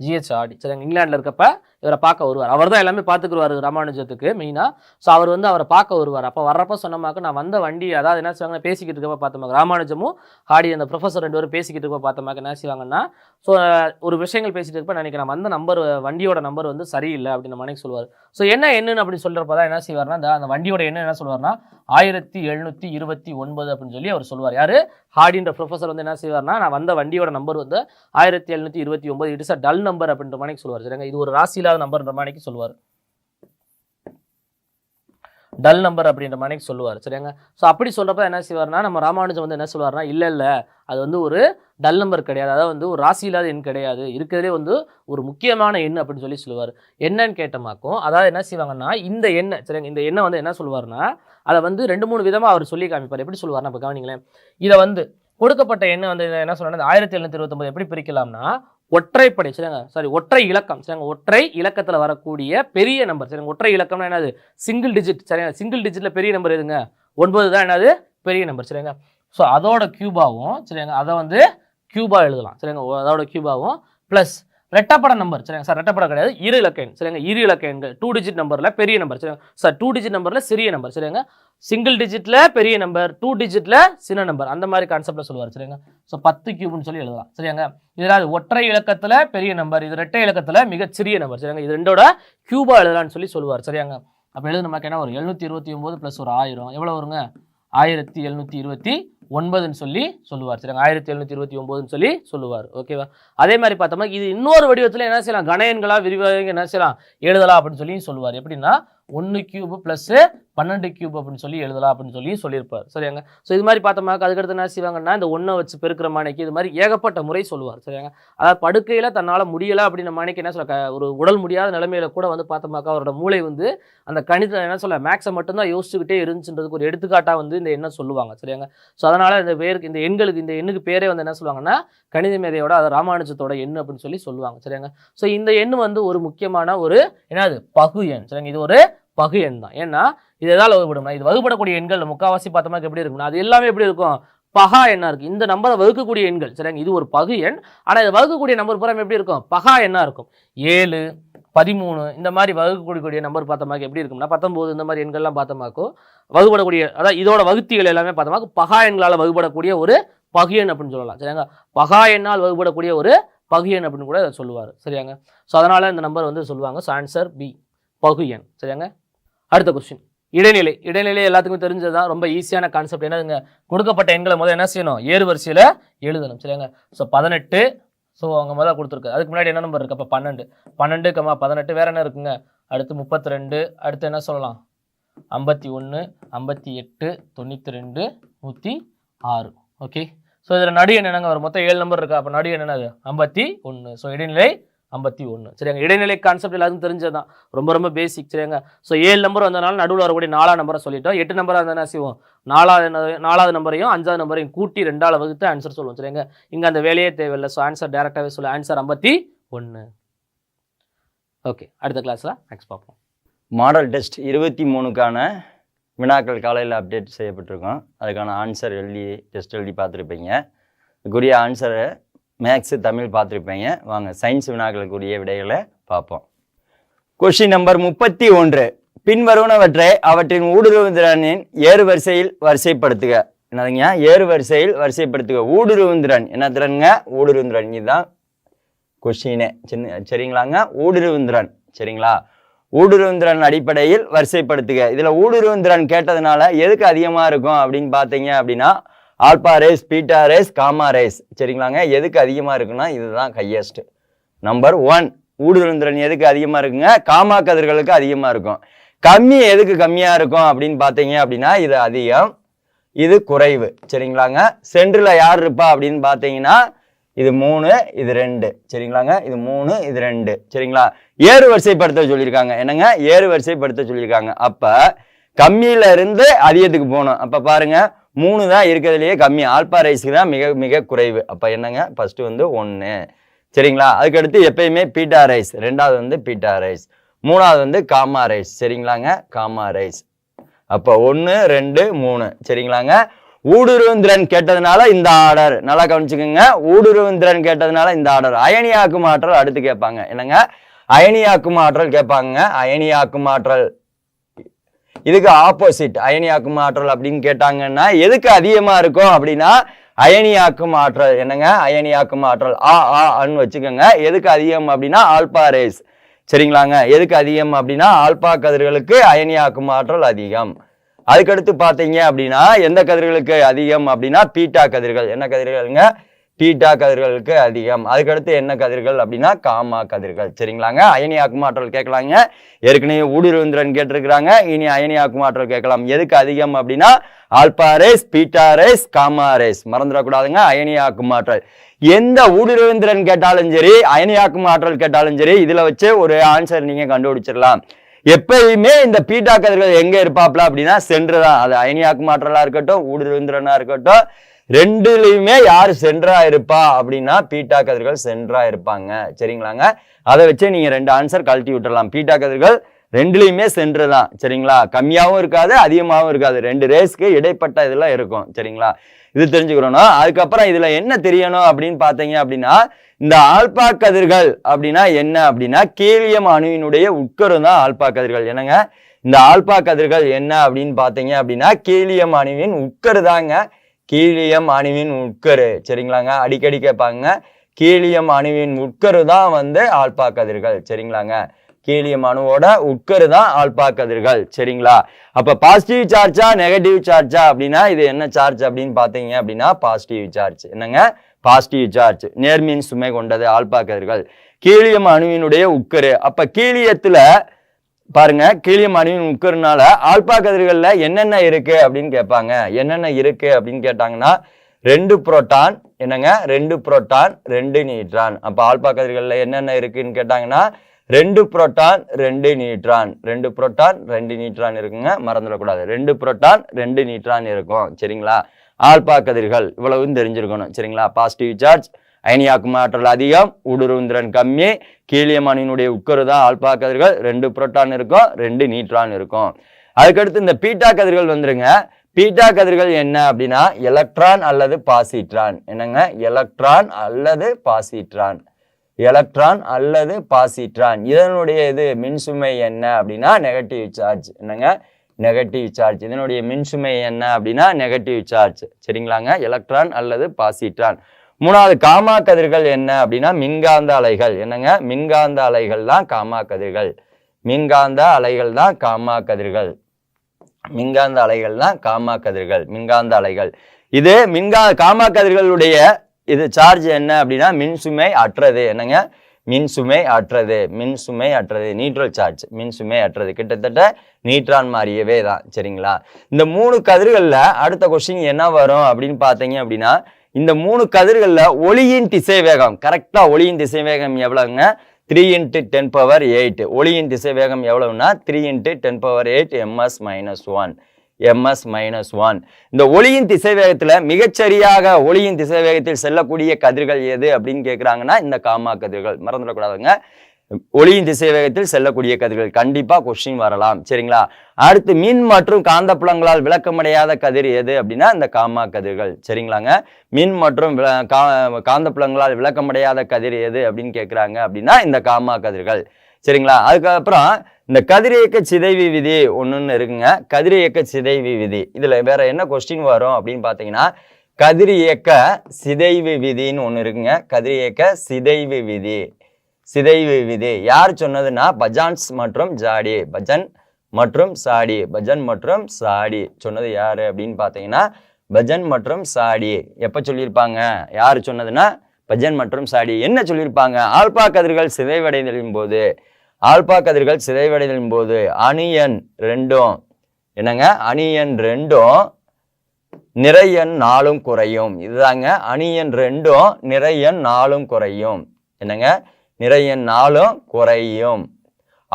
GH Hardy. சரிங்க, இங்கிலாண்டில் இருக்கப்ப இவரை பார்க்க வருவார். அவர் தான் எல்லாமே பார்த்துக்குருவாரு ராமானுஜத்துக்கு மெயினா. ஸோ அவர் வந்து அவரை பார்க்க வருவார். அப்போ வர்றப்ப சொன்னமாக்க நான் வந்த வண்டி, அதாவது என்ன செய்வாங்க, பேசிக்கிட்டு இருக்கப்ப பார்த்தோமாக்க ராமானுஜமும் ஹாடி அந்த ப்ரொஃபஸர் 2 பேரும் பேசிக்கிட்டு இருக்க பார்த்தோமாக்க என்ன செய்வாங்கன்னா, ஸோ ஒரு விஷயங்கள் பேசிட்டு இருப்ப நினைக்கிறேன் வந்த நம்பர், வண்டியோட நம்பர் வந்து சரியில்லை அப்படின்னு மனைக்கு சொல்லுவார். ஸோ என்னன்னு அப்படின்னு சொல்றப்ப தான் என்ன செய்வார்னா, அந்த வண்டியோட என்ன சொல்லுவார்னா 1729 அப்படின்னு சொல்லி அவர் சொல்லுவார். யாரு? ஹாடின்ற ப்ரொஃபஸர் வந்து என்ன செய்வார்னா, நான் வந்த வண்டியோட நம்பர் வந்து 1729, it is a dull number அப்படின்ற மாதிரி சொல்லுவார். சரிங்க, இது ஒரு ராசி இல்லாத நம்பர்ன்ற மாதிரி சொல்லுவார், டல் நம்பர் அப்படின்ற மாதிரி சொல்லுவார். சரிங்க, ஸோ அப்படி சொல்றப்ப என்ன செய்வார்னா, நம்ம ராமானுஜம் வந்து என்ன சொல்லுவார்னா, இல்ல அது வந்து ஒரு டல் நம்பர் கிடையாது, அதாவது வந்து ஒரு ராசி இல்லாத எண் கிடையாது, இருக்கிறதே வந்து ஒரு முக்கியமான எண் அப்படின்னு சொல்லி சொல்லுவார். என்னன்னு கேட்டமாக்கும், அதாவது என்ன செய்வாங்கன்னா, இந்த எண்ணை, சரிங்க, இந்த எண்ணை வந்து என்ன சொல்லுவார்னா, அதை வந்து 2-3 விதமா அவர் சொல்லி காமிப்பார். எப்படி சொல்லுவார்னா, இப்போ கவனிங்களேன், இதை வந்து கொடுக்கப்பட்ட எண்ணை வந்து என்ன சொல்றாங்க, 1729 எப்படி பிரிக்கலாம்னா, ஒற்றைப்படை, சரிங்க, ஒற்றை இலக்கம், சரிங்க, ஒற்றை இலக்கத்துல வரக்கூடிய பெரிய நம்பர். சரிங்க, ஒற்றை இலக்கம்னா என்னது, சிங்கிள் டிஜிட். சரிங்க, சிங்கிள் டிஜிட்ல பெரிய நம்பர் எதுங்க, 9 தான் என்னது பெரிய நம்பர். சரிங்க, ஸோ அதோட கியூபாவும், சரிங்க, அதை வந்து கியூபா எழுதலாம். சரிங்க, அதோட கியூபாவும் பிளஸ் ரெட்டப்பட நம்பர். சரிங்க சார், ரெட்டப்பட கிடையாது, இரு இலக்க எண். சரிங்க, இரு இலக்க எண்கள் 2 டிஜிட் நம்பர்ல பெரிய நம்பர். சரிங்க சார், 2 டிஜிட் நம்பர்ல சிறிய நம்பர். சரிங்க, சிங்கிள் டிஜிட்ல பெரிய நம்பர், 2 டிஜிட்ல சின்ன நம்பர், அந்த மாதிரி கான்செப்ட்ல சொல்லுவார். சரிங்க, ஸோ 10 கியூப்னு சொல்லி எழுதலாம். சரிங்க, இதனால் ஒற்றை இலக்கத்துல பெரிய நம்பர், இது ரெட்டை இலக்கத்துல மிகச்சிறிய நம்பர். சரிங்க, இது ரெண்டோட கியூபா எழுதலாம்னு சொல்லி சொல்லுவார். சரியாங்க, அப்போ எழுது நமக்கு என்ன ஒரு 729 பிளஸ் ஒரு 1000 எவ்வளவு வருங்க, 1729 சொல்லி சொல்லுவார். சரிங்க, 1729 சொல்லி சொல்லுவார். ஓகேவா? அதே மாதிரி பார்த்தோம்னா இது இன்னொரு வடிவத்தில் என்ன செய்யலாம், கன எண்களா விரிவாக என்ன செய்யலாம், எழுதலாம் அப்படின்னு சொல்லி சொல்லுவார். எப்படின்னா 1 கியூப் பிளஸ் 12 கியூப் அப்படின்னு சொல்லி எழுதலாம் அப்படின்னு சொல்லி சொல்லியிருப்பார். சரியாங்க, ஸோ இது மாதிரி பார்த்தோம்னா அதுக்கடுத்து என்ன செய்வாங்கன்னா, இந்த 1 வச்சு பெருக்கிற மாணிக்கு இது மாதிரி ஏகப்பட்ட முறை சொல்லுவார். சரியாங்க, அதாவது படுக்கையில் தன்னால் முடியலை அப்படின்ற மாணிக்கு என்ன சொல்ல, ஒரு உடல் முடியாத நிலைமையில கூட வந்து பார்த்தோம்னாக்கா அவரோட மூளை வந்து அந்த கணித என்ன சொல்ல மேக்ஸை மட்டும்தான் யோசிச்சுக்கிட்டே இருந்துச்சுன்றதுக்கு ஒரு எடுத்துக்காட்டாக வந்து இந்த எண்ணை சொல்லுவாங்க. சரியாங்க, ஸோ அதனால இந்த பேருக்கு இந்த எண்களுக்கு இந்த எண்ணுக்கு பேரே வந்து என்ன சொல்லுவாங்கன்னா, கணித மேதையோட அது ராமானுஜத்தோட எண் அப்படின்னு சொல்லி சொல்லுவாங்க. சரியாங்க, ஸோ இந்த எண் வந்து ஒரு முக்கியமான ஒரு என்னது பகு எண். சரிங்க, இது ஒரு பகு எண் தான். ஏன்னா இது எதாவது வகுப்படும், இது வகுப்படக்கூடிய எண்கள் முக்காவாசி பார்த்தோம்னா எப்படி இருக்கும்னா, அது எல்லாமே எப்படி இருக்கும், பகா எண்ணா இருக்கு. இந்த நம்பரை வகுக்கக்கூடிய எண்கள், சரிங்க, இது ஒரு பகு எண். ஆனா இது வகுக்கக்கூடிய நம்பர் புறம் எப்படி இருக்கும், பகா எண்ணா இருக்கும். 7, 13 இந்த மாதிரி வகுக்கக்கூடிய நம்பர் பார்த்தோமாக்கு எப்படி இருக்கும்னா, 19 இந்த மாதிரி எண்கள்லாம் பார்த்தோமாக்கும் வகுப்படக்கூடிய, அதாவது இதோட வகுத்திகள் எல்லாமே பார்த்தோமாக்கு பகா எண்களால் வகுப்படக்கூடிய ஒரு பகு எண் அப்படின்னு சொல்லலாம். சரிங்க, பகா எண்ணால் வகுப்படக்கூடிய ஒரு பகு எண் அப்படின்னு கூட சொல்லுவார். சரியாங்க, ஸோ அதனால இந்த நம்பர் வந்து சொல்லுவாங்க. ஸோ ஆன்சர் பி, பகு எண். சரியாங்க, அடுத்த கொஸ்டின் இடைநிலை. இடைநிலை எல்லாத்துக்கும் தெரிஞ்சதுதான், ரொம்ப ஈஸியான கான்செப்ட். என்னதுங்க, கொடுக்கப்பட்ட எண்களை முதல்ல என்ன செய்யணும், ஏறு வரிசையில் எழுதணும். சரியாங்க, ஸோ 18, ஸோ அவங்க முதல்ல கொடுத்துருக்கு. அதுக்கு முன்னாடி என்ன நம்பர் இருக்கு, அப்போ 12, 18, வேற என்ன இருக்குங்க, அடுத்து 32, அடுத்து என்ன சொல்லலாம் 51, 58, 92, 106. ஓகே, ஸோ இதில் நடு எண் என்னங்க வரும், மொத்தம் 7 நம்பர் இருக்கா, அப்போ நடு எண் என்னது 51. ஸோ இடைநிலை 51. சரிங்க, இடைநிலை கான்செப்ட் எல்லாத்துக்கும் தெரிஞ்சதுதான், ரொம்ப ரொம்ப பேசிக். சரிங்க, ஸோ 7 நம்பர் வந்தனால நடுவில் வரக்கூடிய 4ஆம் நம்பரை சொல்லிட்டோம். 8 நம்பராக இருந்தால் என்ன செய்வோம், 4வது நம்பரையும் 5வது நம்பரையும் கூட்டி 2ஆல் வகுத்து ஆன்சர் சொல்லுவோம். சரிங்க, இங்கே அந்த வேலையே தேவையில்லை. ஸோ ஆன்சர் டேரெக்டாகவே சொல்ல, ஆன்சர் 51. ஓகே, அடுத்த கிளாஸில் நெக்ஸ்ட் பார்ப்போம். மாடல் டெஸ்ட் 23க்கான வினாக்கள் காலையில் அப்டேட் செய்யப்பட்டிருக்கோம். அதுக்கான ஆன்சர் டெஸ்ட் எழுதி பார்த்துருப்பீங்க. இதுக்குரிய ஆன்சரை மேக்ஸு தமிழ் பார்த்துருப்பீங்க. வாங்க சயின்ஸ் வினாக்களுக்குரிய விடைகளை பார்ப்போம். Question number 31. பின்வருவனவற்றை அவற்றின் ஊடுருவுதிறனின் ஏறு வரிசையில் வரிசைப்படுத்துக. என்னதுங்க, ஏறு வரிசையில் வரிசைப்படுத்துக. ஊடுருவுந்திறன் என்ன திறனுங்க, ஊடுருவுந்திறன், இதுதான் கொஸ்டினே. சரிங்களாங்க, ஊடுருவுந்திறன். சரிங்களா, ஊடுருவுந்திறன் அடிப்படையில் வரிசைப்படுத்துக. இதில் ஊடுருவுந்திறன் கேட்டதுனால எதுக்கு அதிகமாக இருக்கும் அப்படின்னு பார்த்தீங்க அப்படின்னா, alpha rays, beta rays, gamma rays. சரிங்களாங்க, எதுக்கு அதிகமாக இருக்குன்னா இதுதான் ஹையஸ்ட். நம்பர் 1 ஊடுருவுந்திறன் எதுக்கு அதிகமாக இருக்குங்க, காமா கதிர்களுக்கு அதிகமாக இருக்கும். கம்மி எதுக்கு கம்மியாக இருக்கும் அப்படின்னு பார்த்தீங்க அப்படின்னா இது அதிகம், இது குறைவு. சரிங்களாங்க, சென்டரில் யார் இருப்பா அப்படின்னு பார்த்தீங்கன்னா இது 3, இது 2. சரிங்களாங்க, இது 3, இது 2. சரிங்களா, ஏறு வரிசைப்படுத்த சொல்லியிருக்காங்க. என்னங்க, ஏறு வரிசைப்படுத்த சொல்லியிருக்காங்க. அப்போ கம்மியில இருந்து அதிகத்துக்கு போகணும். அப்போ பாருங்க 3 தான் இருக்கிறதுலையே கம்மி, ஆல்பா ரைஸுக்கு தான் மிக மிக குறைவு. அப்போ என்னங்க, ஃபர்ஸ்ட் வந்து 1. சரிங்களா, அதுக்கடுத்து எப்பயுமே பீட்டா ரைஸ், 2வது வந்து பீட்டா ரைஸ், 3வது வந்து காமா ரைஸ். சரிங்களாங்க, காமா ரைஸ். அப்போ 1, 2, 3. சரிங்களாங்க, ஊடுருவுந்திறன் கேட்டதுனால இந்த ஆர்டர் நல்லா கவனிச்சுக்கோங்க. ஊடுருவுந்திறன் கேட்டதுனால இந்த ஆர்டர். அயனியாக்கும் ஆற்றல் அடுத்து கேட்பாங்க. என்னங்க, அயனியாக்கும் ஆற்றல் கேட்பாங்க. அயனியாக்கும் ஆற்றல் இதுக்கு ஆப்போசிட். அயனியாக்கும் ஆற்றல் அப்படின்னு கேட்டாங்கன்னா எதுக்கு அதிகமா இருக்கும் அப்படின்னா அயனியாக்கும் ஆற்றல். என்னங்க அயனியாக்கும் ஆற்றல் அன்னு வச்சுக்கோங்க. எதுக்கு அதிகம் அப்படின்னா ஆல்பா ரேஸ். சரிங்களாங்க. எதுக்கு அதிகம் அப்படின்னா ஆல்பா கதிர்களுக்கு அயனியாக்கும் ஆற்றல் அதிகம். அதுக்கடுத்து பார்த்தீங்க அப்படின்னா எந்த கதிர்களுக்கு அதிகம் அப்படின்னா பீட்டா கதிர்கள். என்ன கதிர்களுங்க? பீட்டா கதிர்களுக்கு அதிகம். அதுக்கடுத்து என்ன கதிர்கள் அப்படின்னா காமா கதிர்கள். சரிங்களாங்க. அயனியாக்கும் ஆற்றல் கேட்கலாங்க. ஏற்கனவே ஊடுருவந்திரன் கேட்டிருக்கிறாங்க. இனி அயனியாக்கும் ஆற்றல் கேட்கலாம். எதுக்கு அதிகம் அப்படின்னா alpha rays, beta rays, gamma rays. மறந்துடக்கூடாதுங்க. அயனியாக்கும் ஆற்றல் எந்த ஊடுருவந்திரன் கேட்டாலும் சரி, அயனியாக்கும் ஆற்றல் கேட்டாலும் சரி, இதுல வச்சு ஒரு ஆன்சர் நீங்க கண்டுபிடிச்சிடலாம். எப்பயுமே இந்த பீட்டா கதிர்கள் எங்க இருப்பாப்ல அப்படின்னா சென்று தான். அது அயனியாக்கும் ஆற்றலா இருக்கட்டும், ஊடுருவந்திரனா இருக்கட்டும், ரெண்டுலயுமே யாரு சென்றா இருப்பா அப்படின்னா பீட்டா கதிர்கள் சென்றா இருப்பாங்க. சரிங்களாங்க. அதை வச்சு நீங்க 2 ஆன்சர் கழட்டி விட்டுறலாம். பீட்டா கதிர்கள் ரெண்டுலயுமே சென்று தான். சரிங்களா. கம்மியாவும் இருக்காது, அதிகமாகவும் இருக்காது. 2 ரேஸ்க்கு இடைப்பட்ட இதெல்லாம் இருக்கும். சரிங்களா. இது தெரிஞ்சுக்கிறோம். அதுக்கப்புறம் இதுல என்ன தெரியணும் அப்படின்னு பாத்தீங்க அப்படின்னா இந்த ஆல்பா கதிர்கள் அப்படின்னா என்ன அப்படின்னா கீலியம் அணுவினுடைய உட்கரு தான் ஆல்பா கதிர்கள். என்னங்க இந்த ஆல்பா கதிர்கள் என்ன அப்படின்னு பாத்தீங்க அப்படின்னா கீலியம் அணுவின் உட்கரு தாங்க. கீலியம் அணுவின் உட்கரு. சரிங்களாங்க. அடிக்கடி கேட்பாங்க. கீலியம் அணுவின் உட்கரு தான் வந்து ஆல்பா கதிர்கள். சரிங்களாங்க. கீலியம் அணுவோட உட்கரு தான் ஆல்பா கதிர்கள். சரிங்களா. அப்ப பாசிட்டிவ் சார்ஜா நெகட்டிவ் சார்ஜா அப்படின்னா இது என்ன சார்ஜ் அப்படின்னு பாத்தீங்க அப்படின்னா பாசிட்டிவ் சார்ஜ். என்னங்க பாசிட்டிவ் சார்ஜ். நேர்மின் சுமை கொண்டது ஆல்பா கதிர்கள். கீலியம் அணுவினுடைய உட்கரு. அப்ப கீலியத்துல பாருங்க, கீலியம் அணுவின் உட்கருனால ஆல்பா கதிர்கள்ல என்னென்ன இருக்கு அப்படின்னு கேட்பாங்க. என்னென்ன இருக்கு அப்படின்னு கேட்டாங்கன்னா 2 புரோட்டான். என்னங்க 2 புரோட்டான் 2 நியூட்ரான். அப்ப ஆல்பா கதிர்கள்ல என்னென்ன இருக்குன்னு கேட்டாங்கன்னா 2 புரோட்டான் 2 நியூட்ரான். 2 புரோட்டான் 2 நியூட்ரான் இருக்குங்க. மறந்துடக்கூடாது. 2 புரோட்டான் 2 நியூட்ரான் இருக்கும். சரிங்களா. ஆல்பா கதிர்கள் இவ்வளவும் தெரிஞ்சிருக்கணும். சரிங்களா. பாசிட்டிவ் சார்ஜ், அயனியாக்கும் ஆற்றல் அதிகம், ஊடுருவந்திரன் கம்மி, கீலியம் அணுவினுடைய உட்கரு தான் ஆல்பா கதிர்கள். 2 புரோட்டான் இருக்கும், 2 நியூட்ரான் இருக்கும். அதுக்கடுத்து இந்த பீட்டா கதிர்கள் வந்துருங்க. பீட்டா கதிர்கள் என்ன அப்படின்னா எலக்ட்ரான் அல்லது பாசிட்ரான். என்னங்க எலக்ட்ரான் அல்லது பாசிட்ரான். எலக்ட்ரான் அல்லது பாசிட்ரான். இதனுடைய இது மின்சுமை என்ன அப்படின்னா நெகட்டிவ் சார்ஜ். என்னங்க நெகட்டிவ் சார்ஜ். இதனுடைய மின்சுமை என்ன அப்படின்னா நெகட்டிவ் சார்ஜ். சரிங்களாங்க. எலக்ட்ரான் அல்லது பாசிட்ரான். 3வது காமா கதிர்கள் என்ன அப்படின்னா மின்காந்த அலைகள். என்னங்க மின்காந்த அலைகள் தான் காமா கதிர்கள். மின்காந்த அலைகள் தான் காமா கதிர்கள். மின்காந்த அலைகள் தான் காமா கதிர்கள். மின்காந்த அலைகள். இது காமா கதிர்களுடைய இது சார்ஜ் என்ன அப்படின்னா மின்சுமை அற்றது. என்னங்க மின்சுமை அற்றது. மின்சுமை அற்றது. Neutral charge. மின்சுமை அற்றது. கிட்டத்தட்ட நியூட்ரான் மாறியவே தான். சரிங்களா. இந்த 3 கதிர்கள்ல அடுத்த கொஸ்டின் என்ன வரும் அப்படின்னு பார்த்தீங்க அப்படின்னா இந்த 3 கதிர்கள்ல ஒளியின் திசை வேகம் கரெக்டா. ஒளியின் திசை வேகம் எவ்வளவுங்க? 3 × 10⁸. ஒளியின் திசை வேகம் எவ்வளவுன்னா 3 × 10⁸ ms-1. ms-1. இந்த ஒளியின் திசை வேகத்துல மிகச்சரியாக ஒளியின் திசை வேகத்தில் செல்லக்கூடிய கதிர்கள் எது அப்படின்னு கேட்கிறாங்கன்னா இந்த காமா கதிர்கள். மறந்துடக்கூடாதுங்க. ஒளியின் திசை வேகத்தில் செல்லக்கூடிய கதிர்கள் கண்டிப்பா கொஸ்டின் வரலாம். சரிங்களா. அடுத்து மின் மற்றும் காந்தப்புலங்களால் விளக்கமடையாத கதிர் எது அப்படின்னா இந்த காமா கதிர்கள். சரிங்களாங்க. மின் மற்றும் காந்தப்புலங்களால் விளக்கமடையாத கதிர் எது அப்படின்னு கேட்கிறாங்க அப்படின்னா இந்த காமா கதிர்கள். சரிங்களா. அதுக்கப்புறம் இந்த கதிரியக்க சிதைவு விதி ஒண்ணுன்னு இருக்குங்க. கதிரியக்க சிதைவு விதி. இதுல வேற என்ன கொஸ்டின் வரும் அப்படின்னு பாத்தீங்கன்னா கதிரியக்க சிதைவு விதின்னு ஒண்ணு இருக்குங்க. கதிரியக்க சிதைவு விதி. சிதைவு விதி யார் சொன்னதுன்னா பஜான்ஸ் மற்றும் ஜாடி. பஜன் மற்றும் சாடி. பஜன் மற்றும் சாடி சொன்னது யாரு அப்படின்னு பாத்தீங்கன்னா பஜன் மற்றும் சாடி. எப்ப சொல்லியிருப்பாங்க? யாரு சொன்னதுன்னா பஜன் மற்றும் சாடி. என்ன சொல்லியிருப்பாங்க? ஆல்பா கதிர்கள் சிதைவடைதலின் போது. ஆல்பா கதிர்கள் சிதைவடைதலின் போது அணு எண் 2 என்னங்க அணு எண் 2 நிறை எண் 4 குறையும். இதுதாங்க அணு எண் 2 நிறை எண் 4 குறையும். என்னங்க நிறை எண் 4 குறையும்.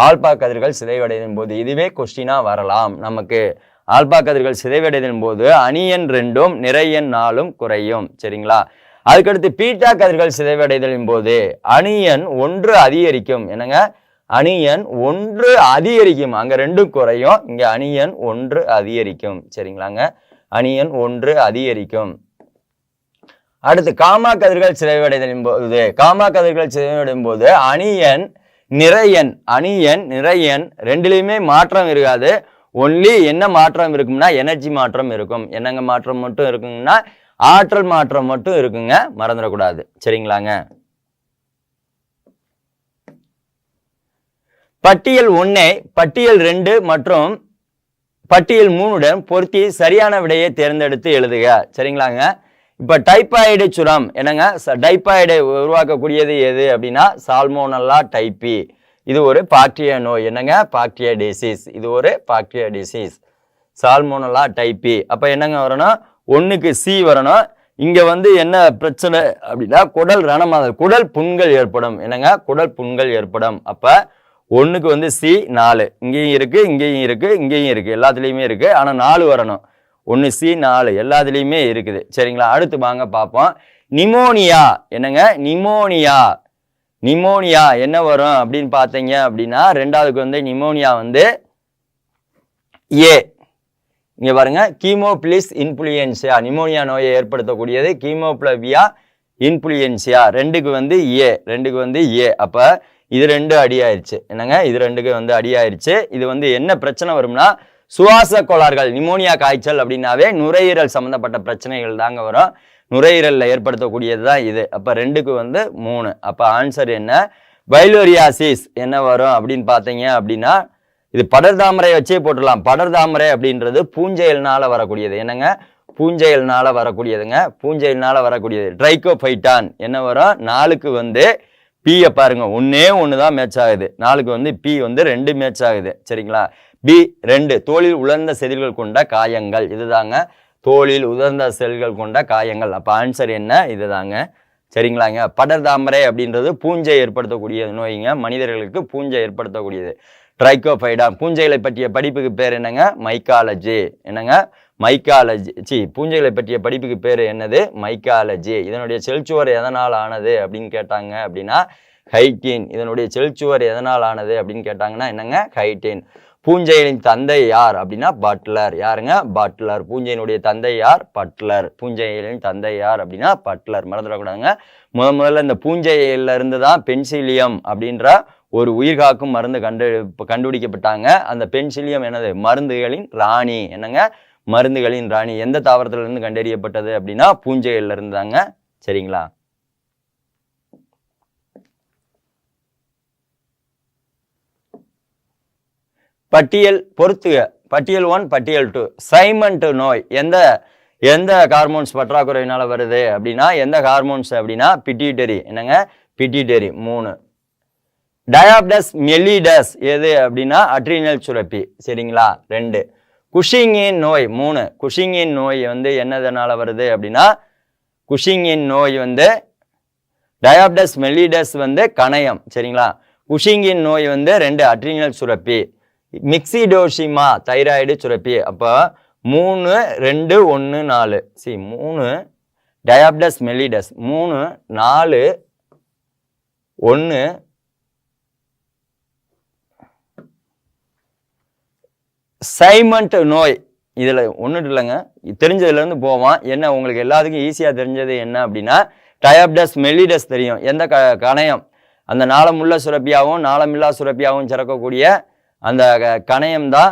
ஆல்பா கதிர்கள் சிதைவடைதலின் போது. இதுவே கொஸ்டினா வரலாம் நமக்கு. ஆல்பா கதிர்கள் சிதைவடைதலின் போது அணு எண் 2 நிறை எண் 4 குறையும். சரிங்களா. அதுக்கடுத்து பீட்டா கதிர்கள் சிதைவடைதலின் போது அணு எண் 1 அதிகரிக்கும். என்னங்க அணு எண் 1 அதிகரிக்கும். அங்க 2 குறையும், இங்க அணு எண் 1 அதிகரிக்கும். சரிங்களாங்க. அணு எண் 1 அதிகரிக்கும். அடுத்து காமா கதிர்கள் சிதைவடைதலின் போது. காமா கதிர்கள் சிதைவடையும் போது அணு எண் நிறையன், அணியன், நிறையன் ரெண்டுலையுமே மாற்றம் இருக்காது. ஒன்லி என்ன மாற்றம் இருக்கும்னா எனர்ஜி மாற்றம் இருக்கும். என்னங்க மாற்றம் மட்டும் இருக்குங்கன்னா ஆற்றல் மாற்றம் மட்டும் இருக்குங்க, மறந்துடக்கூடாது. சரிங்களாங்க. பட்டியல் 1 பட்டியல் 2 மற்றும் பட்டியல் 3 பொருத்தி சரியான விடையை தேர்ந்தெடுத்து எழுதுக. சரிங்களாங்க. இப்ப டைபாய்டு சுரம் என்னங்க, டைபாய்டை உருவாக்கக்கூடியது எது அப்படின்னா சால்மோனல்லா டைப்பி. இது ஒரு பாக்டீரியா நோய். என்னங்க, பாக்டீரியா டிசீஸ். இது ஒரு பாக்டீரியா டிசீஸ், சால்மோனல்லா டைப்பி. அப்ப என்னங்க வரணும், 1க்கு சி வரணும். இங்க வந்து என்ன பிரச்சனை அப்படின்னா குடல் ரணமாதல், குடல் புண்கள் ஏற்படும். என்னங்க, குடல் புண்கள் ஏற்படும். அப்ப 1க்கு வந்து சி 4, இங்கேயும் இருக்கு, இங்கேயும் இருக்கு, இங்கேயும் இருக்கு, எல்லாத்துலயுமே இருக்கு. ஆனா 4 வரணும். 1 சி 4 எல்லாத்துலயுமே இருக்குது. சரிங்களா. அடுத்து வாங்க பார்ப்போம். நிமோனியா என்னங்க, நிமோனியா. நிமோனியா என்ன வரும் அப்படின்னு பார்த்தீங்க அப்படின்னா, 2வதுக்கு வந்து நிமோனியா வந்து ஏ. இங்க பாருங்க, கீமோபிலிஸ் இன்ஃப்ளூயன்சியா, நிமோனியா நோயை ஏற்படுத்தக்கூடியது கீமோபிளவியா இன்ஃப்ளூயன்சியா. 2க்கு வந்து ஏ, 2க்கு வந்து ஏ. அப்ப இது 2 அடியாயிருச்சு. என்னங்க, இது 2க்கு வந்து அடியாயிருச்சு. இது வந்து என்ன பிரச்சனை வரும்னா சுவாச கோளாறுகள். நிமோனியா காய்ச்சல் அப்படின்னாவே நுரையீரல் சம்பந்தப்பட்ட பிரச்சனைகள் தாங்க வரும். நுரையீரல்ல ஏற்படுத்தக்கூடியது தான் இது. அப்ப 2க்கு வந்து 3. அப்ப ஆன்சர் என்ன, பைலோரியாசிஸ் என்ன வரும் அப்படின்னு பார்த்தீங்க அப்படின்னா, இது படர்தாமரை வச்சே போட்டுடலாம். படர்தாமரை அப்படின்றது பூஞ்சையல்னால வரக்கூடியது. என்னங்க, பூஞ்சையல்னால வரக்கூடியதுங்க, பூஞ்சையல்னால வரக்கூடியது. ட்ரைகோஃபைட்டான் என்ன வரும், 4க்கு வந்து பியை பாருங்க, 1 தான் மேட்ச் ஆகுது. 4க்கு வந்து பி வந்து 2 மேட்ச் ஆகுது. சரிங்களா. பி 2 தோலில் உலர்ந்த செதில்கள் கொண்ட காயங்கள். இதுதாங்க, தோலில் உலர்ந்த செல்கள் கொண்ட காயங்கள். அப்ப ஆன்சர் என்ன, இதுதாங்க. சரிங்களாங்க. படர்தாமரை அப்படின்றது பூஞ்சை ஏற்படுத்தக்கூடிய நோய்ங்க, மனிதர்களுக்கு பூஞ்சை ஏற்படுத்தக்கூடியது. ட்ரைகோஃபைடான் பூஞ்சைகளை பற்றிய படிப்புக்கு பேர் என்னங்க, மைக்காலஜி. என்னங்க, மைக்காலஜி. பூஞ்சைகளை பற்றிய படிப்புக்கு பேர் என்னது, மைக்காலஜி. இதனுடைய செல்சுவர் எதனால் ஆனது அப்படின்னு கேட்டாங்க அப்படின்னா ஹைட்டின். இதனுடைய செல்சுவர் எதனால் ஆனது அப்படின்னு கேட்டாங்கன்னா என்னங்க, ஹைட்டின். பூஞ்சையின் தந்தை யார் அப்படின்னா பட்லர். யாருங்க, பட்லர். பூஞ்சையினுடைய தந்தை யார், பட்லர். பூஞ்சையின் தந்தை யார் அப்படின்னா பட்லர். மறந்துடக்கூடாதுங்க. முதல்ல இந்த பூஞ்சையில இருந்து தான் பென்சிலியம் அப்படின்ற ஒரு உயிர்காக்கும் மருந்து கண்டுபிடிக்கப்பட்டாங்க. அந்த பென்சிலியம் என்னது, மருந்துகளின் ராணி. என்னங்க, மருந்துகளின் ராணி. எந்த தாவரத்துல இருந்து கண்டறியப்பட்டது அப்படின்னா பூஞ்சையில இருந்தாங்க. சரிங்களா. பட்டியல் பொறுத்துக. பட்டியல் 1 பட்டியல் 2. சைமண்ட் நோய் எந்த ஹார்மோன்ஸ் பற்றாக்குறையினால வருது அப்படின்னா, எந்த ஹார்மோன்ஸ் அப்படின்னா பிட்யூட்டரி. என்னங்க, பிட்யூட்டரி 3. டயாபிடஸ் மெல்லிடஸ் எது அப்படின்னா அட்ரினல் சுரப்பி. சரிங்களா. 2. குஷிங்கின் நோய் 3. குஷிங்கின் நோய் வந்து என்னதனால வருது அப்படின்னா, குஷிங்கின் நோய் வந்து டயாபிடஸ் மெல்லிடஸ் வந்து கணையம். சரிங்களா. குஷிங்கின் நோய் வந்து 2 அட்ரினல் சுரப்பி. மிக்சிடோசிமா தைராய்டு சுரப்பி. அப்போ 3 2 1 4 3 டயாபிடஸ் மெல்லிடஸ் 3 4 1 சைமண்ட் நோய். இதுல ஒன்றும் இல்லைங்க, தெரிஞ்சதுல இருந்து போவான். என்ன உங்களுக்கு எல்லாத்துக்கும் ஈஸியா தெரிஞ்சது என்ன அப்படின்னா டயாபிடஸ் மெல்லிடஸ் தெரியும். எந்த கணையம், அந்த நாளமுள்ள சுரப்பியாகவும் நாளமில்லா சுரப்பியாகவும் சிறக்கக்கூடிய அந்த கணையம் தான்.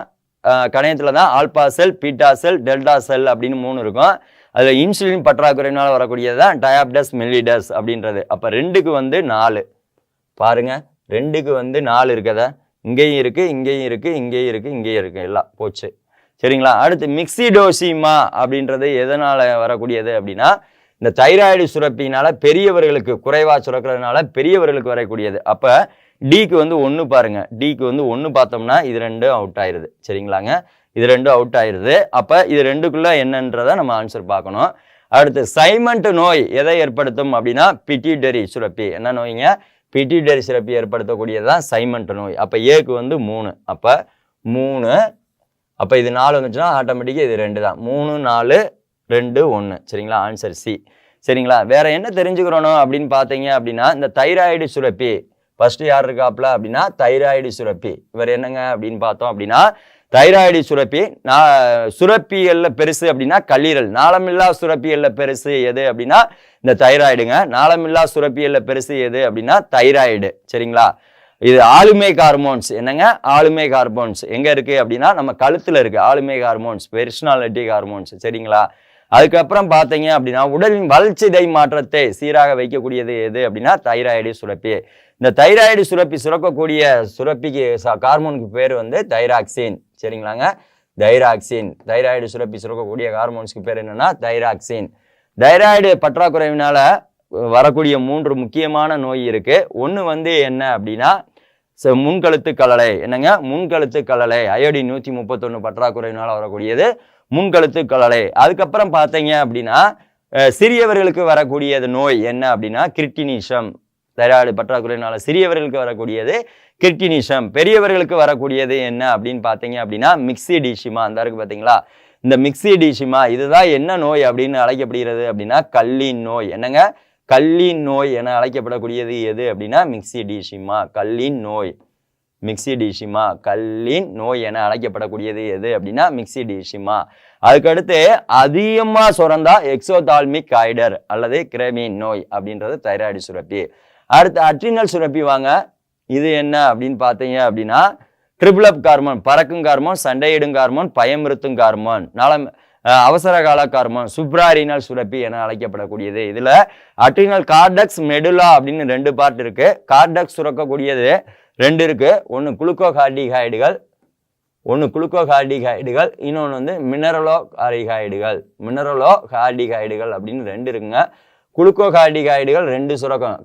கணையத்துல தான் ஆல்பா செல், பீட்டா செல், டெல்டா செல் அப்படின்னு 3 இருக்கும். அதுல இன்சுலின் பற்றாக்குறையினால வரக்கூடியது தான் டயாபிடஸ் மெல்லிடஸ் அப்படின்றது. அப்ப 2க்கு வந்து 4 பாருங்க, 2க்கு வந்து 4 இருக்கதா, இங்கேயும் இருக்கு, இங்கேயும் இருக்கு, இங்கேயும் இருக்கு, இங்கேயும் இருக்கு, எல்லாம் போச்சு. சரிங்களா. அடுத்து மிக்சிடோசிமா அப்படின்றது எதனால வரக்கூடியது அப்படின்னா, இந்த தைராய்டு சுரப்பினால பெரியவர்களுக்கு குறைவா சுரக்கிறதுனால பெரியவர்களுக்கு வரக்கூடியது. அப்ப டிக்கு வந்து 1 பாருங்க, டிக்கு வந்து 1 பார்த்தோம்னா இது 2 அவுட் ஆயிருது. சரிங்களாங்க, இது 2 அவுட் ஆயிருது. அப்ப இது 2க்குள்ள என்னன்றதை நம்ம ஆன்சர் பார்க்கணும். அடுத்து சைமண்ட் நோய் எதை ஏற்படுத்தும் அப்படின்னா பிட்யூட்டரி சுரப்பி. என்ன நோய்ங்க, பிட்யூட்டரி சுரப்பி ஏற்படுத்தக்கூடியதுதான் சைமண்ட் நோய். அப்ப ஏக்கு வந்து 3. அப்ப 3, அப்ப இது 4 வந்துச்சுன்னா ஆட்டோமேட்டிக்கா இது 2 தான். 3 4 2 1. சரிங்களா, ஆன்சர் சி. சரிங்களா. வேற என்ன தெரிஞ்சுக்கிறோம் அப்படின்னு பார்த்தீங்க அப்படின்னா, இந்த தைராய்டு சுரப்பி ஃபர்ஸ்ட் யார் இருக்காப்ல அப்படின்னா தைராய்டு சுரப்பி. இவர் என்னங்க அப்படின்னு பார்த்தோம் அப்படின்னா தைராய்டு சுரப்பி. சுரப்பியல்ல பெருசு அப்படின்னா கல்லீரல். நாளமில்லா சுரப்பியல்ல பெருசு எது அப்படின்னா இந்த தைராய்டுங்க. நாளமில்லா சுரப்பியல்ல பெருசு எது அப்படின்னா தைராய்டு. சரிங்களா. இது ஆளுமேக் ஹார்மோன்ஸ். என்னங்க ஆளுமேக் ஹார்மோன்ஸ் எங்க இருக்கு அப்படின்னா நம்ம கழுத்துல இருக்கு. ஆளுமேக் ஹார்மோன்ஸ், பெர்சனாலிட்டி ஹார்மோன்ஸ். சரிங்களா? அதுக்கப்புறம் பார்த்தீங்க அப்படின்னா உடலின் வளர்ச்சிதை மாற்றத்தை சீராக வைக்கக்கூடியது எது அப்படின்னா தைராய்டு சுரப்பி. இந்த தைராய்டு சுரப்பி சுரக்கக்கூடிய சுரப்பிக்கு ஹார்மோனுக்கு பேர் வந்து தைராக்சின். சரிங்களாங்க? தைராக்சின். தைராய்டு சுரப்பி சுரக்கக்கூடிய ஹார்மோன்ஸ்க்கு பேர் என்னன்னா தைராக்சின். தைராய்டு பற்றாக்குறைவினால வரக்கூடிய 3 முக்கியமான நோய் இருக்கு. ஒன்று வந்து என்ன அப்படின்னா முன்கழுத்து கழலை. என்னங்க? முன்கழுத்து கழலை. அயோடின் 131 பற்றாக்குறைவினால வரக்கூடியது முன்கழுத்து கழலை. அதுக்கப்புறம் பார்த்தீங்க அப்படின்னா சிறியவர்களுக்கு வரக்கூடியது நோய் என்ன அப்படின்னா கிரிட்டினிசம். தைராய்டு பற்றாக்குறையினால சிறியவர்களுக்கு வரக்கூடியது கிரிட்டினிசம். பெரியவர்களுக்கு வரக்கூடியது என்ன அப்படின்னு பார்த்தீங்க அப்படின்னா மிக்சிடிசிமா. அந்த இருக்கு பார்த்தீங்களா? இந்த மிக்சிடிசிமா இதுதான் என்ன நோய் அப்படின்னு அழைக்கப்படுகிறது அப்படின்னா கல்லின் நோய். என்னங்க? கல்லின் நோய் என அழைக்கப்படக்கூடியது எது அப்படின்னா மிக்சிடிசிமா. கல்லின் நோய். மிக்சிடிசிமா கல்லின் நோய் என அழைக்கப்படக்கூடியது எது அப்படின்னா மிக்சிடிசிமா. அதுக்கடுத்து அதிகமாக சுரந்தா எக்ஸோதால்மிக் காய்டர் அல்லது கிரேமின் நோய் அப்படின்றது தைராய்டு சுரப்பி. அடுத்து அட்ரினல் சுரப்பி வாங்க. இது என்ன அப்படின்னு பார்த்தீங்க அப்படின்னா ட்ரிபிள் அப் ஹார்மோன், பறக்கும் ஹார்மோன், சண்டையிடும் ஹார்மோன், பயமுறுத்தும் ஹார்மோன், அவசர கால ஹார்மோன், சுப்ராரினல் சுரப்பி என அழைக்கப்படக்கூடியது. இதுல அட்ரினல் கார்டெக்ஸ் மெடுலா அப்படின்னு 2 பார்ட் இருக்கு. கார்டெக்ஸ் சுரக்கக்கூடியது 2 இருக்கு. ஒன்று குளுக்கோகார்டிகாய்டுகள், இன்னொன்று வந்து மினரலோகார்டிகாய்டுகள். மினரலோகார்டிகாய்டுகள் அப்படின்னு 2 இருக்குங்க. குளுக்கோகார்டிகாய்டுகள் 2 சுரக்கும்.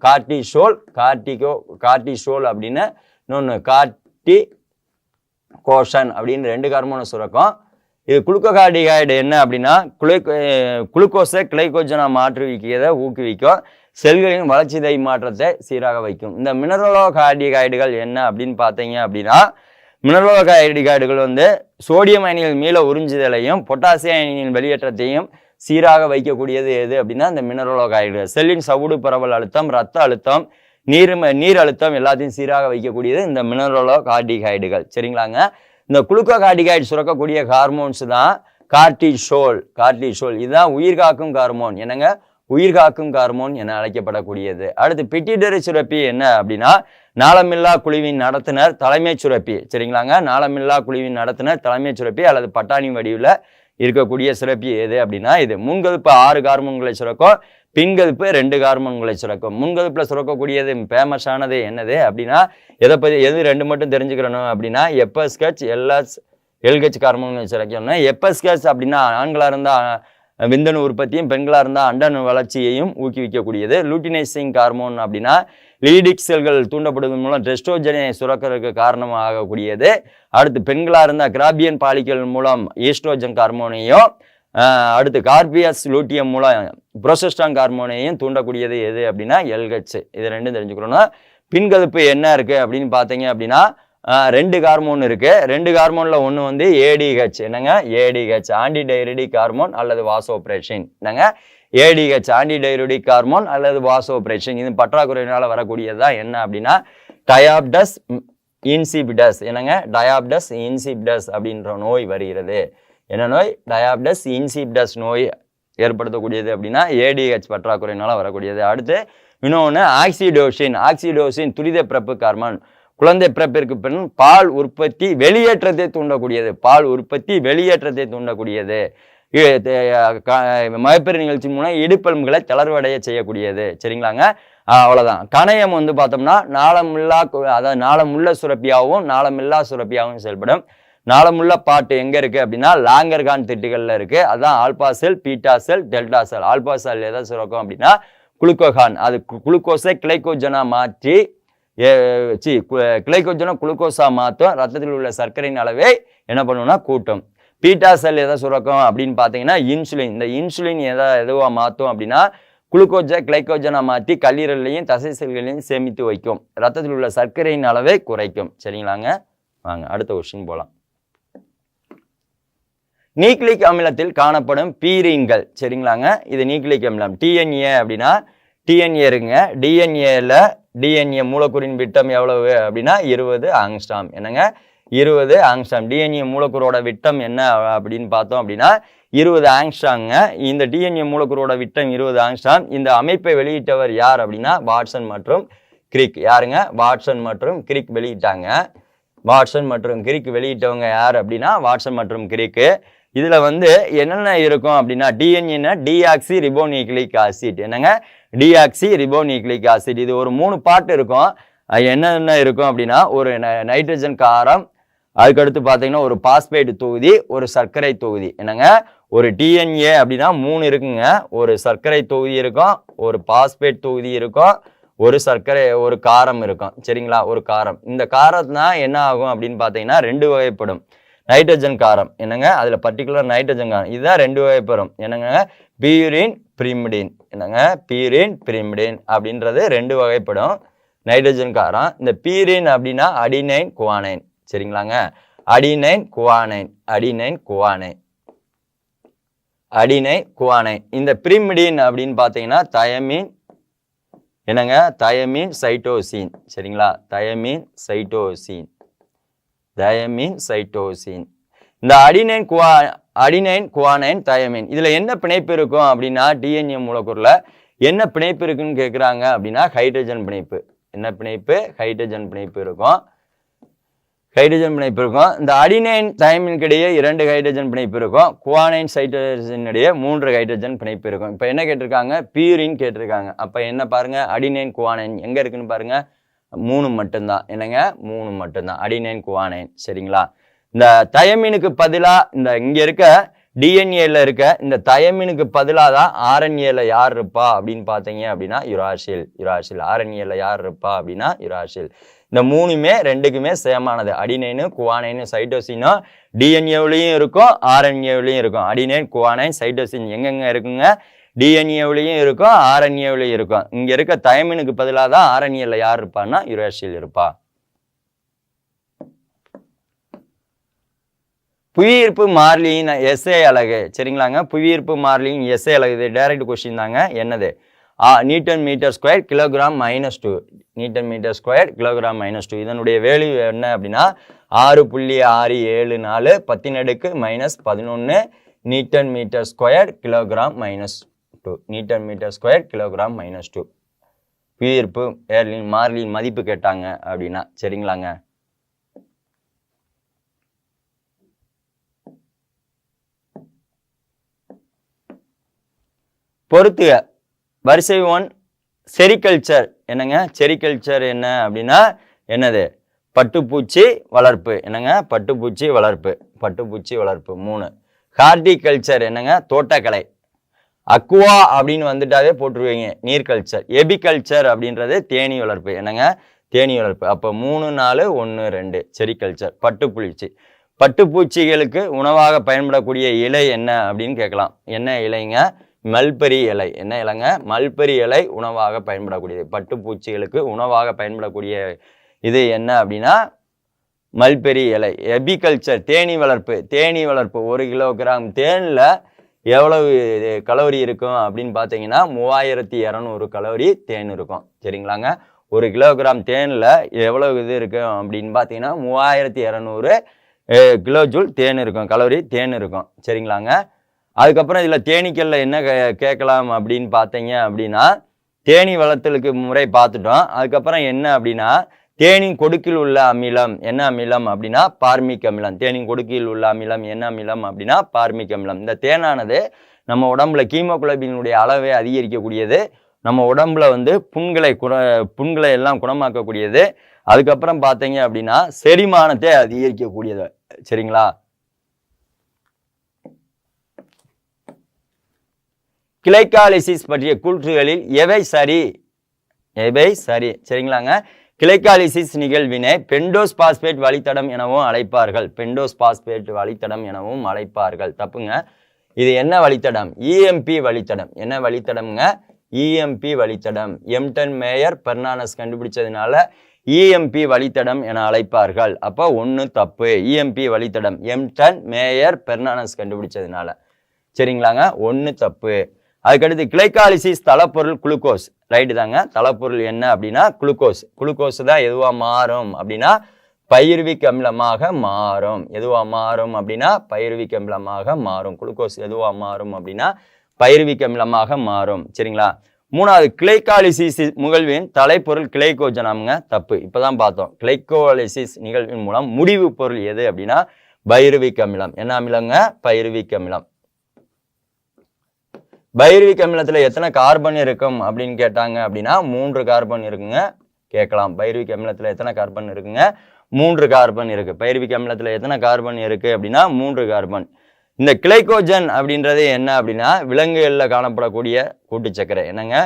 கார்டிசோல் அப்படின்னு இன்னொன்று கார்டிகோஷன் அப்படின்னு 2 ஹார்மோனை சுரக்கும். இது குளுக்கோகார்டிகாய்டு என்ன அப்படின்னா குளுக்கோஸை கிளைகோஜனா மாற்றுவிக்கிறதை ஊக்குவிக்கும். செல்களின் வளர்ச்சிதை மாற்றத்தை சீராக வைக்கும். இந்த மினரலோகார்டிகாய்டுகள் என்ன அப்படின்னு பார்த்தீங்க அப்படின்னா மினரலோகார்டிகாய்டுகள் வந்து சோடியம் அயனிகள் மீள உறிஞ்சுதலையும் பொட்டாசியம் அயனியின் வெளியேற்றத்தையும் சீராக வைக்கக்கூடியது எது அப்படின்னா இந்த மினரலோகாய்டுகள். செல்லின் சவுடு பரவல் அழுத்தம், ரத்த அழுத்தம், நீர் அழுத்தம் எல்லாத்தையும் சீராக வைக்கக்கூடியது இந்த மினரலோகார்டிகாய்டுகள். சரிங்களாங்க? இந்த குளுக்கோகார்டிகாய்டு சுரக்கக்கூடிய ஹார்மோன்ஸ் தான் கார்டிசோல். இதுதான் உயிர்காக்கும் ஹார்மோன். என்னங்க? உயிர்காக்கும் ஹார்மோன் என அழைக்கப்படக்கூடியது. அடுத்து பிட்யூட்டரி சுரப்பி என்ன அப்படின்னா நாளமில்லா குழுவின் நடத்துனர் தலைமைச் சுரப்பி. சரிங்களாங்க? நாளமில்லா குழுவின் நடத்துனர் தலைமைச் சுரப்பி அல்லது பட்டாணி வடிவில் இருக்கக்கூடிய சுரப்பி எது அப்படின்னா இது. முன்கதுப்பு 6 ஹார்மோன்களை சுரக்கும், பின்கதுப்பு 2 ஹார்மோன்களை சுரக்கும். முன்கதுப்புல சுரக்கக்கூடியது ஃபேமஸானது என்னது அப்படின்னா எது 2 மட்டும் தெரிஞ்சுக்கிறணும் அப்படின்னா எப்பஸ்கச் எல்ஹெச் ஹார்மோன்களை சுரக்கணும். எப்பஸ்கச் அப்படின்னா ஆண்களாக இருந்தால் விந்தணு உற்பத்தியும், பெண்களாக இருந்தால் அண்டணு வளர்ச்சியையும் ஊக்குவிக்கக்கூடியது. லூட்டினைசிங் ஹார்மோன் அப்படின்னா லீடிக் செல்கள் தூண்டப்படுவதன் மூலம் டெஸ்ட்ரோஜனை சுரக்கிறதுக்கு காரணமாகக்கூடியது. அடுத்து பெண்களாக இருந்தால் கிராபியன் பாலிக்கல் மூலம் ஈஸ்ட்ரோஜன் ஹார்மோனையும், அடுத்து கார்பியஸ் லூட்டியம் மூலம் புரோஜெஸ்டரான் ஹார்மோனையும் தூண்டக்கூடியது எது அப்படின்னா எல்ஹெச். இது 2 தெரிஞ்சுக்கிறோம்னா பின்கதுப்பு என்ன இருக்கு அப்படின்னு பார்த்தீங்க அப்படின்னா 2 ஹார்மோன் இருக்கு. 2 ஹார்மோன்ல ஒன்று வந்து ஏடிஹெச். என்னங்க? ஏடிஹெச் ஆன்டிடையூரெடிக் ஹார்மோன் அல்லது வாசோப்ரெசின். என்னங்க? ஏடிஹெச் ஆன்டிடையூரெடிக் ஹார்மோன் அல்லது வாசோப்ரெசின். இது பற்றாக்குறையினால வரக்கூடியதுதான் என்ன அப்படின்னா டயாபிடஸ் இன்சிபிடஸ். என்னங்க? டயாபிடஸ் இன்சிபிடஸ் அப்படின்ற நோய் வருகிறது. என்ன நோய்? டயாபிடஸ் இன்சிபிடஸ் நோய் ஏற்படுத்தக்கூடியது அப்படின்னா ஏடிஹெச் பற்றாக்குறையினால வரக்கூடியது. அடுத்து இன்னொன்று ஆக்சிடோசின் துரித பிறப்பு ஹார்மோன். குழந்தை பிறப்பிற்கு பின் பால் உற்பத்தி வெளியேற்றத்தை தூண்டக்கூடியது. மகப்பேறு நிகழ்ச்சி மூலம் இடுப்பெலும்புகளை தளர்வடைய செய்யக்கூடியது. சரிங்களாங்க? அவ்வளவுதான். கணையம் வந்து பார்த்தோம்னா நாளமுள்ள சுரப்பியாகவும் நாளமில்லா சுரப்பியாகவும் செயல்படும். நாளமுள்ள பாட்டு எங்க இருக்கு அப்படின்னா லாங்கர்கான் திட்டுகள்ல இருக்கு. அதான் ஆல்பா செல், பீட்டா செல், டெல்டா செல். ஆல்பா செல் எதை சுரக்கும் அப்படின்னா குளுக்கோகான். அது குளுக்கோஸை கிளைகோஜனா மாற்றி குளுக்கோஸா மாற்றும். ரத்தத்தில் உள்ள சர்க்கரையின் அளவை என்ன பண்ணுவோம்னா கூட்டும். பீட்டா செல் எதை சுரக்கும் அப்படின்னு பார்த்தீங்கன்னா இன்சுலின். இந்த இன்சுலின் எதுவா மாற்றும் அப்படின்னா கிளைகோஜனா மாற்றி கல்லீரலையும் தசை செல்களையும் சேமித்து வைக்கும். ரத்தத்தில் உள்ள சர்க்கரையின் அளவை குறைக்கும். சரிங்களாங்க? வாங்க அடுத்த கொஸ்டின் போகலாம். நியூக்ளிக் அமிலத்தில் காணப்படும் பீரின்கள். சரிங்களாங்க? இது நியூக்ளிக் அமிலம். டிஎன்ஏ அப்படின்னா டிஎன்ஏ இருக்குங்க. டிஎன்ஏ மூலக்கூறின் விட்டம் எவ்வளவு அப்படின்னா 20 ஆங்ஸ்டாம். என்னங்க? 20 ஆங்ஸ்டாம். டிஎன்ஏ மூலக்கூறோட விட்டம் என்ன அப்படின்னு பார்த்தோம் அப்படின்னா 20 ஆங்ஸ்டாங்க. இந்த டிஎன்ஏ மூலக்கூறோட விட்டம் 20 ஆங்ஸ்டாம். இந்த அமைப்பை வெளியிட்டவர் யார் அப்படின்னா வாட்சன் மற்றும் கிரிக். யாருங்க? வாட்சன் மற்றும் கிரிக் வெளியிட்டாங்க. வாட்சன் மற்றும் கிரிக் வெளியிட்டவங்க யார் அப்படின்னா வாட்சன் மற்றும் கிரிக்கு. இதுல வந்து என்னென்ன இருக்கும் அப்படின்னா டிஎன்ஏ டிஆக்சி ரிபோநியூக்ளிக் ஆசிட். என்னங்க? Deoxyribonucleic acid. இது ஒரு 3 பார்ட் இருக்கும். என்னென்ன இருக்கும் அப்படின்னா ஒரு நைட்ரஜன் காரம், அதுக்கடுத்து பார்த்தீங்கன்னா ஒரு பாஸ்பேட் தொகுதி, ஒரு சர்க்கரை தொகுதி. என்னங்க? ஒரு டிஎன்ஏ அப்படின்னா 3 இருக்குங்க. ஒரு சர்க்கரை தொகுதி இருக்கும், ஒரு பாஸ்பேட் தொகுதி இருக்கும், ஒரு காரம் இருக்கும். சரிங்களா? ஒரு காரம். இந்த காரம் தான் என்ன ஆகும் அப்படின்னு பார்த்தீங்கன்னா 2 வகைப்படும். நைட்ரஜன் காரம். என்னங்க? அதுல பர்டிகுலர் நைட்ரஜன் காரம். இதுதான் 2 வகைப்படும். என்னங்க? Purine, pyrimidine. என்னங்க? பியூரின், பிரிமிடின் அப்படின்றது 2 வகைப்படும் நைட்ரஜன் காரம். இந்த பியூரின் அப்படின்னா அடினைன் குவானைன். சரிங்களாங்க? Adenine guanine, adenine guanine, adenine guanine. இந்த பிரிமிடின் அப்படின்னு பார்த்தீங்கன்னா தயமின். என்னங்க? Thymine cytosine. சரிங்களா? Thymine cytosine, thymine cytosine. இந்த அடினைன் குவானைன் தயமின் இதுல என்ன பிணைப்பு இருக்கும் அப்படின்னா டிஎன்ஏ மூலக்கூறுல என்ன பிணைப்பு இருக்குன்னு கேட்குறாங்க அப்படின்னா ஹைட்ரஜன் பிணைப்பு. என்ன பிணைப்பு? ஹைட்ரஜன் பிணைப்பு இருக்கும். ஹைட்ரஜன் பிணைப்பு இருக்கும். இந்த அடினைன் தயமினுக்கு இடையே 2 ஹைட்ரஜன் பிணைப்பு இருக்கும். குவானைன் சைட்டோசின் இடையே 3 ஹைட்ரஜன் பிணைப்பு இருக்கும். இப்போ என்ன கேட்டிருக்காங்க? பியூரின் கேட்டிருக்காங்க. அப்ப என்ன பாருங்க? அடினைன் குவானைன் எங்க இருக்குன்னு பாருங்க. 3 மட்டும்தான். என்னங்க? 3 மட்டும்தான் அடினைன் குவானைன். சரிங்களா? இந்த தயமினுக்கு பதிலா இங்க இருக்க டிஎன்ஏல இருக்க இந்த தயமினுக்கு பதிலாக தான் ஆர்என்ஏல யார் இருப்பா அப்படின்னு பார்த்தீங்க அப்படின்னா யுராசில். யுராசில். ஆர்என்ஏல யார் இருப்பா அப்படின்னா யுராசில். இந்த 3மே 2க்குமே சேமானது. அடினைனு குவானைனு சைட்டோசினும் டிஎன்ஏவிலையும் இருக்கும், ஆர்என்ஏவிலையும் இருக்கும். அடினைன் குவானைன் சைட்டோசின் எங்கெங்க இருக்குங்க? டிஎன்ஏவிலையும் இருக்கும், ஆர்என்ஏவிலையும் இருக்கும். இங்க இருக்க தயமினுக்கு பதிலாக தான் ஆர்என்ஏல யார் இருப்பான்னா யுராசில் இருப்பா. புவியீர்ப்பு மாறிலியின் எஸ்ஏ அலகு. சரிங்களாங்க? புவியீர்ப்பு மாறிலியின் எஸ்ஏ அலகு. இது டைரக்ட் கொஸ்டின் தாங்க. என்னது? Newton metre square kilogram -2. Newton metre square kilogram -2. இதனுடைய வேல்யூ என்ன அப்படின்னா 6.674 10⁻⁻11 newton metre square kilogram -2. Newton metre square kilogram -2. புவியீர்ப்பு மாறிலியின் மதிப்பு கேட்டாங்க அப்படின்னா. சரிங்களாங்க? பொறுத்துக. வரிசை 1 செரிகல்ச்சர். என்னங்க? செரிகல்ச்சர் என்ன அப்படின்னா என்னது? பட்டுப்பூச்சி வளர்ப்பு. என்னங்க? பட்டுப்பூச்சி வளர்ப்பு, பட்டுப்பூச்சி வளர்ப்பு. 3 ஹார்டிகல்ச்சர். என்னங்க? தோட்டக்கலை. அக்வா அப்படின்னு வந்துட்டாவே போட்டுருவீங்க நீர்கல்ச்சர். எபிகல்ச்சர் அப்படின்றது தேனீ வளர்ப்பு. என்னங்க? தேனீ வளர்ப்பு. அப்போ 3 4 1 2 செரிகல்ச்சர். பட்டுப்பூச்சி. பட்டுப்பூச்சிகளுக்கு உணவாக பயன்படக்கூடிய இலை என்ன அப்படின்னு கேட்கலாம். என்ன இலைங்க? மல்பெரி இலை. என்ன இலைங்க? மல்பெரி இலை உணவாக பயன்படக்கூடியது. பட்டுப்பூச்சிகளுக்கு உணவாக பயன்படக்கூடிய இது என்ன அப்படின்னா மல்பெரி இலை. எபிகல்ச்சர் தேனீ வளர்ப்பு. தேனீ வளர்ப்பு 1 கிலோகிராம் தேனில் எவ்வளவு கலோரி இருக்கும் அப்படின்னு பார்த்தீங்கன்னா 3200 கலோரி தேன் இருக்கும். சரிங்களாங்க? 1 கிலோகிராம் தேனில் எவ்வளவு இது இருக்கும் அப்படின்னு பார்த்தீங்கன்னா 3200 கிலோஜூல் தேன் இருக்கும், கலோரி தேன் இருக்கும். சரிங்களாங்க? அதுக்கப்புறம் இதில் தேனீக்கல்ல என்ன கேட்கலாம் அப்படின்னு பார்த்தீங்க அப்படின்னா தேனீ வளர்த்தலுக்கு முறை பார்த்துட்டோம். அதுக்கப்புறம் என்ன அப்படின்னா தேனின் கொடுக்கில் உள்ள அமிலம் என்ன அமிலம் அப்படின்னா பார்மிக் அமிலம். தேனின் கொடுக்கில் உள்ள அமிலம் என்ன அமிலம் அப்படின்னா பார்மிக் அமிலம். இந்த தேனானது நம்ம உடம்புல கீமோகுளோபினுடைய அளவை அதிகரிக்கக்கூடியது. நம்ம உடம்புல வந்து புண்களை எல்லாம் குணமாக்கக்கூடியது. அதுக்கப்புறம் பார்த்தீங்க அப்படின்னா செரிமானத்தை அதிகரிக்கக்கூடியது. சரிங்களா? கிளைகாலிசிஸ் பற்றிய கூற்றுகளில் எவை சரி? எவை சரி? சரிங்களாங்க? கிளைகாலிசிஸ் நிகழ்வினை பெண்டோஸ் பாஸ்பேட் வழித்தடம் எனவும் அழைப்பார்கள். பெண்டோஸ் பாஸ்பேட் வழித்தடம் எனவும் அழைப்பார்கள். தப்புங்க. இது என்ன வழித்தடம்? இஎம்பி வழித்தடம். என்ன வழித்தடம்ங்க? இஎம்பி வழித்தடம். எம்டன் மேயர் பெர்னானஸ் கண்டுபிடிச்சதுனால இஎம்பி வழித்தடம் என அழைப்பார்கள். அப்போ 1 தப்பு. இஎம்பி வழித்தடம் எம்டன் மேயர் பெர்னானஸ் கண்டுபிடிச்சதுனால. சரிங்களாங்க? 1 தப்பு. அதுக்கடுத்து கிளைகாலிசிஸ் தளப்பொருள் குளுக்கோஸ். ரைட்டு தாங்க. தளப்பொருள் என்ன அப்படின்னா குளுக்கோஸ். குளுக்கோஸ் தான் எதுவாக மாறும் அப்படின்னா பைருவிக் அமிலமாக மாறும். எதுவாக மாறும் அப்படின்னா பைருவிக் அமிலமாக மாறும். குளுக்கோஸ் எதுவாக மாறும் அப்படின்னா பைருவிக் அமிலமாக மாறும். சரிங்களா? மூணாவது கிளைகாலிசிஸ் நிகழ்வின் தலைப்பொருள் கிளைகோஜனாமுங்க, தப்பு. இப்பதான் பார்த்தோம். கிளைகோலிசிஸ் நிகழ்வின் மூலம் முடிவு பொருள் எது அப்படின்னா பைருவிக் அமிலம். என்ன அமிலங்க? பைருவிக் அமிலம். பைருவிக் அமிலத்துல எத்தனை கார்பன் இருக்கும் அப்படின்னு கேட்டாங்க அப்படின்னா 3 கார்பன் இருக்குங்க. கேட்கலாம். பைருவிக் அமிலத்துல எத்தனை கார்பன் இருக்குங்க? 3 கார்பன் இருக்கு. பைருவிக் அமிலத்துல எத்தனை கார்பன் இருக்கு அப்படின்னா 3 கார்பன். இந்த கிளைகோஜன் அப்படின்றது என்ன அப்படின்னா விலங்குகள்ல காணப்படக்கூடிய கூட்டு சர்க்கரை. என்னங்க?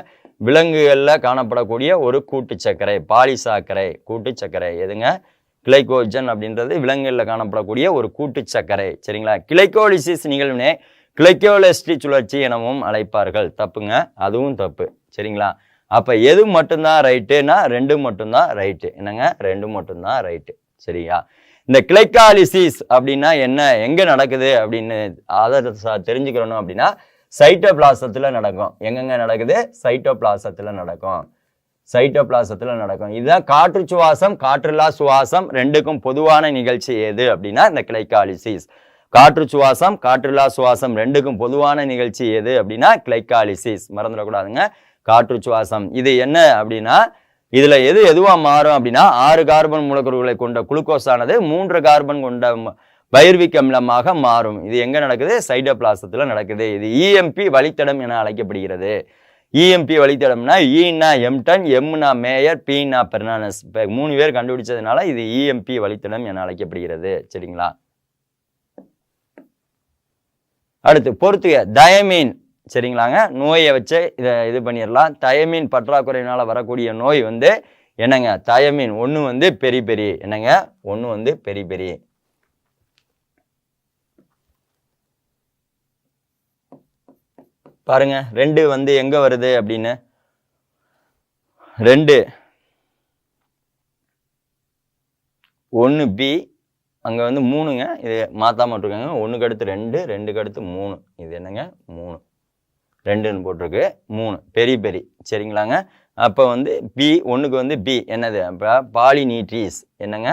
விலங்குகள்ல காணப்படக்கூடிய ஒரு கூட்டு சர்க்கரை, பாலிசாக்கரை கூட்டு சர்க்கரை. எதுங்க? கிளைகோஜன் அப்படின்றது விலங்குகள்ல காணப்படக்கூடிய ஒரு கூட்டு சர்க்கரை. சரிங்களா? கிளைகோலிசிஸ் நிகழ்வினை கிளைகோலிஸ்டி சுழற்சி எனவும் அழைப்பார்கள். தப்புங்க, அதுவும் தப்பு. சரிங்களா? அப்ப எது மட்டும்தான் ரைட்டுன்னா 2 மட்டும்தான் ரைட்டு. என்னங்க? 2 மட்டும்தான் ரைட்டு. சரியா? இந்த கிளைகாலிசிஸ் அப்படின்னா என்ன, எங்க நடக்குது அப்படின்னு அதை தெரிஞ்சுக்கிறணும் அப்படின்னா சைட்டோபிளாசத்துல நடக்கும். எங்கெங்க நடக்குது? சைட்டோபிளாசத்துல நடக்கும். சைட்டோபிளாசத்துல நடக்கும். இதுதான் காற்று சுவாசம் காற்றில்லா சுவாசம் ரெண்டுக்கும் பொதுவான நிகழ்ச்சி எது அப்படின்னா இந்த கிளைகாலிசிஸ். காற்று சுவாசம் காற்றில்லா சுவாசம் ரெண்டுக்கும் பொதுவான நிகழ்ச்சி எது அப்படின்னா கிளைகாலிசிஸ். மறந்துடக்கூடாதுங்க. காற்று சுவாசம் இது என்ன அப்படின்னா இதுல எதுவா மாறும் அப்படின்னா 6 கார்பன் மூலக்கூறுகளை கொண்ட குளுக்கோஸ் ஆனது 3 கார்பன் கொண்ட பைருவிக் அமிலமாக மாறும். இது எங்க நடக்குது? சைட்டோபிளாசத்துல நடக்குது. இது இஎம்பி வழித்தடம் என அழைக்கப்படுகிறது. இஎம்பி வழித்தடம்னா ஈனா எம்டன், எம்னா மேயர், பீனா பெர்னானஸ். 3 பேர் கண்டுபிடிச்சதுனால இது இஎம்பி வழித்தடம் என அழைக்கப்படுகிறது. சரிங்களா? அடுத்து பொறுத்துக தயமீன். சரிங்களாங்க? நோயை வச்சு இது பண்ணிடலாம். தயமீன் பற்றாக்குறையினால வரக்கூடிய நோய் வந்து என்னங்க? தயமீன் ஒன்று வந்து பெரி பெரி. என்னங்க? ஒன்று வந்து பெரி பெரி. பாருங்க 2 வந்து எங்க வருது அப்படின்னு 2 1 பி, அங்க வந்து 3ங்க. இது மாத்தாம இருக்காங்க. 1க்கு அடுத்து 2, 2க்கு அடுத்து 3. இது என்னங்க? 3, 2ன்னு போட்டிருக்கு. 3 பெரி பெரி. சரிங்களாங்க? அப்போ வந்து பி 1க்கு வந்து பி என்னது? அப்போ பாலிநீட்ரீஸ். என்னங்க?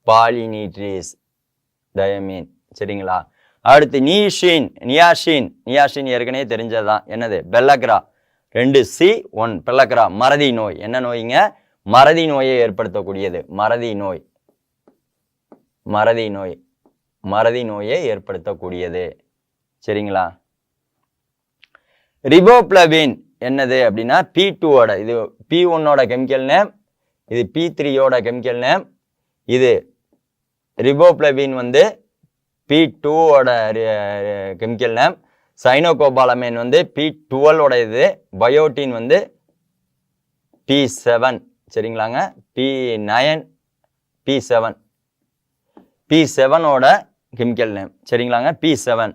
பாலிநீட்ரீஸ் தயமீன். சரிங்களா? அடுத்து நியாசின். நியாசின் ஏற்கனவே தெரிஞ்சதுதான். என்னது? பெல்லக்ரா. 2C 1 pellagra. மறதி நோய். என்ன நோய்ங்க? மறதி நோயை ஏற்படுத்தக்கூடியது. மறதி நோய். மறதி நோய். மறதி நோயை ஏற்படுத்தக்கூடியது. சரிங்களா? ரிபோப்ளவின் என்னது அப்படின்னா P2ஓட, இது P1ஓட கெமிக்கல் நேம், இது P3ஓட கெமிக்கல் நேம். இது ரிபோப்ளவின் வந்து P2ஓட கெமிக்கல் நேம். சைனோகோபாலமைன் வந்து P12ஓட இது. பயோட்டின் வந்து P7. சரிங்களாங்க? P9 P7 P7ஓட கெமிக்கல் நேம். சரிங்களாங்க? P7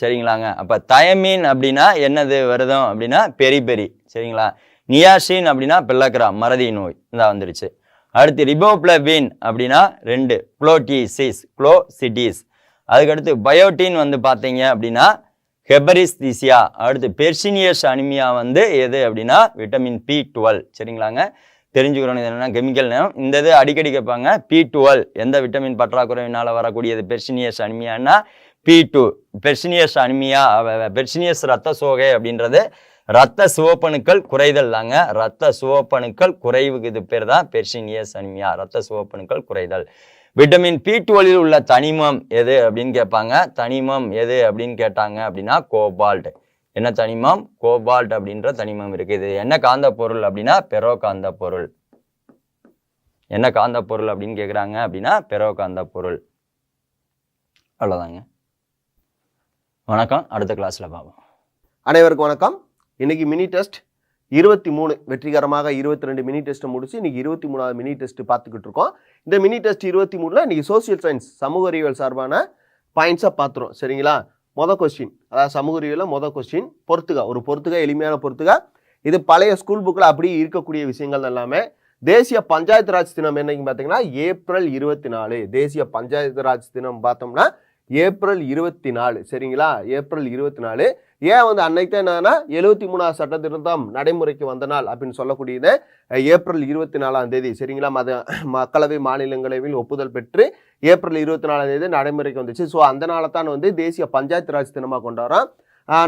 சரிங்களாங்க? அப்ப தயமீன் அப்படின்னா என்னது வருதோ அப்படின்னா பெரி பெரி. சரிங்களா? நியாசின் அப்படின்னா பெல்லக்ரா மறதி நோய். இதான் வந்துருச்சு. அடுத்து ரிபோப்ளவின் அப்படின்னா 2 குளோசிடிஸ். அதுக்கடுத்து பயோட்டின் வந்து பார்த்தீங்க அப்படின்னா ஹெபரிஸ்தீசியா. அடுத்து பெர்சினியஸ் அனிமியா வந்து எது அப்படின்னா விட்டமின் P12. சரிங்களாங்க? தெரிஞ்சுக்கிறோம். இது என்னன்னா கெமிக்கல் நேம். இந்த இது அடிக்கடி கேட்பாங்க. P12 எந்த விட்டமின் பற்றாக்குறையினால வரக்கூடியது? பெர்சினியஸ் அனிமியான்னா P2. பெர்சினியஸ் அனிமியா, பெர்சினியஸ் ரத்த சோகை அப்படின்றது ரத்த சிவப்பணுக்கள் குறைதல் தாங்க. ரத்த சிவப்பணுக்கள் குறைவுக்கு இது பேர் தான் பெர்சினியஸ் அனிமியா, ரத்த சிவப்பணுக்கள் குறைதல். விட்டமின் P12 உள்ள தனிமம் எது அப்படின்னு கேட்பாங்க. தனிமம் எது அப்படின்னு கேட்டாங்க அப்படின்னா கோபால்ட். என்ன தனிமம்? கோபால்ட் அப்படின்ற தனிமம் இருக்கு. இது என்ன காந்த பொருள் அப்படின்னா பெரோ காந்த பொருள். என்ன காந்த பொருள் அப்படின்னு கேட்குறாங்க அப்படின்னா பெரோ காந்த பொருள். அவ்வளோதாங்க. வணக்கம். அடுத்த கிளாஸ்ல பார்ப்போம். அனைவருக்கும் வணக்கம். இன்னைக்கு மினி டெஸ்ட் 23 வெற்றிகரமாக 22 மினி டெஸ்ட்டை முடிச்சு இன்னைக்கு 23வது மினி டெஸ்ட் பார்த்துக்கிட்டு இருக்கோம். இந்த மினி டெஸ்ட் 23ல இன்னைக்கு சோசியல் சயின்ஸ் சமூக அறிவியல் சார்பான பாயிண்ட்ஸை பார்த்துரும். சரிங்களா? மொதல் கொஸ்டின், அதாவது சமூக அறிவியலில் மொதல் கொஸ்டின் பொறுத்துக எளிமையான பொறுத்துக. இது பழைய ஸ்கூல் புக்கில் அப்படி இருக்கக்கூடிய விஷயங்கள் எல்லாமே. தேசிய பஞ்சாயத்து ராஜ் தினம் என்னைக்கு பார்த்தீங்கன்னா ஏப்ரல் 24. தேசிய பஞ்சாயத்து ராஜ் தினம் பார்த்தோம்னா ஏப்ரல் 24. சரிங்களா? ஏப்ரல் 24. ஏன் வந்து அன்னைக்கு தான் என்னன்னா 73வது சட்ட திருத்தம் நடைமுறைக்கு வந்த நாள் அப்படின்னு சொல்லக்கூடியது ஏப்ரல் 24ஆம் தேதி. சரிங்களா? மக்களவை மாநிலங்களவையில் ஒப்புதல் பெற்று ஏப்ரல் 24ஆம் தேதி நடைமுறைக்கு வந்துச்சு. ஸோ அந்த நாளை தான் வந்து தேசிய பஞ்சாயத்து ராஜ் தினமாக கொண்டாடுறோம்.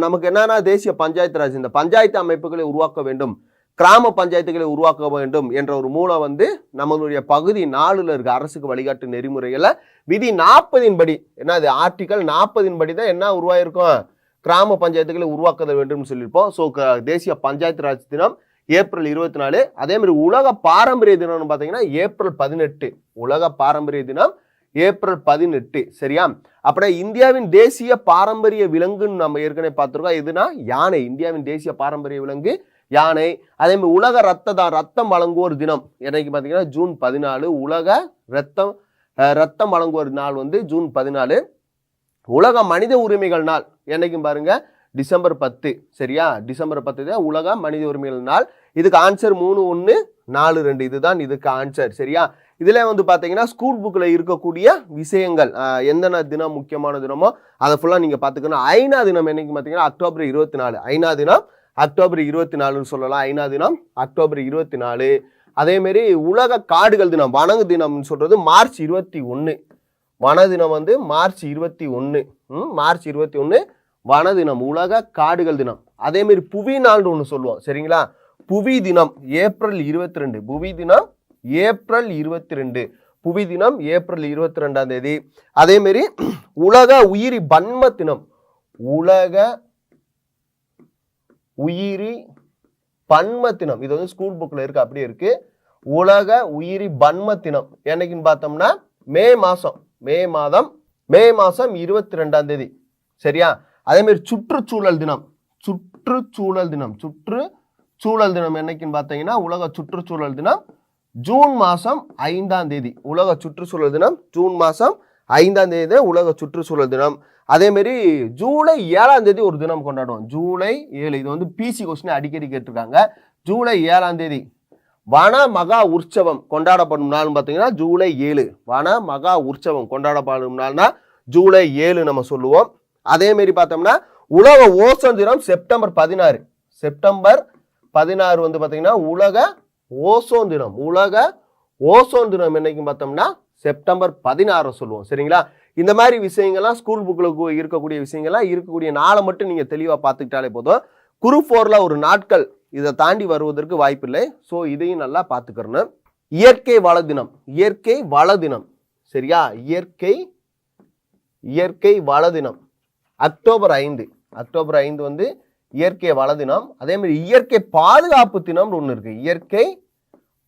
நமக்கு என்னன்னா தேசிய பஞ்சாயத்து ராஜ், இந்த பஞ்சாயத்து அமைப்புகளை உருவாக்க வேண்டும், கிராம பஞ்சாயத்துகளை உருவாக்க வேண்டும் என்ற ஒரு மூலம் வந்து நம்மளுடைய பகுதி 4ல் இருக்க அரசுக்கு வழிகாட்டு நெறிமுறைகளை விதி 40 படி, என்னது ஆர்டிகல் 40 படி தான் என்ன உருவாயிருக்கும், கிராம பஞ்சாயத்துகளை உருவாக்க வேண்டும் சொல்லியிருப்போம். ஸோ தேசிய பஞ்சாயத்து ராஜ் தினம் ஏப்ரல் 24. அதே மாதிரி உலக பாரம்பரிய தினம்னு பார்த்தீங்கன்னா ஏப்ரல் 18. உலக பாரம்பரிய தினம் ஏப்ரல் 18. சரியா? அப்படியே இந்தியாவின் தேசிய பாரம்பரிய விலங்குன்னு நம்ம ஏற்கனவே பார்த்துருக்கோம். எதுனா யானை. இந்தியாவின் தேசிய பாரம்பரிய விலங்கு யானை. அதே மாதிரி உலக ரத்தம் வழங்குவோர் தினம் என்னைக்கு பார்த்தீங்கன்னா ஜூன் 14. உலக ரத்தம் வழங்குவோர் நாள் வந்து ஜூன் 14. உலக மனித உரிமைகள் நாள் என்னைக்கும் பாருங்க டிசம்பர் 10. சரியா? டிசம்பர் 10 தான் உலக மனித உரிமைகள் நாள். இதுக்கு ஆன்சர் 3-1-4-2 இதுதான் இதுக்கு ஆன்சர். சரியா? இதுல வந்து பாத்தீங்கன்னா ஸ்கூல் புக்ல இருக்கக்கூடிய விஷயங்கள் எந்தெந்த தினம் முக்கியமான தினமோ அதை ஃபுல்லா நீங்க பாத்துக்கணும். ஐநா தினம் என்னைக்கு பாத்தீங்கன்னா அக்டோபர் 24. ஐநா தினம் அக்டோபர் 24 சொல்லலாம். ஐநா தினம் அக்டோபர் 24. அதே மாதிரி உலக காடுகள் தினம், வனங்கு தினம்னு சொல்றது மார்ச் 21. வன தினம் வந்து மார்ச் 21. மார்ச் 21 வன தினம், உலக காடுகள் தினம். அதே மாதிரி புவி நாள்னு ஒன்று சொல்லுவோம். சரிங்களா? புவி தினம் ஏப்ரல் 22. புவி தினம் ஏப்ரல் 22. புவி தினம் ஏப்ரல் 22ஆம் தேதி. அதே மாதிரி உலக உயிரி பன்ம தினம், உலக உயிரி பன்ம தினம். இது வந்து ஸ்கூல் புக்ல இருக்கு, அப்படியே இருக்கு. உலக உயிரி பன்ம தினம் என்னைக்குன்னு பார்த்தோம்னா மே மாதம் 22ஆம் தேதி. சரியா? அதே மாதிரி சுற்றுச்சூழல் தினம், சுற்றுச்சூழல் தினம் என்னைக்குன்னு பார்த்தீங்கன்னா உலக சுற்றுச்சூழல் தினம் ஜூன் மாதம் 5ஆம் தேதி. உலக சுற்றுச்சூழல் தினம் ஜூன் மாதம் 5ஆம் தேதி உலக சுற்றுச்சூழல் தினம். அதே மாதிரி ஜூலை 7ஆம் தேதி ஒரு தினம் கொண்டாடுவோம். ஜூலை 7. இது வந்து பிசி கொஸ்டின் அடிக்கடி கேட்டிருக்காங்க. ஜூலை 7ஆம் தேதி வன மகா உற்சவம் கொண்டாடப்படும் நாள் பார்த்தீங்கன்னா ஜூலை 7. வன மகா உற்சவம் கொண்டாடப்படும் நாள்னா ஜூலை 7 நம்ம சொல்லுவோம். அதே மாதிரி பார்த்தோம்னா உலக ஓசோன் தினம் செப்டம்பர் 16. செப்டம்பர் 16 வந்து பார்த்தீங்கன்னா உலக ஓசோன் தினம். உலக ஓசோன் தினம் என்னைக்கு பார்த்தோம்னா செப்டம்பர் 16 சொல்லுவோம். சரிங்களா? இந்த மாதிரி விஷயங்கள்லாம் ஸ்கூல் புக்கில் இருக்கக்கூடிய விஷயங்கள்லாம் இருக்கக்கூடிய நாளை மட்டும் நீங்கள் தெளிவாக பார்த்துக்கிட்டாலே போதும். குரூப் 4ல ஒரு நாட்கள் இதை தாண்டி வருவதற்கு வாய்ப்பில்லை. ஸோ இதையும் நல்லா பார்த்துக்கிறணும். இயற்கை வள தினம், இயற்கை வள தினம். சரியா? இயற்கை வள தினம் அக்டோபர் 5. அக்டோபர் 5 வந்து இயற்கை வள தினம். அதே மாதிரி இயற்கை பாதுகாப்பு தினம் ஒன்று இருக்கு. இயற்கை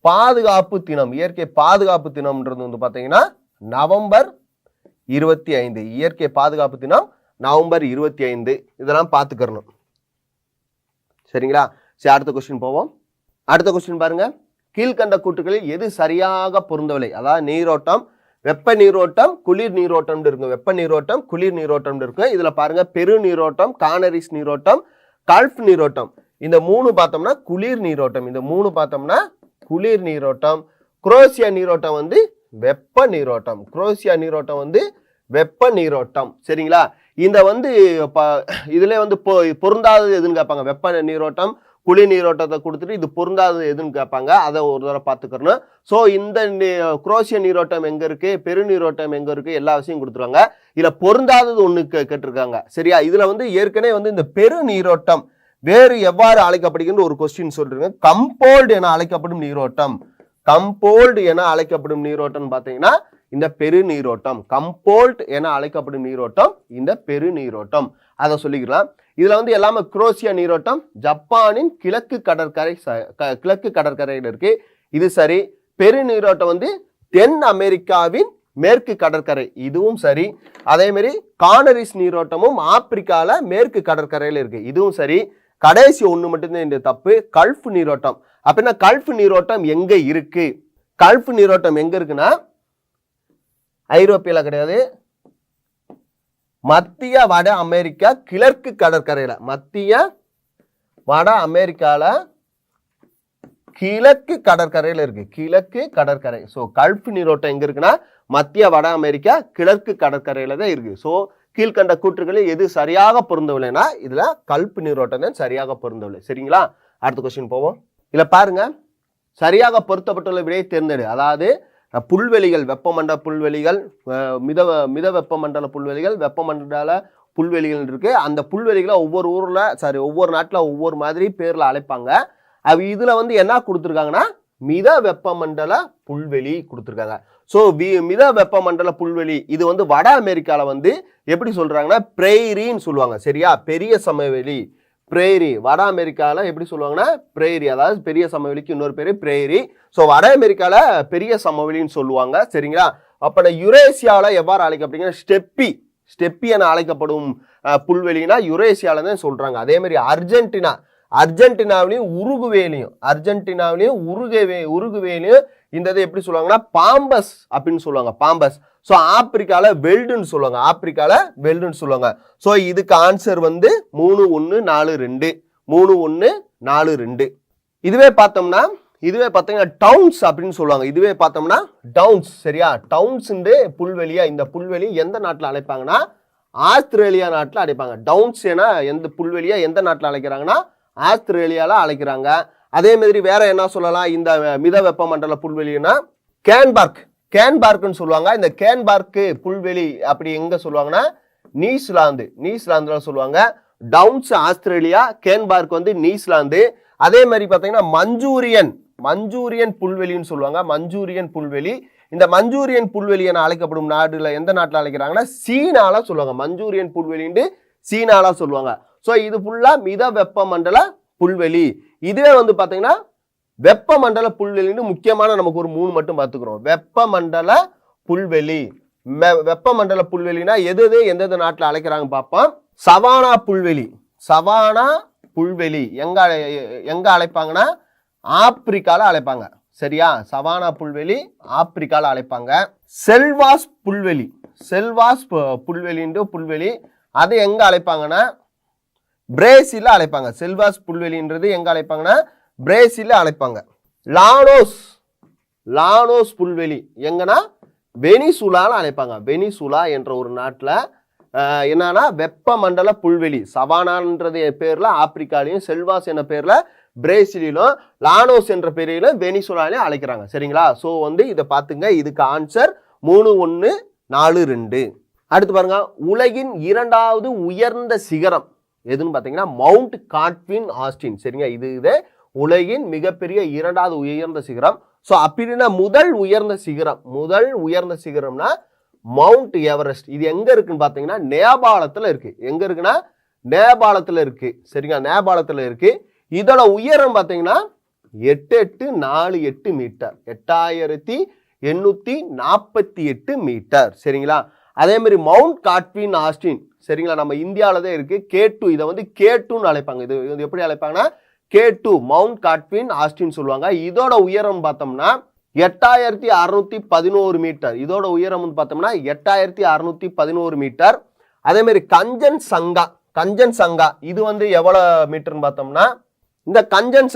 பாதுகாப்பு தினம். இயற்கை பாதுகாப்பு தினம்ன்றது வந்து பார்த்தீங்கன்னா நவம்பர் 25. இயற்கை பாதுகாப்பு தினம் நவம்பர் 25. இதெல்லாம் பார்த்துக்கிறணும். சரிங்களா? சரி, அடுத்த கொஸ்டின் போவோம். அடுத்த கொஸ்டின் பாருங்க. கீழ்கண்ட கூற்றுகளில் எது சரியாக பொருந்தவில்லை? அதாவது நீரோட்டம், வெப்ப நீரோட்டம், குளிர் நீரோட்டம் இருக்கும். வெப்ப நீரோட்டம், குளிர் நீரோட்டம் இருக்கு. இதுல பாருங்க பெரு நீரோட்டம், கானரிஸ் நீரோட்டம், கல்ஃப் நீரோட்டம். இந்த 3 பார்த்தோம்னா குளிர் நீரோட்டம். இந்த 3 பார்த்தோம்னா குளிர் நீரோட்டம். குரோசியா நீரோட்டம் வந்து வெப்ப நீரோட்டம். குரோசியா நீரோட்டம் வந்து வெப்ப நீரோட்டம். சரிங்களா? இந்த வந்து இதுல வந்து பொருந்தாதது எதுன்னு கேட்பாங்க. வெப்ப நீரோட்டம், குளிர் நீரோட்டத்தை கொடுத்துட்டு இது பொருந்தாதது எதுன்னு கேட்பாங்க. அதை ஒரு தடவை பார்த்துக்கணும். ஸோ இந்த குரோசிய நீரோட்டம் எங்க இருக்கு, பெருநீரோட்டம் எங்க இருக்கு, எல்லா விஷயம் கொடுத்துருவாங்க. இதுல பொருந்தாதது ஒண்ணு கேட்டிருக்காங்க. சரியா? இதுல வந்து ஏற்கனவே வந்து இந்த பெருநீரோட்டம் வேறு எவ்வாறு அழைக்கப்படுகின்ற ஒரு கொஸ்டின் சொல்றீங்க. கம்போல்டு என அழைக்கப்படும் நீரோட்டம். கம்போல்டு என அழைக்கப்படும் நீரோட்டம் பார்த்தீங்கன்னா இந்த பெருநீரோட்டம். கம்போல்ட் என அழைக்கப்படும் நீரோட்டம் இந்த பெருநீரோட்டம். அதை சொல்லிக்கலாம். இதுல வந்து எல்லாமே குரோசியா நீரோட்டம் ஜப்பானின் கிழக்கு கடற்கரையில் இருக்கு. இது சரி. பெருநீரோட்டம் வந்து தென் அமெரிக்காவின் மேற்கு கடற்கரை. இதுவும் சரி. அதே மாதிரி கானரிஸ் நீரோட்டமும் ஆப்பிரிக்கால மேற்கு கடற்கரையில் இருக்கு. இதுவும் சரி. கடைசி ஒண்ணு மட்டும்தான் இந்த தப்பு. கல்ஃப் நீரோட்டம். அப்படின்னா கல்ஃப் நீரோட்டம் எங்க இருக்கு? கல்ஃப் நீரோட்டம் எங்க இருக்குன்னா ஐரோப்பியில கிடையாது, மத்திய வட அமெரிக்கா கிழக்கு கடற்கரையில. மத்திய வட அமெரிக்கால கிழக்கு கடற்கரையில இருக்கு. கிழக்கு கடற்கரை. ஸோ கல்ஃப் நீரோட்டம் எங்க இருக்குன்னா மத்திய வட அமெரிக்கா கிழக்கு கடற்கரையில தான் இருக்கு. ஸோ கீழ்கண்ட கூற்றுகளில் எது சரியாக பொருந்தவில்லைன்னா இதுல கல்ஃப் நீரோட்டம் தான் சரியாக பொருந்தவில்லை. சரிங்களா? அடுத்த கொஸ்டின் போவோம். இதுல பாருங்க, சரியாக பொருத்தப்பட்டுள்ள விடையை தேர்ந்தெடு. அதாவது புல்வெளிகள், வெப்பமண்டல புல்வெளிகள், மித வெப்பமண்டல புல்வெளிகள், வெப்பமண்டல புல்வெளிகள் இருக்கு. அந்த புல்வெளிகளை ஒவ்வொரு நாட்டில் ஒவ்வொரு மாதிரி பேர்ல அழைப்பாங்க. இதுல வந்து என்ன கொடுத்துருக்காங்கன்னா மித வெப்பமண்டல புல்வெளி கொடுத்துருக்காங்க. ஸோ மித வெப்பமண்டல புல்வெளி இது வந்து வட அமெரிக்கால வந்து எப்படி சொல்றாங்கன்னா பிரேரின்னு சொல்லுவாங்க. சரியா, பெரிய சமவெளி பிரேரி. வட அமெரிக்கால எப்படி சொல்லுவாங்கன்னா பிரேரி, அதாவது பெரிய சமவெளிக்கு இன்னொரு பேரு பிரேரி. ஸோ வட அமெரிக்கால பெரிய சமவெளின்னு சொல்லுவாங்க. சரிங்களா, அப்ப யுரேசியால எவ்வாறு அழைக்கப்படுங்க ஸ்டெப்பி என அழைக்கப்படும் புல்வெளினா யுரேசியால தான் சொல்றாங்க. அதே மாதிரி அர்ஜென்டினாவிலையும் உருகுவேலையும் இந்த இதை எப்படி சொல்லுவாங்கன்னா பாம்பஸ் அப்படின்னு சொல்லுவாங்க. பாம்பஸ். ஸோ ஆப்பிரிக்கால வெல்டுன்னு சொல்லுவாங்க. ஸோ இதுக்கு ஆன்சர் வந்து 3142. இதுவே பார்த்தீங்கன்னா டவுன்ஸ் அப்படின்னு சொல்லுவாங்க. டவுன்ஸ். சரியா, டவுன்ஸ் புல்வெளியா, இந்த புல்வெளி எந்த நாட்டில் அழைப்பாங்கன்னா ஆஸ்திரேலியா நாட்டில் அழைப்பாங்க. டவுன்ஸ் என எந்த புல்வெளியா எந்த நாட்டில் அழைக்கிறாங்கன்னா ஆஸ்திரேலியால அழைக்கிறாங்க. அதே மாதிரி வேற என்ன சொல்லலாம், இந்த மித வெப்பமண்டல புல்வெளினா கேன்பார்க்னு சொல்லுவாங்க. இந்த கேன்பார்க் புல்வெளி அப்படி எங்க சொல்லுவாங்கன்னா நியூசிலாந்துல சொல்லுவாங்க. டவுன்ஸ் ஆஸ்திரேலியா, கேன்பார்க் வந்து நியூசிலாந்து. அதே மாதிரி பாத்தீங்கன்னா மஞ்சூரியன் புல்வெளின்னு சொல்லுவாங்க. மஞ்சூரியன் புல்வெளி. இந்த மஞ்சூரியன் புல்வெளி என அழைக்கப்படும் நாடுல எந்த நாட்டில் அழைக்கிறாங்கன்னா சீனால சொல்லுவாங்க. மஞ்சூரியன் புல்வெளின்னு சீனால சொல்லுவாங்க. ஸோ இது ஃபுல்லா மித வெப்பமண்டல புல்வெளி. இதுவே வந்து பாத்தீங்கன்னா வெப்பமண்டல புல்வெளின்னு முக்கியமான நமக்கு ஒரு 3 மட்டும் பார்த்துக்கிறோம். வெப்பமண்டல புல்வெளினா எந்தெந்த நாட்டில் அழைக்கிறாங்க பார்ப்போம். சவானா புல்வெளி எங்க அழைப்பாங்கன்னா ஆப்பிரிக்கால அழைப்பாங்க. சரியா, சவானா புல்வெளி ஆப்பிரிக்கால அழைப்பாங்க. செல்வாஸ் புல்வெளி அது எங்க அழைப்பாங்கன்னா பிரேசில்ல அழைப்பாங்க. செல்வாஸ் புல்வெளின்றது எங்க அழைப்பாங்கன்னா பிரேசில்ல அழைப்பாங்க. லானோஸ் புல்வெளி எங்கன்னா வெனிசுலால அழைப்பாங்க. வெனிசுலா என்ற ஒரு நாட்டில் என்னன்னா வெப்பமண்டல புல்வெளி. சவானான்றது பேர்ல ஆப்பிரிக்காலையும், செல்வாஸ் என்ற பேர்ல பிரேசிலும், லானோஸ் என்ற பேரிலும் வெனிசுலாலையும் அழைக்கிறாங்க. சரிங்களா, ஸோ வந்து இதை பார்த்துங்க. இதுக்கு ஆன்சர் 3142. அடுத்து பாருங்க, உலகின் 2வது உயர்ந்த சிகரம் எதுன்னு பார்த்தீங்கன்னா மவுண்ட் காட்வின் ஆஸ்டின். சரிங்க, இது உலகின் மிகப்பெரிய 2வது உயர்ந்த சிகரம். ஸோ அப்படின்னா முதல் உயர்ந்த சிகரம்னா மவுண்ட் எவரெஸ்ட். இது எங்க இருக்குன்னு பார்த்தீங்கன்னா நேபாளத்தில் இருக்கு. எங்க இருக்குன்னா நேபாளத்தில் இருக்கு. சரிங்க, நேபாளத்தில் இருக்கு. இதோட உயரம் பார்த்தீங்கன்னா 8848 மீட்டர், 8848 மீட்டர். சரிங்களா, அதே மாதிரி மவுண்ட் காட்வின் ஆஸ்டின். சரிங்களா, நம்ம இந்தியாவில தான் இருக்கு. K2, இதை வந்து K2ன்னு அழைப்பாங்க. இது எப்படி அழைப்பாங்கன்னா K2 மவுண்ட் காட்வின் ஆஸ்டின் சொல்லுவாங்க. இதோட உயரம் பார்த்தோம்னா 8611 மீட்டர். இதோட உயரம் பார்த்தோம்னா 8611 மீட்டர். அதே மாதிரி கஞ்சன் சங்கா இது வந்து எவ்வளவு மீட்டர்னு பார்த்தோம்னா இந்த கஞ்சன்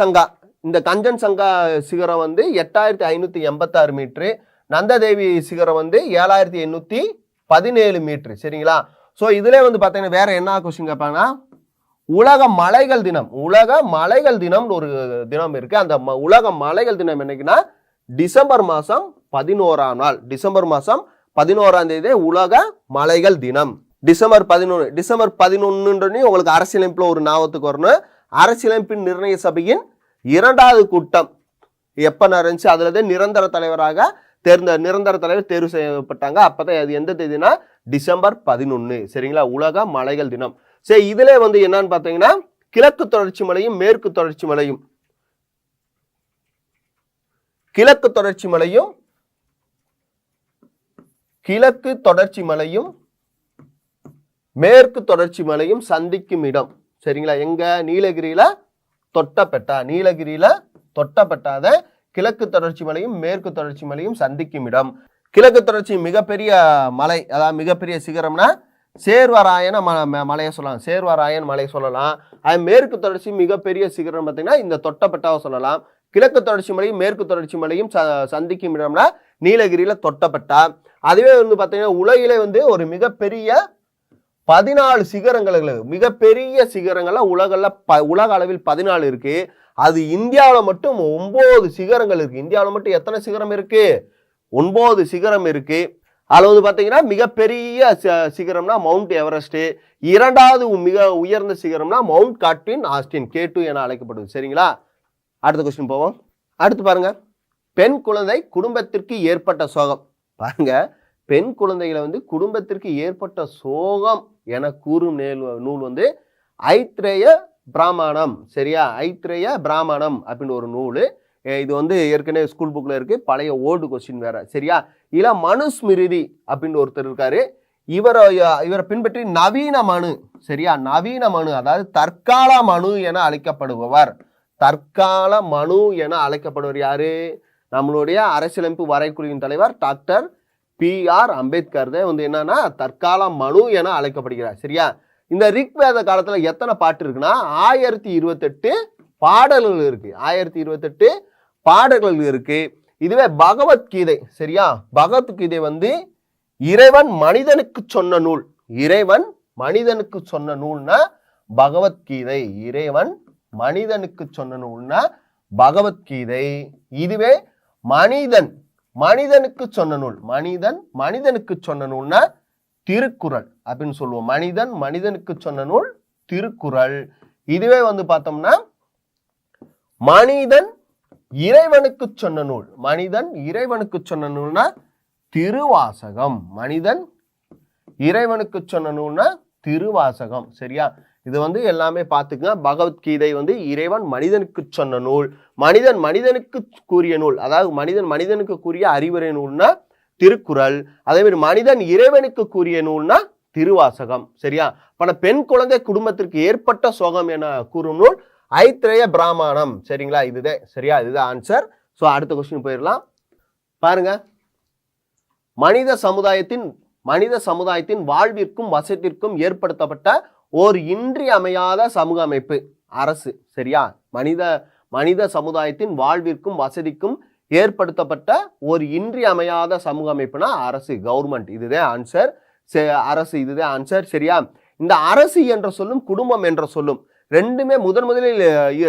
சங்கா சிகரம் வந்து 8586 மீட்டரு. நந்ததேவி சிகரம் வந்து 7817 மீட்டர். சரிங்களா, ஸோ இதுல வந்து பார்த்தீங்கன்னா வேற என்ன கொஸ்டின் கேட்பாங்கன்னா உலக மலைகள் தினம் ஒரு தினம் இருக்கு. அந்த உலக மலைகள் தினம் என்னைக்குன்னா டிசம்பர் மாசம் 11ஆம் நாள். டிசம்பர் மாசம் 11ஆம் தேதி உலக மலைகள் தினம். டிசம்பர் 11 உங்களுக்கு அரசியலமைப்புல ஒரு ஞாபகத்துக்கு வரணும். அரசியலமைப்பின் நிர்ணய சபையின் 2வது கூட்டம் எப்ப நடந்துச்சு, அதுலதான் நிரந்தர தலைவர் தேர்வு செய்யப்பட்டாங்க. அப்பதான் அது எந்த தேதினா டிசம்பர் 11. சரிங்களா, உலக மலைகள் தினம். சரி, இதுல வந்து என்னன்னு பாத்தீங்கன்னா கிழக்கு தொடர்ச்சி மலையும் மேற்கு தொடர்ச்சி மலையும் மேற்கு தொடர்ச்சி மலையும் சந்திக்கும் இடம். சரிங்களா, எங்க நீலகிரியில தொட்டப்பெட்டாத கிழக்கு தொடர்ச்சி மலையும் மேற்கு தொடர்ச்சி மலையும் சந்திக்கும் இடம். கிழக்கு தொடர்ச்சி மிகப்பெரிய மலை, அதாவது மிகப்பெரிய சிகரம்னா சேர்வராயன் மலையை சொல்லலாம். அது மேற்கு தொடர்ச்சி மிகப்பெரிய சிகரம் பார்த்தீங்கன்னா இந்த தொட்டப்பெட்டாவை சொல்லலாம். கிழக்கு தொடர்ச்சி மலையும் மேற்கு தொடர்ச்சி மலையும் சந்திக்கும் இடம்னா நீலகிரியில தொட்டப்பெட்டா. அதுவே வந்து பார்த்தீங்கன்னா உலகிலே வந்து ஒரு மிகப்பெரிய 14 சிகரங்கள்ல உலக அளவில் 14 இருக்கு. அது இந்தியாவில் மட்டும் 9 சிகரங்கள் இருக்கு. இந்தியாவில் மட்டும் எத்தனை சிகரம் இருக்கு? 9 சிகரம் இருக்கு. அதில் வந்து பார்த்தீங்கன்னா மிகப்பெரிய சிகரம்னா மவுண்ட் எவரெஸ்ட், இரண்டாவது மிக உயர்ந்த சிகரம்னா மவுண்ட் காட்வின் ஆஸ்டின் K2 என அழைக்கப்படுது. சரிங்களா, அடுத்த கொஸ்டின் போவோம். அடுத்து பாருங்க, பெண் குழந்தை குடும்பத்திற்கு ஏற்பட்ட சோகம். பாருங்க, பெண் குழந்தைகளை வந்து குடும்பத்திற்கு ஏற்பட்ட சோகம் என கூறும் நூல் வந்து ஐத்ரேய பிராமணம். சரியா, ஐத்ரேய பிராமணம் அப்படின்னு ஒரு நூல். இது வந்து ஏற்கனவே ஸ்கூல் புக்ல இருக்கு, பழைய ஓல்டு கொஸ்டின் வேற. சரியா, இல்ல மனுஸ்மிருதி அப்படின்னு ஒருத்தர் இருக்காரு, இவரை பின்பற்றி நவீன மனு. சரியா, நவீன மனு அதாவது தற்கால மனு என அழைக்கப்படுபவர். தற்கால மனு என அழைக்கப்படுவர் யாரு? நம்மளுடைய அரசியலமைப்பு வரைக்குழுவின் தலைவர் டாக்டர் P.R. அம்பேத்கர் தான் வந்து என்னன்னா தற்கால மனு என அழைக்கப்படுகிறார். சரியா, இந்த ரிக்வேத காலத்துல எத்தனை பாட்டு இருக்குன்னா 1028 பாடல்கள் இருக்கு. 1028 பாடல்கள் இருக்கு. இதுவே பகவத்கீதை. சரியா, பகவத்கீதை வந்து இறைவன் மனிதனுக்கு சொன்ன நூல். இறைவன் மனிதனுக்கு சொன்ன நூல்னா பகவத்கீதை. இறைவன் மனிதனுக்கு சொன்ன நூல்னா பகவத்கீதை. இதுவே மனிதனுக்கு சொன்ன நூல், மனிதனுக்கு சொன்ன நூல்னா திருக்குறள் அப்படின்னு சொல்லுவோம். மனிதனுக்கு சொன்ன நூல் திருக்குறள். இதுவே வந்து பார்த்தோம்னா மனிதன் இறைவனுக்கு சொன்ன நூல், இறைவனுக்கு சொன்ன நூல்னா திருவாசகம். மனிதன் இறைவனுக்கு சொன்ன நூல்னா திருவாசகம். சரியா, இது வந்து எல்லாமே பார்த்துக்கங்க. பகவத்கீதை வந்து இறைவன் மனிதனுக்கு சொன்ன நூல், மனிதனுக்கு கூறிய நூல், அதாவது மனிதனுக்கு கூறிய அறிவுரை நூல்னா திருக்குறள். அதே மாதிரி மனிதன் இறைவனுக்கு கூறிய நூல்னா திருவாசகம். சரியா, அப்ப பெண் குழந்தை குடும்பத்திற்கு ஏற்பட்ட சோகம் என கூறும் நூல் ஐத்ரேய பிராமணம். சரிங்களா, இதுதான். சரியா, இதுதான் ஆன்சர். ஸோ அடுத்த கொஸ்டின் போயிடலாம். பாருங்க, மனித சமுதாயத்தின் வாழ்விற்கும் வசதிக்கும் ஏற்படுத்தப்பட்ட ஓர் இன்றியமையாத சமூக அமைப்பு அரசு. சரியா, மனித சமுதாயத்தின் வாழ்விற்கும் வசதிக்கும் ஏற்படுத்தப்பட்ட ஒரு இன்றியமையாத சமூக அமைப்புனா அரசு, கவர்மெண்ட். இதுதான் ஆன்சர். அரசு, இதுதான் ஆன்சர். சரியா, இந்த அரசு என்ற சொல்லும் குடும்பம் என்ற சொல்லும் ரெண்டுமே முதலில்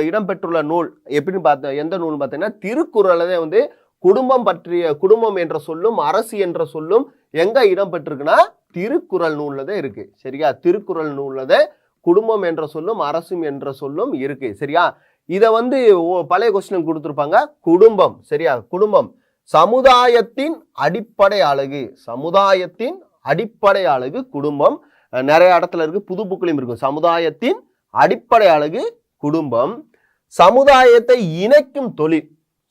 இடம்பெற்றுள்ள நூல் எப்படின்னு பார்த்த எந்த நூல் பார்த்தீங்கன்னா திருக்குறளே வந்து குடும்பம் என்ற சொல்லும் அரசு என்ற சொல்லும் எங்க இடம்பெற்றிருக்குன்னா திருக்குறள் நூல்லதான் இருக்கு. சரியா, திருக்குறள் நூல்லதான் குடும்பம் என்ற சொல்லும் அரசும் என்ற சொல்லும் இருக்கு. சரியா, இத வந்து பழைய கொஸ்டின் கொடுத்திருப்பாங்க. குடும்பம். சரியா, குடும்பம் சமுதாயத்தின் அடிப்படை அழகு. சமுதாயத்தின் அடிப்படை அழகு குடும்பம். நிறைய இடத்துல இருக்கு, புது புக்லையும் இருக்கும். சமுதாயத்தின் அடிப்படை அழகு குடும்பம். சமுதாயத்தை இணைக்கும் தொழில்.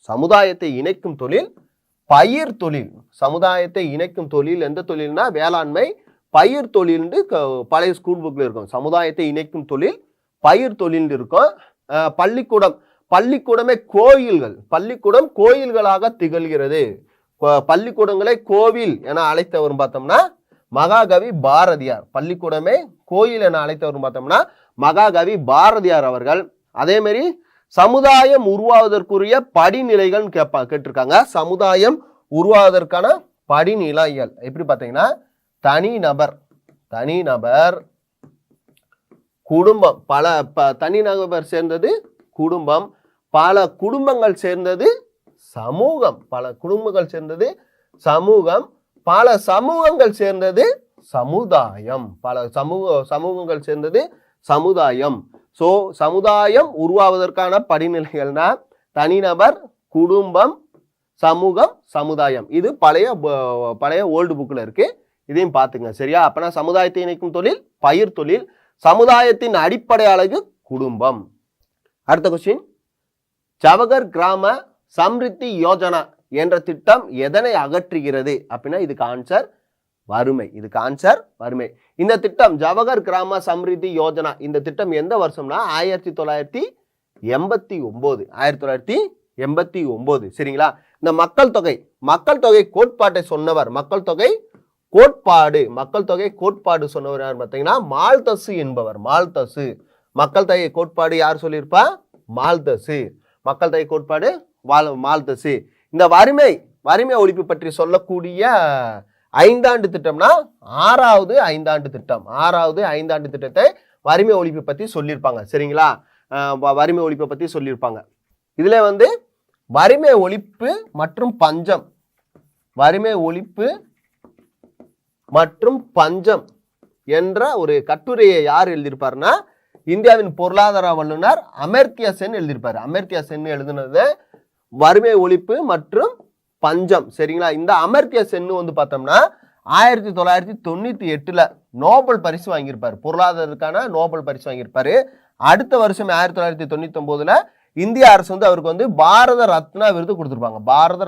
சமுதாயத்தை இணைக்கும் தொழில் பயிர் தொழில். சமுதாயத்தை இணைக்கும் தொழில் எந்த தொழில்னா வேளாண்மை. பயிர் தொழில் பழைய ஸ்கூல் புக்ல இருக்கும். சமுதாயத்தை இணைக்கும் தொழில் பயிர் தொழில் இருக்கும். பள்ளிக்கூடமே கோயில்கள். பள்ளிக்கூடம் கோயில்களாக திகழ்கிறது. பள்ளிக்கூடங்களை கோவில் என அழைத்தவர் பார்த்தோம்னா மகாகவி பாரதியார். பள்ளிக்கூடமே கோயில் என அழைத்தவர் பார்த்தோம்னா மகாகவி பாரதியார் அவர்கள். அதே மாதிரி சமுதாயம் உருவாவதற்குரிய படிநிலைகள் கேட்டிருக்காங்க. சமுதாயம் உருவாவதற்கான படிநிலைகள் எப்படி பார்த்தீங்கன்னா தனிநபர், குடும்பம், பல தனிநபர் சேர்ந்தது குடும்பம், பல குடும்பங்கள் சேர்ந்தது சமூகம், பல குடும்பங்கள் சேர்ந்தது சமூகம், பல சமூகங்கள் சேர்ந்தது சமுதாயம், பல சமூகங்கள் சேர்ந்தது சமுதாயம். ஸோ சமுதாயம் உருவாவதற்கான படிநிலைகள்னா தனிநபர், குடும்பம், சமூகம், சமுதாயம். இது பழைய ஓல்டு புக்ல இருக்கு. இதையும் பார்த்துங்க. சரியா, அப்பனா சமுதாயத்தை இணைக்கும் தொழில் பயிர் தொழில், சமுதாயத்தின் அடிப்படை அழகு குடும்பம். அடுத்த கொஸ்டின், ஜவஹர் கிராம சம்ரித்தி யோஜனா என்ற திட்டம் எதனை அகற்றுகிறது அப்படின்னா இதுக்கு ஆன்சர் வறுமை. இதுக்கு ஆன்சர் வறுமை. இந்த திட்டம் ஜவஹர் கிராம சம்ரித்தி யோஜனா இந்த திட்டம் எந்த வருஷம்னா 1989. சரிங்களா, இந்த மக்கள் தொகை கோட்பாட்டை சொன்னவர், மக்கள் தொகை கோட்பாடு சொன்னவர் யார் பார்த்தீங்கன்னா மால்தசு என்பவர். மால்தசு மக்கள் தொகை கோட்பாடு யார் சொல்லியிருப்பா? மால்தசு. மக்கள் தொகை கோட்பாடு மால்தசு. இந்த வறுமை ஒழிப்பு பற்றி சொல்லக்கூடிய ஐந்தாண்டு திட்டம்னா 6வது ஐந்தாண்டு திட்டம். 6வது ஐந்தாண்டு திட்டத்தை வறுமை ஒழிப்பு பத்தி சொல்லியிருப்பாங்க. சரிங்களா, வறுமை ஒழிப்பை பத்தி சொல்லியிருப்பாங்க. இதுல வந்து வறுமை ஒழிப்பு மற்றும் பஞ்சம், வறுமை ஒழிப்பு மற்றும் பஞ்சம் என்ற ஒரு கட்டுரையை யார் எழுதியிருப்பாருன்னா இந்தியாவின் பொருளாதார வல்லுநர் அமர்த்தியா சென் எழுதியிருப்பாரு. அமர்த்தியா சென் எழுதுனது வறுமை ஒழிப்பு மற்றும் பஞ்சம். சரிங்களா? இந்த அமர்த்தியா சென் வந்து பார்த்தோம்னா 1998 நோபல் பரிசு வாங்கியிருப்பாரு. பொருளாதாரத்துக்கான நோபல் பரிசு வாங்கியிருப்பாரு. அடுத்த வருஷம் 1999 இந்திய அரசு வந்து அவருக்கு வந்து பாரத ரத்னா விருது கொடுத்துருப்பாங்க. பாரத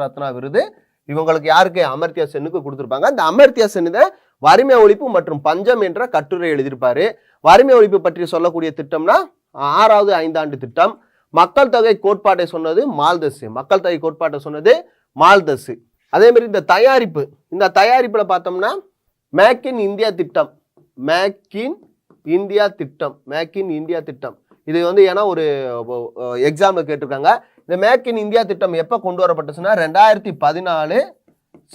ரத்னா விருது இவங்களுக்கு யாருக்கு? அமர்த்தியா சென்னுக்கு கொடுத்துருப்பாங்க. இந்த அமர்த்தியா சென் வறுமை ஒழிப்பு மற்றும் பஞ்சம் என்ற கட்டுரை எழுதியிருப்பாரு. வறுமை ஒழிப்பு பற்றி சொல்லக்கூடிய திட்டம்னா 6வது ஐந்தாண்டு திட்டம். மக்கள் தொகை கோட்பாட்டை சொன்னது மால்தஸ். அதே மாதிரி இந்த தயாரிப்புல பார்த்தோம்னா மேக் இன் இந்தியா திட்டம் இது வந்து ஏன்னா ஒரு எக்ஸாம்ல கேட்டிருக்காங்க. இந்த மேக் இன் இந்தியா திட்டம் எப்போ கொண்டு வரப்பட்டுச்சுன்னா 2014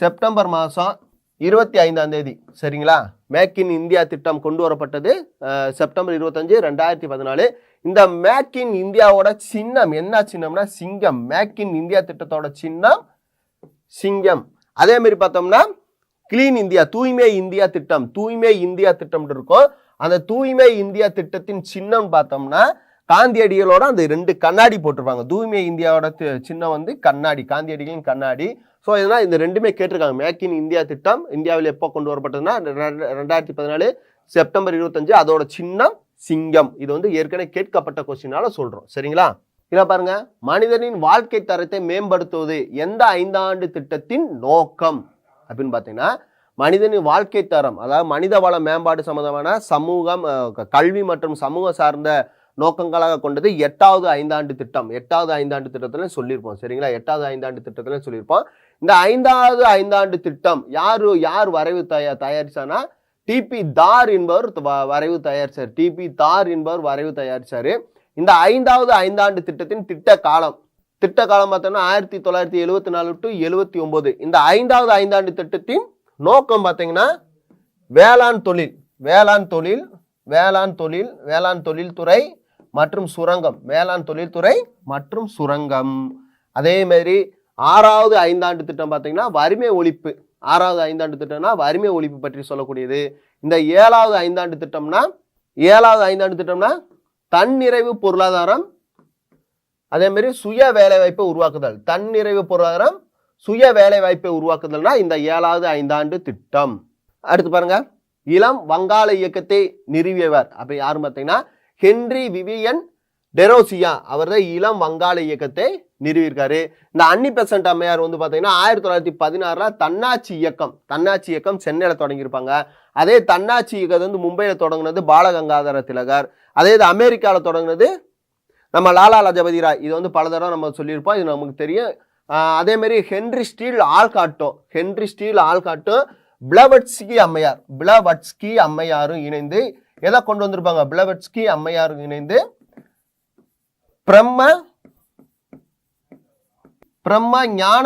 செப்டம்பர் மாதம் 25ஆம் தேதி. சரிங்களா? மேக் இன் இந்தியா திட்டம் கொண்டு வரப்பட்டது செப்டம்பர் 25, 2014. இந்த மேக் இன் இந்தியாவோட சின்னம் என்ன சின்னம்னா சிங்கம். மேக் இன் இந்தியா திட்டத்தோட சின்னம் சிங்கம். அதே மாதிரி பார்த்தோம்னா கிளீன் இந்தியா தூய்மை இந்தியா திட்டம் இருக்கும். அந்த தூய்மை இந்தியா திட்டத்தின் சின்னம் பார்த்தோம்னா காந்தியடிகளோட அந்த 2 கண்ணாடி போட்டிருப்பாங்க. தூய்மை இந்தியாவோட சின்னம் வந்து கண்ணாடி, காந்தியடிகளின் கண்ணாடி. ஸோ இதெல்லாம் இந்த ரெண்டுமே கேட்டிருக்காங்க. மேக் இன் இந்தியா திட்டம் இந்தியாவில் எப்போ கொண்டு வரப்பட்டதுன்னா 2014 செப்டம்பர் 25. அதோட சின்னம் சிங்கம். இது வந்து ஏற்கனவே கேட்கப்பட்ட கொஸ்டினால சொல்றோம். சரிங்களா? இதை பாருங்க, மனிதனின் வாழ்க்கை தரத்தை மேம்படுத்துவது எந்த 5 ஆண்டு திட்டத்தின் நோக்கம் அப்படின்னு பார்த்தீங்கன்னா மனிதனின் வாழ்க்கை தரம், அதாவது மனித வள மேம்பாடு சம்பந்தமான சமூகம், கல்வி மற்றும் சமூக சார்ந்த நோக்கங்களாக கொண்டது 8வது ஐந்தாண்டு திட்டம். 8வது ஐந்தாண்டு திட்டத்துல சொல்லியிருப்போம். சரிங்களா? 8வது ஐந்தாண்டு திட்டத்துல சொல்லியிருப்போம். இந்த 5வது ஐந்தாண்டு திட்டம் யார் வரைவு தயாரிச்சானா டிபி தார் என்பவர் வரைவு தயாரிச்சாரு. இந்த 5வது ஐந்தாண்டு திட்டத்தின் திட்ட காலம் பார்த்தோம்னா 1974 to 79. இந்த 5வது ஐந்தாண்டு திட்டத்தின் நோக்கம் பார்த்தீங்கன்னா வேளாண் தொழில்துறை மற்றும் சுரங்கம். அதே மாதிரி 6வது ஐந்தாண்டு திட்டம் பார்த்தீங்கன்னா வறுமை ஒழிப்பு. 6வது ஐந்தாண்டு திட்டம்னா வறுமை ஒழிப்பு பற்றி சொல்லக்கூடியது. இந்த 7வது ஐந்தாண்டு திட்டம்னா தன்னிறைவு பொருளாதாரம், அதே மாதிரி சுய வேலைவாய்ப்பை உருவாக்குதல். சுய வேலைவாய்ப்பை உருவாக்குதல்னா இந்த 7வது ஐந்தாண்டு திட்டம். அடுத்து பாருங்க, இளம் வங்காள இயக்கத்தை நிறுவியவர் அப்ப யாரு பார்த்தீங்கன்னா ஹென்றி விவியன் டெரோசியா. அவர் தான் இளம் வங்காள இயக்கத்தை நிறுவியிருக்காரு. இந்த அன்னி பெசன்ட் அம்மையார் வந்து பார்த்தீங்கன்னா 1916 தன்னாட்சி இயக்கம் சென்னையில் தொடங்கியிருப்பாங்க. அதே தன்னாட்சி இயக்கத்தை வந்து மும்பையில் தொடங்கினது பாலகங்காதர திலகர். அதே இது அமெரிக்காவில் தொடங்கினது நம்ம லாலா லஜபதி ராய். இது வந்து பல தடவை நம்ம சொல்லியிருப்போம், இது நமக்கு தெரியும். அதே மாதிரி ஹென்றி ஸ்டீல் ஆல்காட்டோ பிளவட்ஸ்கி அம்மையாரும் இணைந்து எதை கொண்டு வந்திருப்பாங்க? பிளவட்ஸ்கி அம்மையாரும் இணைந்து பிரம்ம ஞான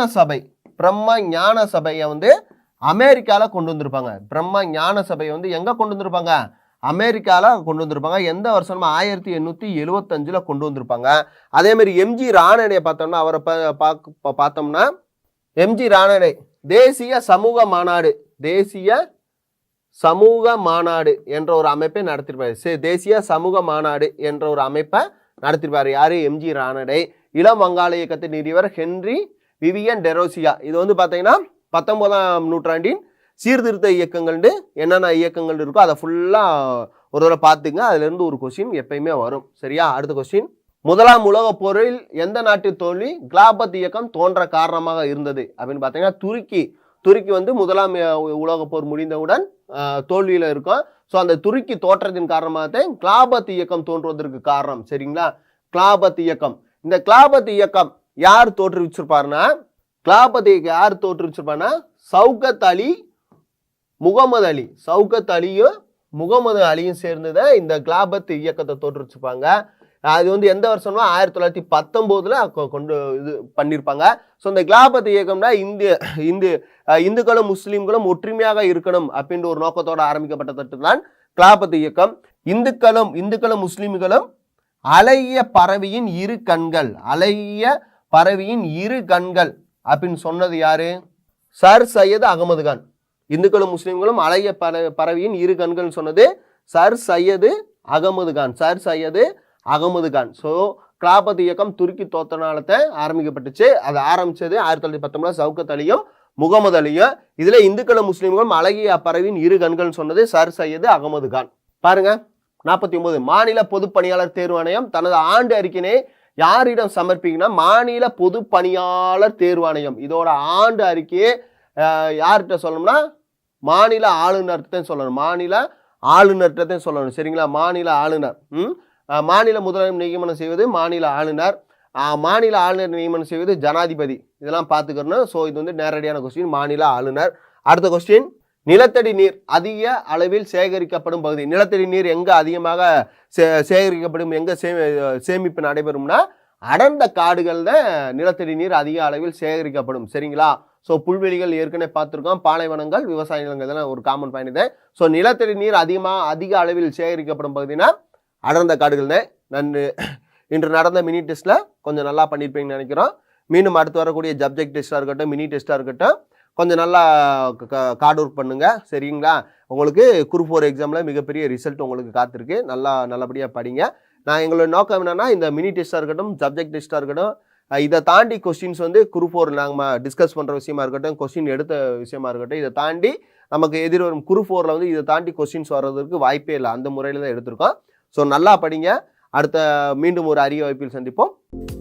சபையை வந்து அமெரிக்கால கொண்டு வந்திருப்பாங்க. பிரம்ம ஞான சபையை வந்து எங்க கொண்டு வந்திருப்பாங்க? அமெரிக்கால கொண்டு வந்திருப்பாங்க. எந்த வருஷம்? 1875 கொண்டு வந்திருப்பாங்க. அதே மாதிரி எம்ஜி ராணடே பார்த்தோம்னா அவரை பார்த்தோம்னா எம்ஜி ராணடே தேசிய சமூக மாநாடு என்ற ஒரு அமைப்பை நடத்திருப்பாரு. யாரு? எம்ஜி ராணடே. இளம் வங்காள இயக்கத்தை நிறுவியவர் ஹென்றி விவியன் டெரோசியா. இது வந்து பாத்தீங்கன்னா 19ஆம் நூற்றாண்டின் சீர்திருத்த இயக்கங்கள் என்னென்ன இயக்கங்கள் இருக்கோ அதை ஃபுல்லா ஒரு தடவை பார்த்துங்க. அதுல இருந்து ஒரு கொஸ்டின் எப்பயுமே வரும். சரியா? அடுத்த கொஸ்டின், முதலாம் உலக போரில் எந்த நாட்டு தோல்வி கிலாபத் இயக்கம் தோன்ற காரணமாக இருந்தது அப்படின்னு பாத்தீங்கன்னா துருக்கி வந்து முதலாம் உலக போர் முடிந்தவுடன் தோல்வியில இருக்கும். ஸோ அந்த துருக்கி தோற்றத்தின் காரணமாக கிலாபத் இயக்கம் தோன்றுவதற்கு காரணம். சரிங்களா? கிலாபத் இயக்கம். இந்த கிலாபத் இயக்கம் யார் தோற்றுவிச்சிருப்பாருன்னா சவுகத் அலியும் முகமது அலியும் சேர்ந்துதான் இந்த கிலாபத் இயக்கத்தை தோற்றுவிச்சிருப்பாங்க. அது வந்து எந்த வருஷம்னா 1919 கொண்டு இது பண்ணியிருப்பாங்க. ஸோ இந்த கிலாபத் இயக்கம்னா இந்துக்களும் முஸ்லீம்களும் ஒற்றுமையாக இருக்கணும் அப்படின்ற ஒரு நோக்கத்தோட ஆரம்பிக்கப்பட்ட திட்டம் தான் கிலாபத் இயக்கம். இந்துக்களும் முஸ்லீம்களும் அலைய பறவையின் இரு கண்கள் அப்படின்னு சொன்னது யாரு? சர் சையது அகமது கான். இந்துக்களும் முஸ்லிம்களும் அழகிய பறவையின் இரு கண்கள் சொன்னது sir Syed Ahmed Khan. Sir Syed Ahmed Khan. So Khilafat இயக்கம் துருக்கி தோத்தனாலத்தை ஆரம்பிக்கப்பட்டுச்சு. அதை ஆரம்பிச்சது 1919 சவுகத் அலியும் முகமது அலியும். இதுல இந்துக்களும் முஸ்லிம்களும் அழகிய பறவையின் இரு கண்கள் சொன்னது சர் சையது அகமது கான். பாருங்க 49 மாநில பொது பணியாளர் தேர்வாணையம் தனது ஆண்டு அறிக்கையினை யாரிடம் சமர்ப்பிக்கணும்? மாநில பொது பணியாளர் தேர்வாணையம் இதோட ஆண்டு அறிக்கையை யார்கிட்ட சொல்லணும்னா மாநில ஆளுநர்கிட்ட சொல்லணும். மாநில ஆளுநர்கிட்ட சொல்லணும். சரிங்களா? மாநில ஆளுநர். மாநில முதல்வர் நியமனம் செய்வது மாநில ஆளுநர். மாநில ஆளுநர் நியமனம் செய்வது ஜனாதிபதி. இதெல்லாம் பார்த்துக்கணும். ஸோ இது வந்து நேரடியான கொஸ்டின், மாநில ஆளுநர். அடுத்த கொஸ்டின், நிலத்தடி நீர் அதிக அளவில் சேகரிக்கப்படும் பகுதி. நிலத்தடி நீர் எங்க அதிகமாக சேகரிக்கப்படும், எங்க சேமிப்பு நடைபெறும்னா அடர்ந்த காடுகள்ல நிலத்தடி நீர் அதிக அளவில் சேகரிக்கப்படும். சரிங்களா? ஸோ புல்வெளிகள் ஏற்கனவே பார்த்துருக்கோம், பாலைவனங்கள், விவசாய நிலங்கள், இதெல்லாம் ஒரு காமன் பாயிண்ட் இது. ஸோ நிலத்தடி நீர் அதிக அளவில் சேகரிக்கப்படும் பகுதினா அடர்ந்த காடுகள் தான். நன்று இன்று நடந்த மினி டெஸ்ட்ல கொஞ்சம் நல்லா பண்ணியிருப்பீங்கன்னு நினைக்கிறோம். மீண்டும் அடுத்து வரக்கூடிய சப்ஜெக்ட் டெஸ்ட்டாக இருக்கட்டும், மினி டெஸ்ட்டாக இருக்கட்டும், கொஞ்சம் நல்லா கார்ட் ஒர்க் பண்ணுங்க. சரிங்களா? உங்களுக்கு குரூப் 4 எக்ஸாமில் மிகப்பெரிய ரிசல்ட் உங்களுக்கு காத்திருக்கு. நல்லபடியாக படிங்க. நான் எங்களோட நோக்கம் என்னன்னா, இந்த மினி டெஸ்ட்டாக இருக்கட்டும், சப்ஜெக்ட் டெஸ்ட்டாக இருக்கட்டும், இதை தாண்டி கொஸ்டின்ஸ் வந்து குரூப் 4 நாங்கள் டிஸ்கஸ் பண்ணுற விஷயமா இருக்கட்டும், கொஸ்டின் எடுத்த விஷயமா இருக்கட்டும், இதை தாண்டி நமக்கு எதிர்வரும் குரூப் 4ல் வந்து இதை தாண்டி கொஸ்டின்ஸ் வர்றதுக்கு வாய்ப்பே இல்லை. அந்த முறையில் தான் எடுத்திருக்கோம். ஸோ நல்லா படிங்க. அடுத்த மீண்டும் ஒரு அரிய வாய்ப்பில் சந்திப்போம்.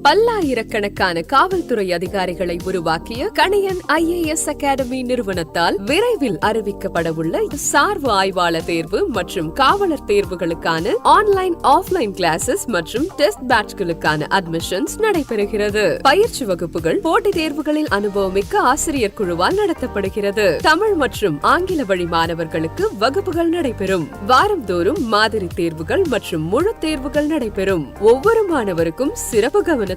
பல்லாயிரக்கணக்கான காவல்துறை அதிகாரிகளை உருவாக்கிய கணியன் IAS அகாடமி நிறுவனத்தால் விரைவில் அறிவிக்கப்பட உள்ள சார்பு ஆய்வாளர் தேர்வு மற்றும் காவலர் தேர்வுகளுக்கான ஆன்லைன் ஆஃப்லைன் கிளாஸஸ் மற்றும் டெஸ்ட் பேட்ச்களுக்கான அட்மிஷன்ஸ் நடைபெறுகிறது. பயிற்சி வகுப்புகள் போட்டித் தேர்வுகளில் அனுபவமிக்க ஆசிரியர் குழுவால் நடத்தப்படுகிறது. தமிழ் மற்றும் ஆங்கில வழி மாணவர்களுக்கு வகுப்புகள் நடைபெறும். வாரந்தோறும் மாதிரி தேர்வுகள் மற்றும் முழு தேர்வுகள் நடைபெறும். ஒவ்வொரு மாணவருக்கும் சிறப்பு கவனத்துடன்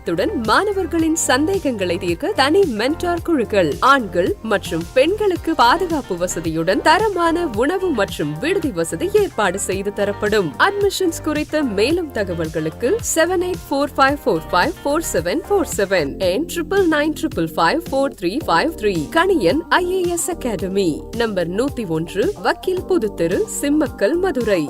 மாணவர்களின் சந்தேகங்களை தீர்க்க தனி மென்டார் குழுக்கள், ஆண்கள் மற்றும் பெண்களுக்கு பாதுகாப்பு வசதியுடன் தரமான உணவு மற்றும் விடுதி வசதி ஏற்பாடு செய்து தரப்படும். அட்மிஷன்ஸ் குறித்த மேலும் தகவல்களுக்கு 7845454747 and 9995554353. Kaniyan IAS academy, number 101, வக்கீல் புதுத்தெரு, சிம்மக்கல், மதுரை.